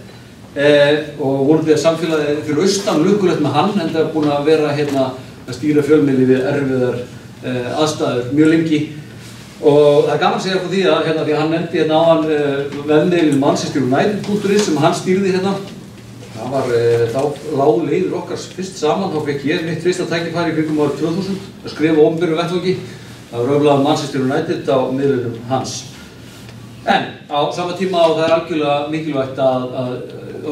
og vonandi að samfélagið fyrir austan lukkulegt með hann, enda er búin að vera að stýra fjölmiðli við erfiðar aðstæður mjög lengi. Og það er gaman að segja frá því að því að hann nefndi áðan vefmiðilinn Manchester United.is sem hann stýrði Það var þá lág leiður okkar fyrst saman, þá fekk ég mitt fyrsta tækifæri í kringum árið 2000 að skrifa opinberum vettvangi. Það var öflað Manchester United á miðlunum hans. En á sama tíma og það er algjörlega mikilvægt að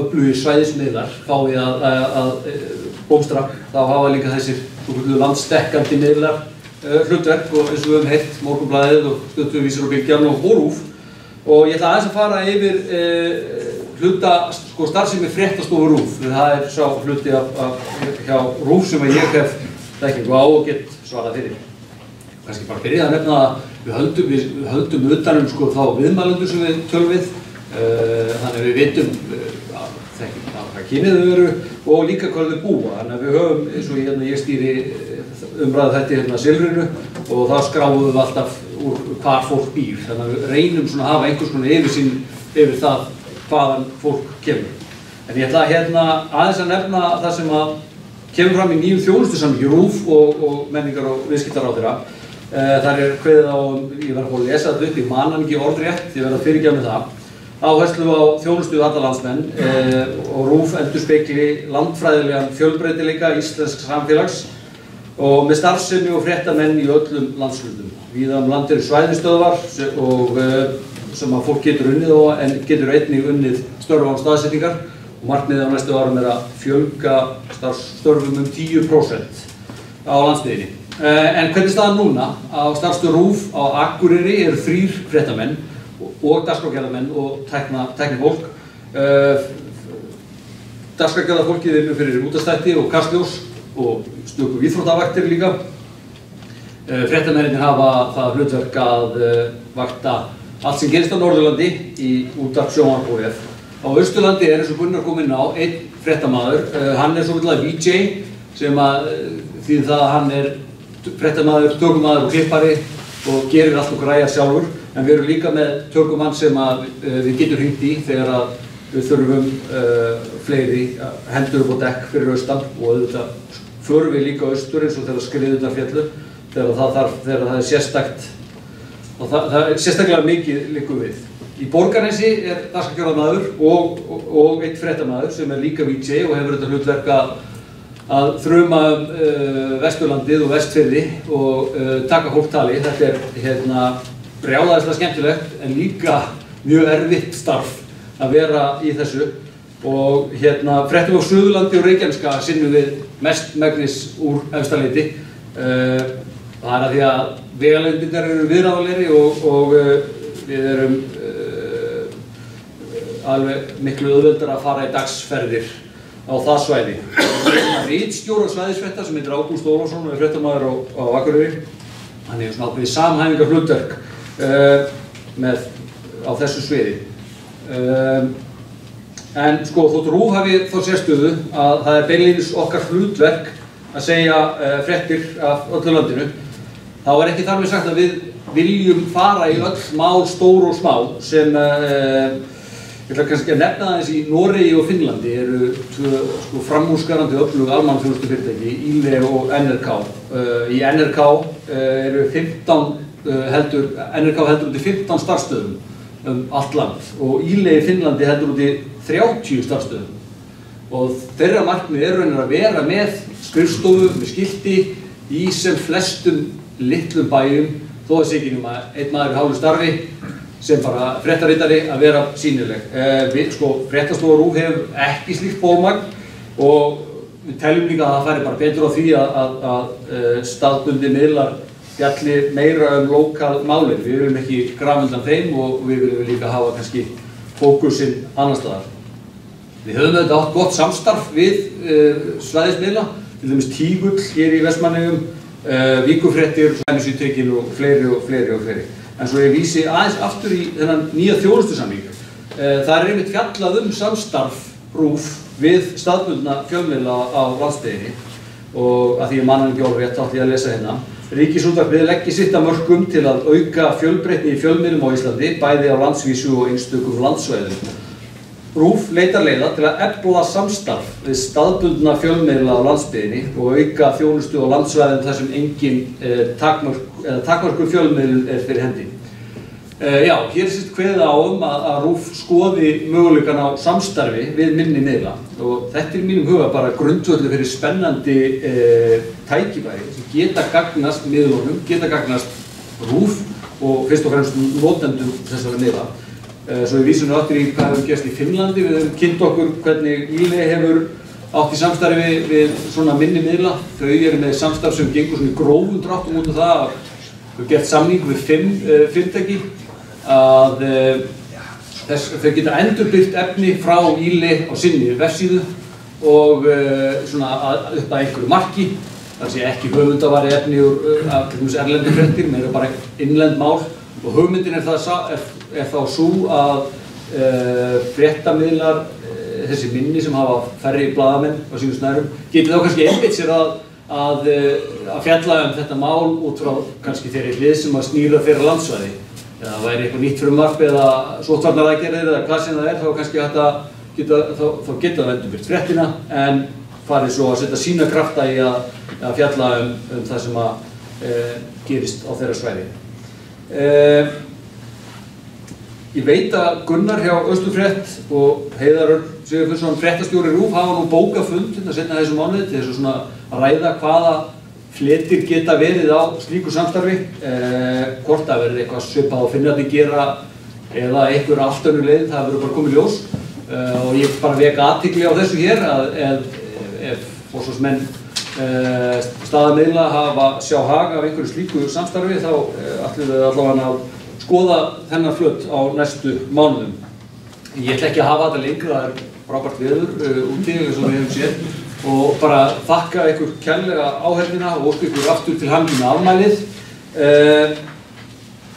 öflugir svæðismiðlar fái að blómstra, þá hafa líka þessir landsdekkandi miðlar hlutverk, og eins og við höfum heyrt Morgunblaðið og Stöðuvísir og Bylgjan og RÚV. Og ég ætla aðeins að fara yfir starfsemi fréttastofu RÚV. Það sá hluti hjá RÚV sem ég hef þekkingu á og get svarað fyrir. Kannski bara byrja að nefna við höldum utanum sko þá viðmælendur sem við tölum við, þannig að við vitum hvað kynið þau eru og líka hvað þau búa. Þannig að við höfum, eins og ég stýri umræðu þetta Silfrinu og þá skráum við alltaf úr hvar fólk býr. Þannig að við reynum svona að hafa einhvers konar yfirsýn yfir það hvaðan fólk kemur. En ég ætla aðeins að nefna það sem að kemur fram í nýjum þjónustusamningi RÚV og menningar- og viðskiptaráðherra. Þar kveðið á, ég verð að fá að lesa þetta upp, ég man hann ekki orðrétt, ég verð að fyrirgefa með það. Áherslu á þjónustu við alla landsmenn og RÚV endurspegli landfræðilegan fjölbreytileika íslensks samfélags og með starfsemi og fréttamenn í öllum landshlutum. Víða land eru svæðisstöðvar og sem að fólk getur unnið á en getur einnig unnið störf án staðsetningar og markmiðið á næstu árum er að fjölga störfum 10% á landsbyggðinni. En hvernig staðan núna? Á starfsstöð RÚV á Akureyri eru 3 fréttamenn og dagskrárgerðarmenn og tæknifólk. Dagskrárgerðarfólkið vinnur fyrir útvarpsþætti og Kastljós og stöku íþróttavaktir líka. Fréttamennirnir hafa það hlutverk að vakta allt sem gerist á Norðurlandi í útvarp, sjónvarp og VF. Á Austurlandi er eins og Gunnar kom inn á einn fréttamaður. Hann er svokallað VJ sem að því það að hann er fréttamaður, tökumaður og klippari og gerir allt og græjar sjálfur. En við erum líka með tökumann sem að við getum hringt í þegar að við þurfum fleiri hendur upp á dekk fyrir austan og auðvitað förum við líka austur eins og þegar skriðunar þegar það er sérstakt og það er sérstaklega mikið liggur við. Í Borgarnesi er dagskrárgerðarmaður og einn fréttamaður sem er líka VJ og hefur þetta hlutverk að þruma Vesturlandið og Vestfirði og taka fólk tali. Þetta er brjálæðislega skemmtilegt en líka mjög erfitt starf að vera í þessu og fréttum á Suðurlandi og Reykjaneska sinnum við mestmegnis úr Efstaleiti. Það er að því að vegalengdirnar eru viðráðanlegri og við erum alveg miklu auðveldara að fara í dagsferðir á það svæði. Ritstjóri svæðisfrétta sem heitir Ágúst Ólafsson og er fréttamaður á Akureyri. Hann hefur svona ákveðið samhæfingar hlutverk á þessu sviði. En sko þótt RÚV hafi þá sérstöðu að það er beinlínis okkar hlutverk að segja fréttir af öllu landinu, þá er ekki þar með sagt að við viljum fara í öll mál, stór og smá sem ég ætla kannski að nefna aðeins í Noregi og Finnlandi eru sko framúrskarandi öflug almannaþjónustufyrirtæki, ILE og NRK. Í NRK eru NRK heldur út í 15 starfsstöðum allt land og ILE í Finnlandi heldur út í 30 starfsstöðum og þeirra markmið er raunar að vera með skrifstofu, með skilti í sem flestum litlum bæjum þó að sé ekki nema einn maður í hálfu starfi sem bara fréttaritari að vera sýnileg. Fréttastofa RÚV hefur ekki slíkt bolmagn og við teljum líka að það færi bara betur á því að staðbundnir miðlar fjalli meira lokal málin. Við viljum ekki grafa undan þeim og við viljum líka hafa kannski fókusinn annars staðar. Við höfum auðvitað átt gott samstarf við svæðismiðla, til dæmis Tígull hér í Vestmannaeyjum, Víkurfréttir, Sænsvíktekinn og fleiri. En svo ég vísi aðeins aftur í þennan nýja þjónustusamning. Það er einmitt fjallað samstarf RÚV við staðbundna fjölmiðla á landsbyggðinni og að því ég man hann ekki orðrétt átti ég að lesa hérna. Ríkisútvarpið leggi sitt af mörkum til að auka fjölbreytni í fjölmiðlum á Íslandi, bæði á landsvísu og einstökum landsvæðum. RÚV leitar leiða til að efla samstarf við staðbundna fjölmiðla á landsbyggðinni og auka þjónustu á landsvæðum þar sem engin takmörkuð fjölmiðlun er fyrir hendi. Já, hér er kveðið á að RÚV skoði möguleikann á samstarfi við minni miðla og þetta er í mínum huga bara grundvöllur fyrir spennandi tækifæri sem geta gagnast miðlunum, geta gagnast RÚV og fyrst og fremst notendum þessara miðla. Svo við vísum aftur í hvað hefur gerst í Finnlandi. Við höfum kynnt okkur hvernig ILE hefur átt í samstarfi við svona minni miðla. Þau eru með samstarf sem gengur svona í grófum dráttum út af það að við höfum gert samning við 5 fyrirtæki að þau geta endurbyggt efni frá ILE á sinni vefsíðu og svona upp að einhverju marki það sé ekki höfundavari efni úr erlendu fréttir, meira bara innlend mál og hugmyndin er þá sú að fréttamiðlar, þessi minni sem hafa færri blaðamenn á sínum snærum, geti þá kannski einbeitt sér að fjalla þetta mál út frá kannski þeirri hlið sem að snýra þeirra landsvæði. Eða það væri eitthvað nýtt frumvarp eða sóttvarnaraðgerðir eða hvað sem það er, þá kannski hægt að geta það endurbyrt fréttina en farið svo að setja sína krafta í að fjalla það sem að gerist á þeirra svæði. Ég veit að Gunnar hjá Austurfrétt og Heiðar Örn Sigurfinnsson, fréttastjóri RÚV, hafa nú bókað fund seinna þessum mánuði til þess að ræða hvaða fletir geta verið á slíku samstarfi, hvort það verði eitthvað svipað á Finnarnir gera eða einhver allt önnur leið, það verður bara komið í ljós og ég bara vek athygli á þessu hér að ef forsvarsmenn staðamiðla sjá hag af einhverju slíku samstarfi þá ætlum við allavega að skoða þennan flöt á næstu mánuðum. Ég ætla ekki að hafa þetta lengur, það er frábært veður úti eins og við hefum séð og bara þakka ykkur kærlega áheyrnina og óska ykkur aftur til hamingju með afmælið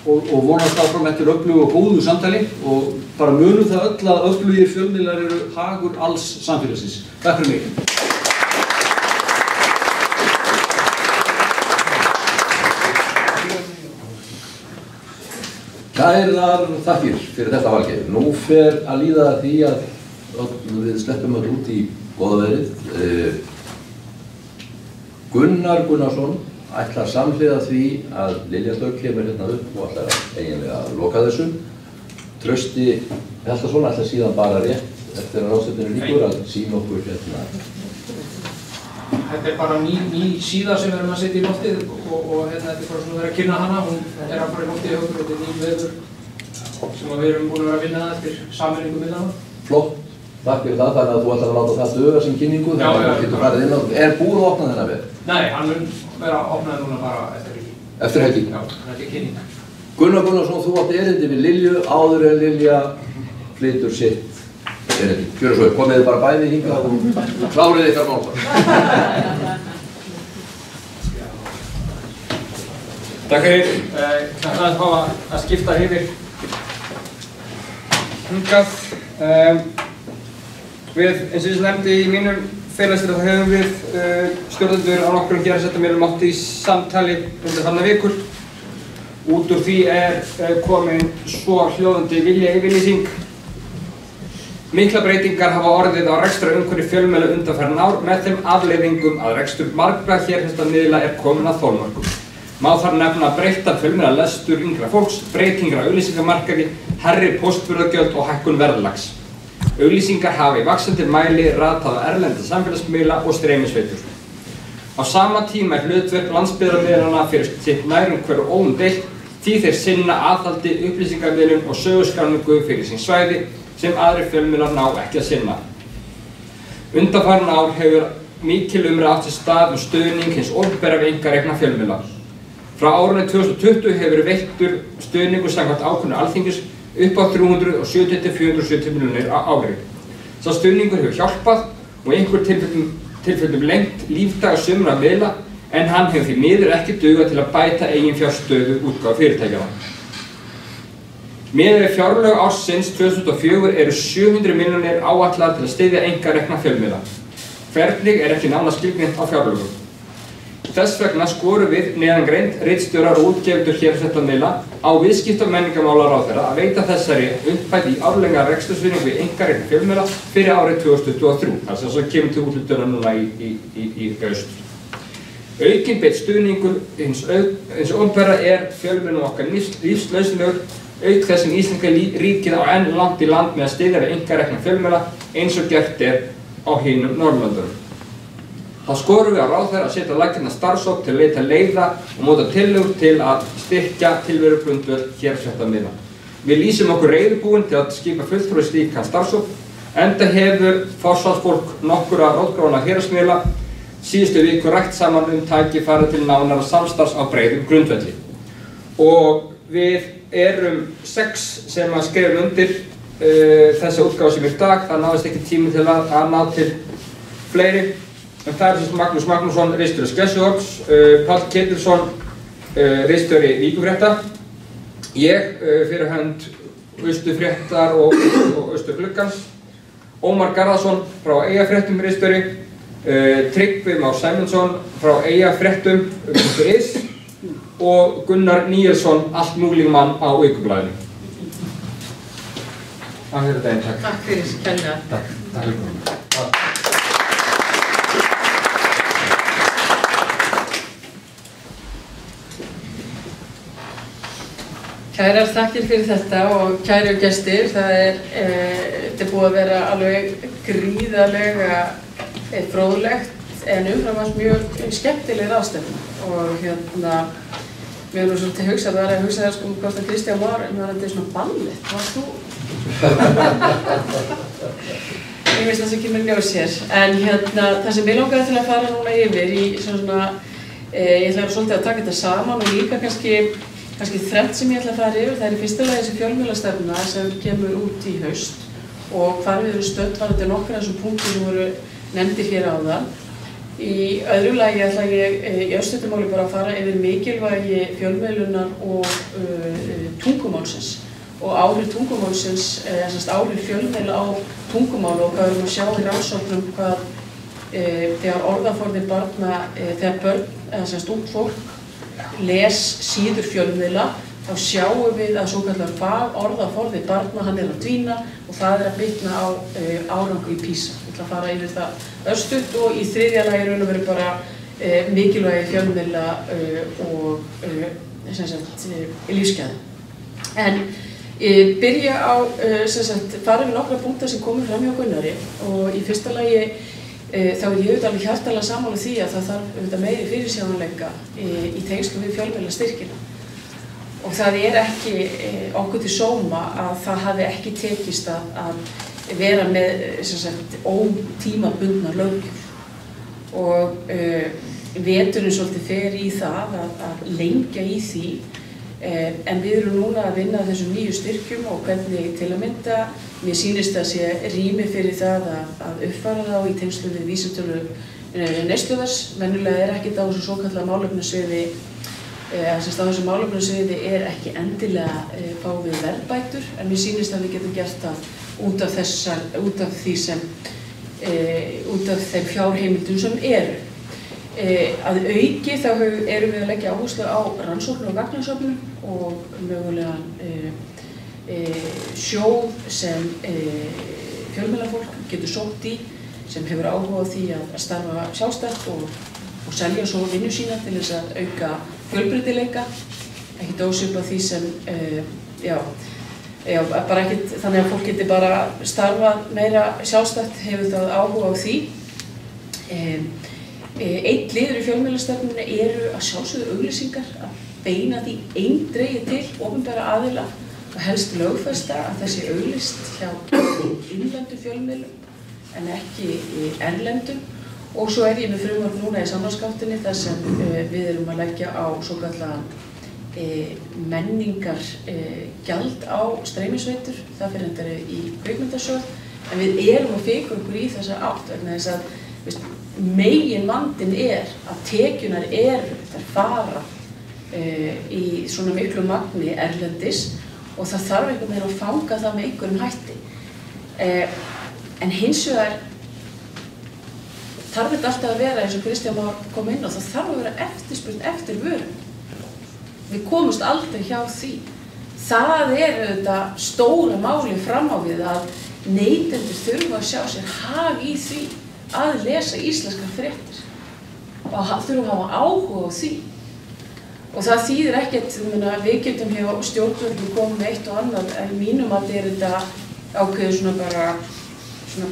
og vonast áfram eftir öflugu og góðu samtali og bara munum það öll að öflugir fjölmiðlar eru hagur alls samfélagsins. Takk fyrir mig. Kærar þakkir fyrir þetta valgeir. Nú fer að líða því að við sleppum öll út í góða veðrið. Gunnar Gunnarsson ætlar samhliða því að Lilja Dögg kemur hérna upp og ætlar eiginlega að loka þessu. Trausti Hjaltason ætlar síðan bara rétt eftir að ráðstefninu lýkur að sýna okkur hérna. Þetta bara ný síða sem við erum að setja í loftið og þetta er bara svona að vera að kynna hana. Hún að fara í loftið hjá okkur, þetta ný veður sem við erum búin að vera að vinna eftir sameiningu miðlana. Flott, takk fyrir það, þannig að þú ætlar að láta það duga sem kynningu, þannig að þú getur farið inn á. Er búið að opna þennan veg? Nei, hann mun vera opnaði núna bara eftir helgi. Eftir helgi? Já, þetta er kynning. Gunnar Gunnarsson, þú átt erindi við Lilju áður en Lilja flytur sitt erindi. Gjörðu svo, komið þið bara bæði hingað og klárið ykkar mál. Takk fyrir. Það er að fá að skipta yfir hingað. Við, eins og ég nefndi í mínum félagsstyrk, þá höfum við stjórnendur á nokkrum héraðsfréttamiðlum átt í samtali undanfarnar vikur. Út úr því komin svo hljóðandi viljayfirlýsing. Miklar breytingar hafa orðið á rekstrarumhverfi fjölmiðla undanfarin ár með þeim afleiðingum að rekstur margra héraðsfréttamiðla er komin að þolmörkum. Má þar nefna breyttar fjölmiðlalestur yngra fólks, breytingar á auglýsingamarkaði, hærri póstburðargjöld og hækkun verðlags. Auglýsingar hafa í vaxandi mæli ratað á erlenda samfélagsmiðla og streymisveitur. Á sama tíma er hlutverk landsbyggðarmiðlanna fyrir sitt nærumhverfi óumdeilt því þeir sinna aðhaldi, upplýsingamiðlun og söguskráningu fyrir sín svæði sem aðrir fjölmiðlar ná ekki að sinna. Undanfarin ár hefur mikil umræða átt sér stað stuðning hins opinbera við einkarekna fjölmiðla. Frá árinu 2020 hefur veittur stuðningur samkvæmt ákvörðun Alþingis upp á 370–470 milljónir á ári. Sá stuðningur hefur hjálpað og í einhverjum tilfellum lengt lífdaga sumra miðla en hann hefur því miður ekki dugað til að bæta eiginfjárstöðu útgáfu fyrirtækjanna. Miðað við fjárlög ársins 2004 eru 700 milljónir áætlaðar til að styðja einkarekna fjölmiðla. Hvernig er ekki nánar skilgreint á fjárlögum. Þess vegna skorum við neðangreind ritstjórar og útgefendur héraðsfréttamiðla á viðskipta- og menningarmálaráðherra að veita þessari upphæð í árlega rekstrarstuðning við einkarekna fjölmiðla fyrir árið 2023, þar sem kemur til úthlutunar núna í haust. Aukinn beinn stuðningur hins opinbera fjölmiðlum okkar lífsnauðsynlegur, auk þess sem íslenska ríkið á enn langt í land með að styðja við einkarekna fjölmiðla eins og gert á hinum Norðurlöndunum. Þá skorum við á ráðherra að setja á laggirnar starfshóp til að leita leiða og móta tillögur til að styrkja tilverugrundvöll héraðsfréttamiðla. Við lýsum okkur reiðubúin til að skipa fulltrúi slíkan starfshóp, enda hefur forsvarsfólk nokkurra rótgróinna héraðsmiðla síðustu viku rætt saman tækifæri til nánara samstarfs á breiðum grundvelli. Og við erum 6 sem að skrifa undir þessa útgáfu sem í dag, það náðist ekki tími til að ná til fleiri. en það er Magnús Magnússon, ritstjóri Skessuhorns, Páll Ketilsson, ritstjóri Víkurfrétta, ég fyrir hönd Austurfréttar og Austurgluggans, Ómar Garðarsson frá Eyjafréttum ritstjóri, Tryggvi Már Sæmundsson frá Eyjafréttum.is og Gunnar Níelsson, altmúlingmann á Vikublaðinu. Takk fyrir daginn, takk. Takk fyrir, kærlega. Takk fyrir. Kærar þakkir fyrir þetta og kæru gestir. Þetta er búið að vera alveg gríðarlega fróðlegt en umfram allt mjög skemmtileg ráðstefna og mér er nú svolítið hugsað að hugsa þér sko hvort að Kristján var svona ballett, varst þú? Ég veist það sem kemur ljós hér, en það sem ég langaði til að fara núna yfir í svona, ég ætla svolítið að taka þetta saman og líka kannski þrennt sem ég ætla að fara yfir, það er í fyrsta lagi þessi fjölmiðlastefna sem kemur út í haust og hvar við erum stödd varðandi nokkra þessum punktum sem voru nefndir hér áðan. Í öðru lagi ætla ég í örstuttu máli bara að fara yfir mikilvægi fjölmiðlunar og tungumálsins og áhrif tungumálsins, áhrif fjölmiðla á tungumál og hvað við erum að sjá í rannsóknum hvað þegar orðaforði barna, þegar börn, ungt fólk les síður fjölmiðla þá sjáum við að svokallar orðaforði barna, hann er að dvína og það er að bitna á árangur í PISA. Ég ætla að fara yfir það örstutt og í þriðja lagi raun og veru bara mikilvægi fjölmiðla og lífsgæði. En byrja á, fara við nokkra punktar sem komið fram hjá Gunnari og í fyrsta lagi þá er ég auðvitað alveg hjartanlega sammála því að það þarf auðvitað meiri fyrirsjáanleika í tengslum við fjölmiðlastyrkina. Og það er ekki okkur til sóma að það hafi ekki tekist að vera með ótímabundna löggjöf. Og veturinn svolítið fer í það að lengja í því, en við erum núna að vinna að þessum nýju styrkjum og hvernig til að mynda mér sýnist að sé rými fyrir það að uppfæra þá í tengslum við vísitölu neysluverðs. Venjulega er ekkert á þessu svokallaða málefnasviði á þessu málefnasviði er ekki endilega fá við verðbætur en mér sýnist að við getum gert það út af þeim fjárheimildum sem eru. Að auki þá erum við að leggja áherslu á rannsóknir og gagnasöfnun og mögulega sjóð sem fjölmiðlafólk getur sótt í sem hefur áhuga á því að starfa sjálfstætt og selja svo vinnu sína til þess að auka fjölbreytileika, ekkert ósvipað því sem, bara ekkert þannig að fólk geti bara starfað meira sjálfstætt hefur það áhuga á því. Einn liður í fjölmiðlastefnunni eru að sjálfsögðu auglýsingar, að beina því eindregið til opinbera aðila og helst lögfesta að þessi auglýst hjá innlendum fjölmiðlum en ekki erlendum. Og svo er ég með frumvarp núna í samráðsgáttinni þar sem við erum að leggja á svokallaðan menningargjald á streymisveitur, það fyrir endari í kvikmyndasjóð, en við erum að fikra okkur í þessa átt vegna þess að megin vandinn er að tekjunar þær fara í svona miklu magni erlendis og það þarf einhvern veginn að fanga það með einhverjum hætti. En hins vegar þarf þetta alltaf að vera eins og Kristján kom inn á, það þarf að vera eftirspurn eftir vörum. Við komumst aldrei hjá því. Það er auðvitað stóra máli fram á við að neytendur þurfa að sjá sér hag í því að lesa íslenskar fréttir og þurfa að hafa áhuga á því. Og það þýðir ekkert, við getum hjá stjórnvöldum komið með eitt og annað, en mínum að þetta ákveður svona bara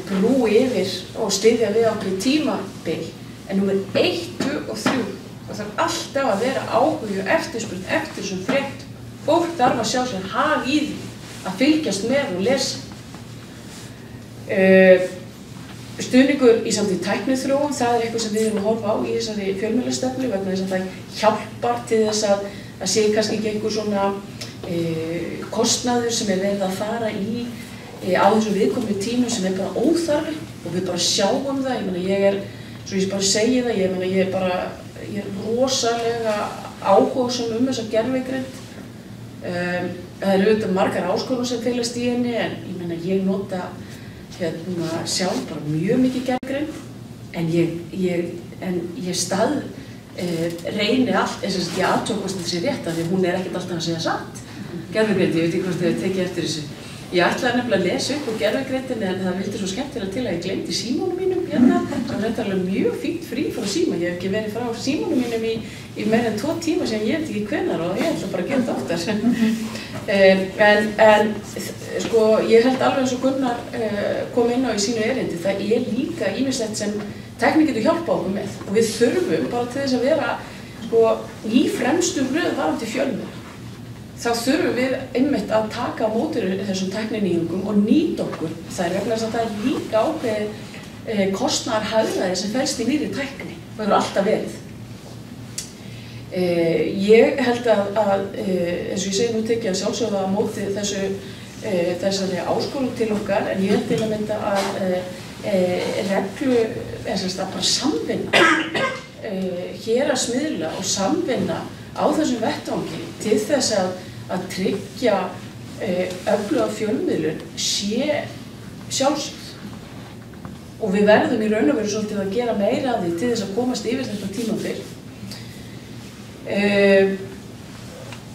brú yfir og styðja við ákveð tímabil. En númer 1, 2 og 3 og það þarf alltaf að vera áhuga og eftirspurn eftir þessum fréttum. Fólk þarf að sjá sér hag í því að fylgjast með og lesa. Stuðningur í samtíð tækniþróun, það er eitthvað sem við erum að horfa á í þessari fjölmiðlastefnu vegna þess að það hjálpar til þess að sé kannski ekki einhver svona kostnaður sem verið að fara í á þessum viðkomnu tímum sem bara óþarfi og við bara sjáum það. Ég svo ég bara segi það, ég meina ég er rosalega áhugasöm þessa gervigreind. Það eru auðvitað margar áskoranir sem felast í henni, en ég meina ég nota sjálf bara mjög mikið gervigreind, en ég reyni allt, ég aðtöku hvort þetta sé rétt, af því hún ekkert alltaf að segja satt. Gervigreind, ég veit ekki hvort þið tekið eftir þessu. Ég ætlaði nefnilega að lesa upp úr gervigreindinni, en það vildi svo skemmtilega til að ég gleymdi símanum mínum hérna, sem þetta alveg mjög fínt frí frá síma. Ég hef ekki verið frá símanum mínum í meira en 2 tíma sem ég veit ekki hvenær, og ég ætla bara að gera þetta oftar. En sko, ég held alveg eins og Gunnar kom inn á í sínu erindi, það líka ýmislegt sem tækni getur hjálpað okkur með, og við þurfum bara til þess að vera sko, í fremstu röð varðandi fjölmiðla. Þá þurfum við einmitt að taka á móti þessum tækninýjungum og nýta okkur þær, vegna þess að það líka ákveðið kostnaðarhagræði sem felst í nýrri tækni. Það hefur alltaf verið. Ég held að eins og ég segi nú tekið að sjálfsögða á móti þessari áskorun til okkar, en ég held til að mynda að bara samvinna, héraðsmiðla og samvinna á þessum vettvangi til þess að tryggja öfluga fjölmiðlun sé sjálfsögð. Og við verðum í raun og veru svolítið að gera meira af því til þess að komast yfir þetta tímabil.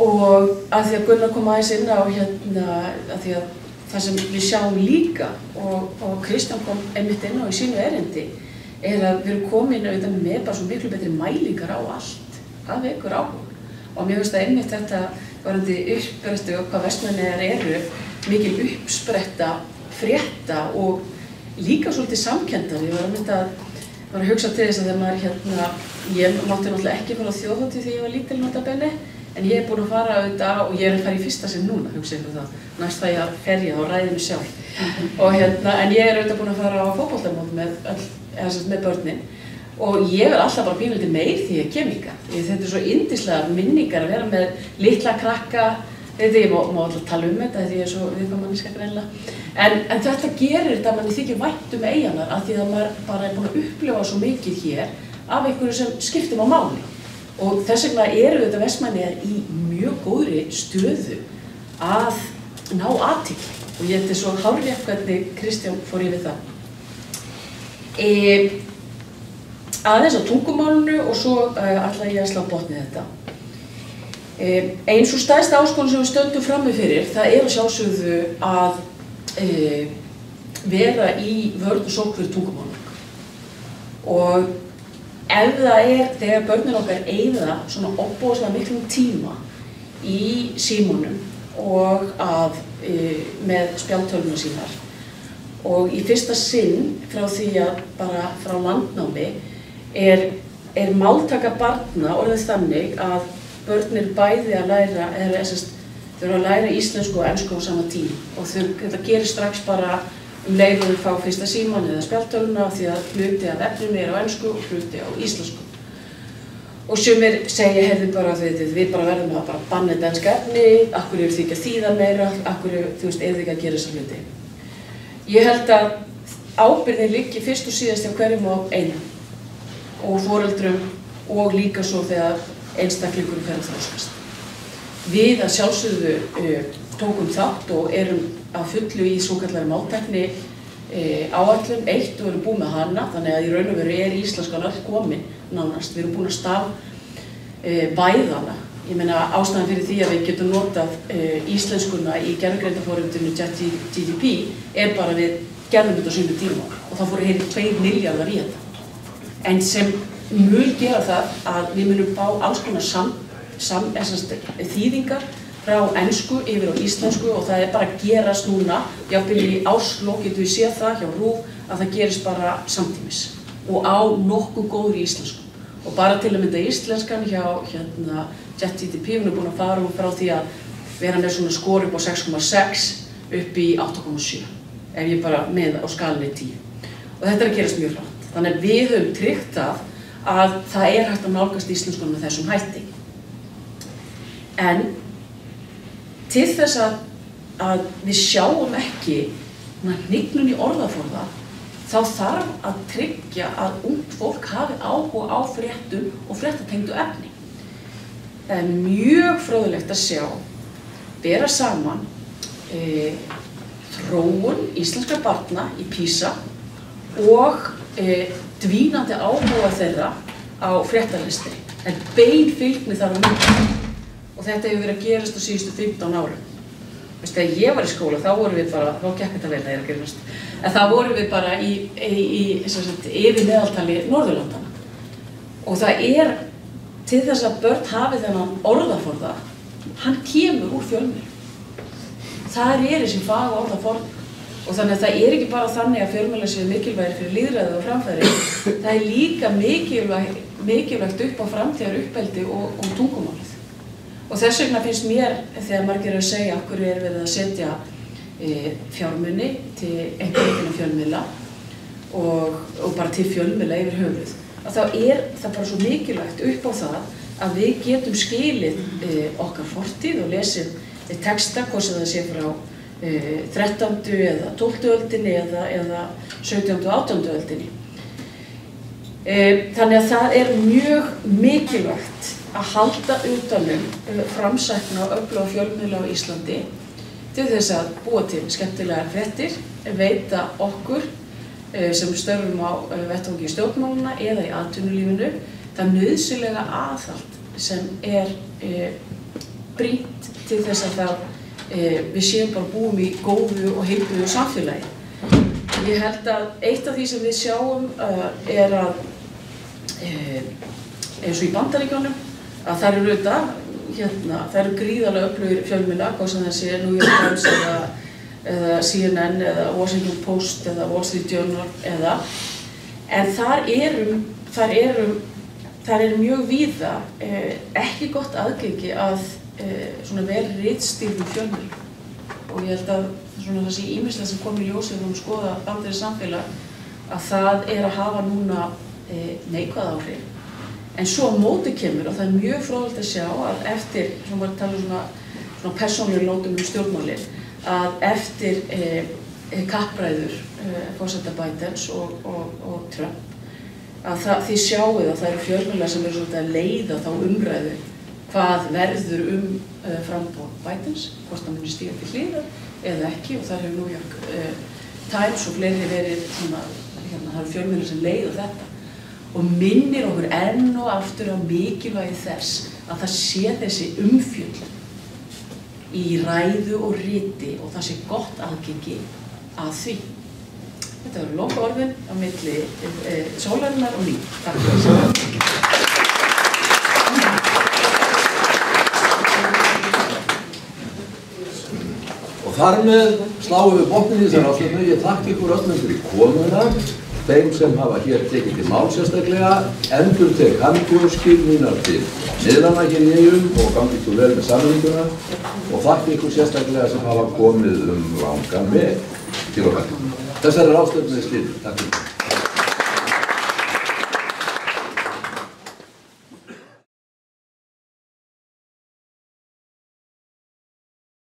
Og að því að Gunnar kom aðeins inn á að því að það sem við sjáum líka, og Kristján kom einmitt inn á í sínu erindi, að við erum komin auðvitað með bara svo miklu betri mælingar á allt. Það vekur áhuga. Og mér finnst það einmitt þetta varðandi uppsprettu og hvað Vestmannaeyjar eru, mikil uppspretta, frétta og líka svolítið samkenndar. Ég var einmitt að hugsa til þess að þegar maður ég mátti náttúrulega ekki fara á þjóðhátíð þegar ég var lítil notabenni, en ég búin að fara auðvitað og ég að fara í fyrsta sinn núna, hugsa ykkur það. Næst það ég að ferja og ræði mig sjálf. En ég auðvitað búin að fara á fótboltamót með börnin. Og ég alltaf bara pínlítið meir því ég kem hingað. Þetta svo yndislegar minningar að vera með litla krakka. Ég má alltaf tala þetta því ég svo viðkvæmmanniska greinilega. En þetta gerir þetta að manni þykir vænt eyjarnar, af því að maður bara búin að upplifa svo mikið hér af einhverju sem skiptir á máli. Og þess vegna eru þetta Vestmannaeyjar í mjög góðri stöðu að ná athygli. Og ég þetta svo hárrétt hvernig Kristján fór yfir það. Aðeins á tungumálinu og svo ætla ég að slá botnið þetta. Eins og stærsta áskorun sem við stöndum frammi fyrir, það að sjálfsögðu að vera í vörn og sókn fyrir tungumálinu. Og ef það þegar börnin okkar eyða svona ofboðslega miklum tíma í símunum og með spjaldtölvuna sínar, og í fyrsta sinn frá því að bara frá landnámi máltaka barna orðið þannig að börnir bæði að læra, þau eru að læra íslensku og ensku á sama tíma, og þetta gerir strax bara leið og þau fá fyrsta síman eða spjaldtölvuna, því að hluti af efninu á ensku og hluti á íslensku. Og sumir segja, heyrðu bara, við bara verðum að bara banna þetta enska efni, af hverju eru þið ekki að þýða meira, af hverju, eru þið ekki að gera þessa hluti. Ég held að ábyrgðin liggi fyrst og síðast hjá hverjum og einum, og foreldrum, og líka svo þegar einstaklingur fer að þroskast. Við að sjálfsögðu tókum þátt og erum að fullu í svokallari máltækni áætlun 1 og erum búin með hana, þannig að í raun og veru íslenskan öll komin nánast. Við erum búin að væðana. Ég meina ástæðan fyrir því að við getum notað íslenskuna í gervigreindarforritinu ChatGPT bara við gerðum þetta á sínu tíma, og þá fóru 2 milljarðar í þetta. En sem mun gera það að við munum fá alls konar þýðingar frá ensku yfir á íslensku, og það bara að gerast núna, jafnvel í árslok getum við séð það hjá RÚV að það gerist bara samtímis og á nokkuð góðri íslensku. Og bara til að mynda íslenskan hjá ChatGPT, hún búin að fara frá því að vera með svona skor upp á 6,6 upp í 8,7 ef ég bara með á skalinni 10. Og þetta að gerast mjög hratt. Þannig að við höfum tryggt að það hægt að nálgast íslenskunum með þessum hætti. En til þess að við sjáum ekki hnignun í orðaforða, þá þarf að tryggja að ungt fólk hafi áhuga á fréttum og fréttatengdu efni. Það er mjög fróðlegt að sjá bera saman þróun íslenskra barna í PISA og dvínandi áhuga þeirra á fréttalistri. En bein fylgni þar á milli og þetta hefur verið að gerast á síðustu 15 árum. Þegar ég var í skóla þá vorum við bara, þá gekk þetta vel, það er að gerast, en þá vorum við bara yfir meðaltali Norðurlandana. Og það er til þess að börn hafi þennan orðaforða, hann kemur úr fjölmiðlum. Þar er þessi fagorðaforði. Og þannig að það er ekki bara þannig að fjölmiðlar séu mikilvægir fyrir lýðræði og framfæri, það er líka mikilvægt upp á framtíðaruppeldi og tungumálið. Og þess vegna finnst mér, þegar margir eru að segja af hverju er verið að setja fjármuni til einhverjum fjölmiðla og bara til fjölmiðla yfir höfuð, að þá er það bara svo mikilvægt upp á það að við getum skilið okkar fortíð og lesið texta, hvort sem það sé frá 13. eða 12. öldinni eða 17. og 18. öldinni. Þannig að það er mjög mikilvægt að halda utanum framsækna og öfluga fjölmiðla á Íslandi til þess að búa til skemmtilegar fréttir, veita okkur sem störfum á vettvangi stjórnmálana eða í atvinnulífinu það nauðsynlega aðhald sem er brýnt til þess að við séum bara búum í góðu og heilbrigðu samfélagi. Ég held að eitt af því sem við sjáum er að eins og í Bandaríkjunum að það eru það eru gríðarlega öflugir fjölmiðlar, hvort sem það sé New York Times eða CNN eða Washington Post eða Wall Street Journal en þar eru mjög víða ekki gott aðgengi að svona vel ritstýrðum fjölmiðlum og ég held að svona þessi ýmislegt sem kom í ljós þegar við skoða bandarískt samfélag að það er að hafa núna neikvæð áhrif. En svo á móti kemur og það er mjög fróðlegt að sjá að eftir, svona var að tala svona persónulegum nótum stjórnmálin, að eftir kappræður forseta Bidens og Trump, að þið sjáið að það eru fjölmiðlar sem eru svolítið að leiða þá umræðu hvað verður framboð Bidens, hvort það muni stíga til hliðar eða ekki og þar hefur New York Times og fleiri verið svona, það eru fjölmiðlar sem leiða þetta og minnir okkur enn og aftur á mikilvægi þess að það sé þessi umfjöllun í ræðu og riti og það sé gott aðgengi að því. Þetta eru lokaorðin á milli sólarinnar og mín. Takk fyrir. Og þar með sláum við botninn í þessar ástæðinu. Ég þakka ykkur öllum fyrir komuna, þeim sem hafa hér tekið til mál sérstaklega, endurtek handbúðskil mínar til miðlana hér í Eyjum og gangi ykkur vel með samlinguna og þakka ykkur sérstaklega sem hafa komið langan veg til okkar. Þessari ráðstöfnu er slitið. Takk fyrir.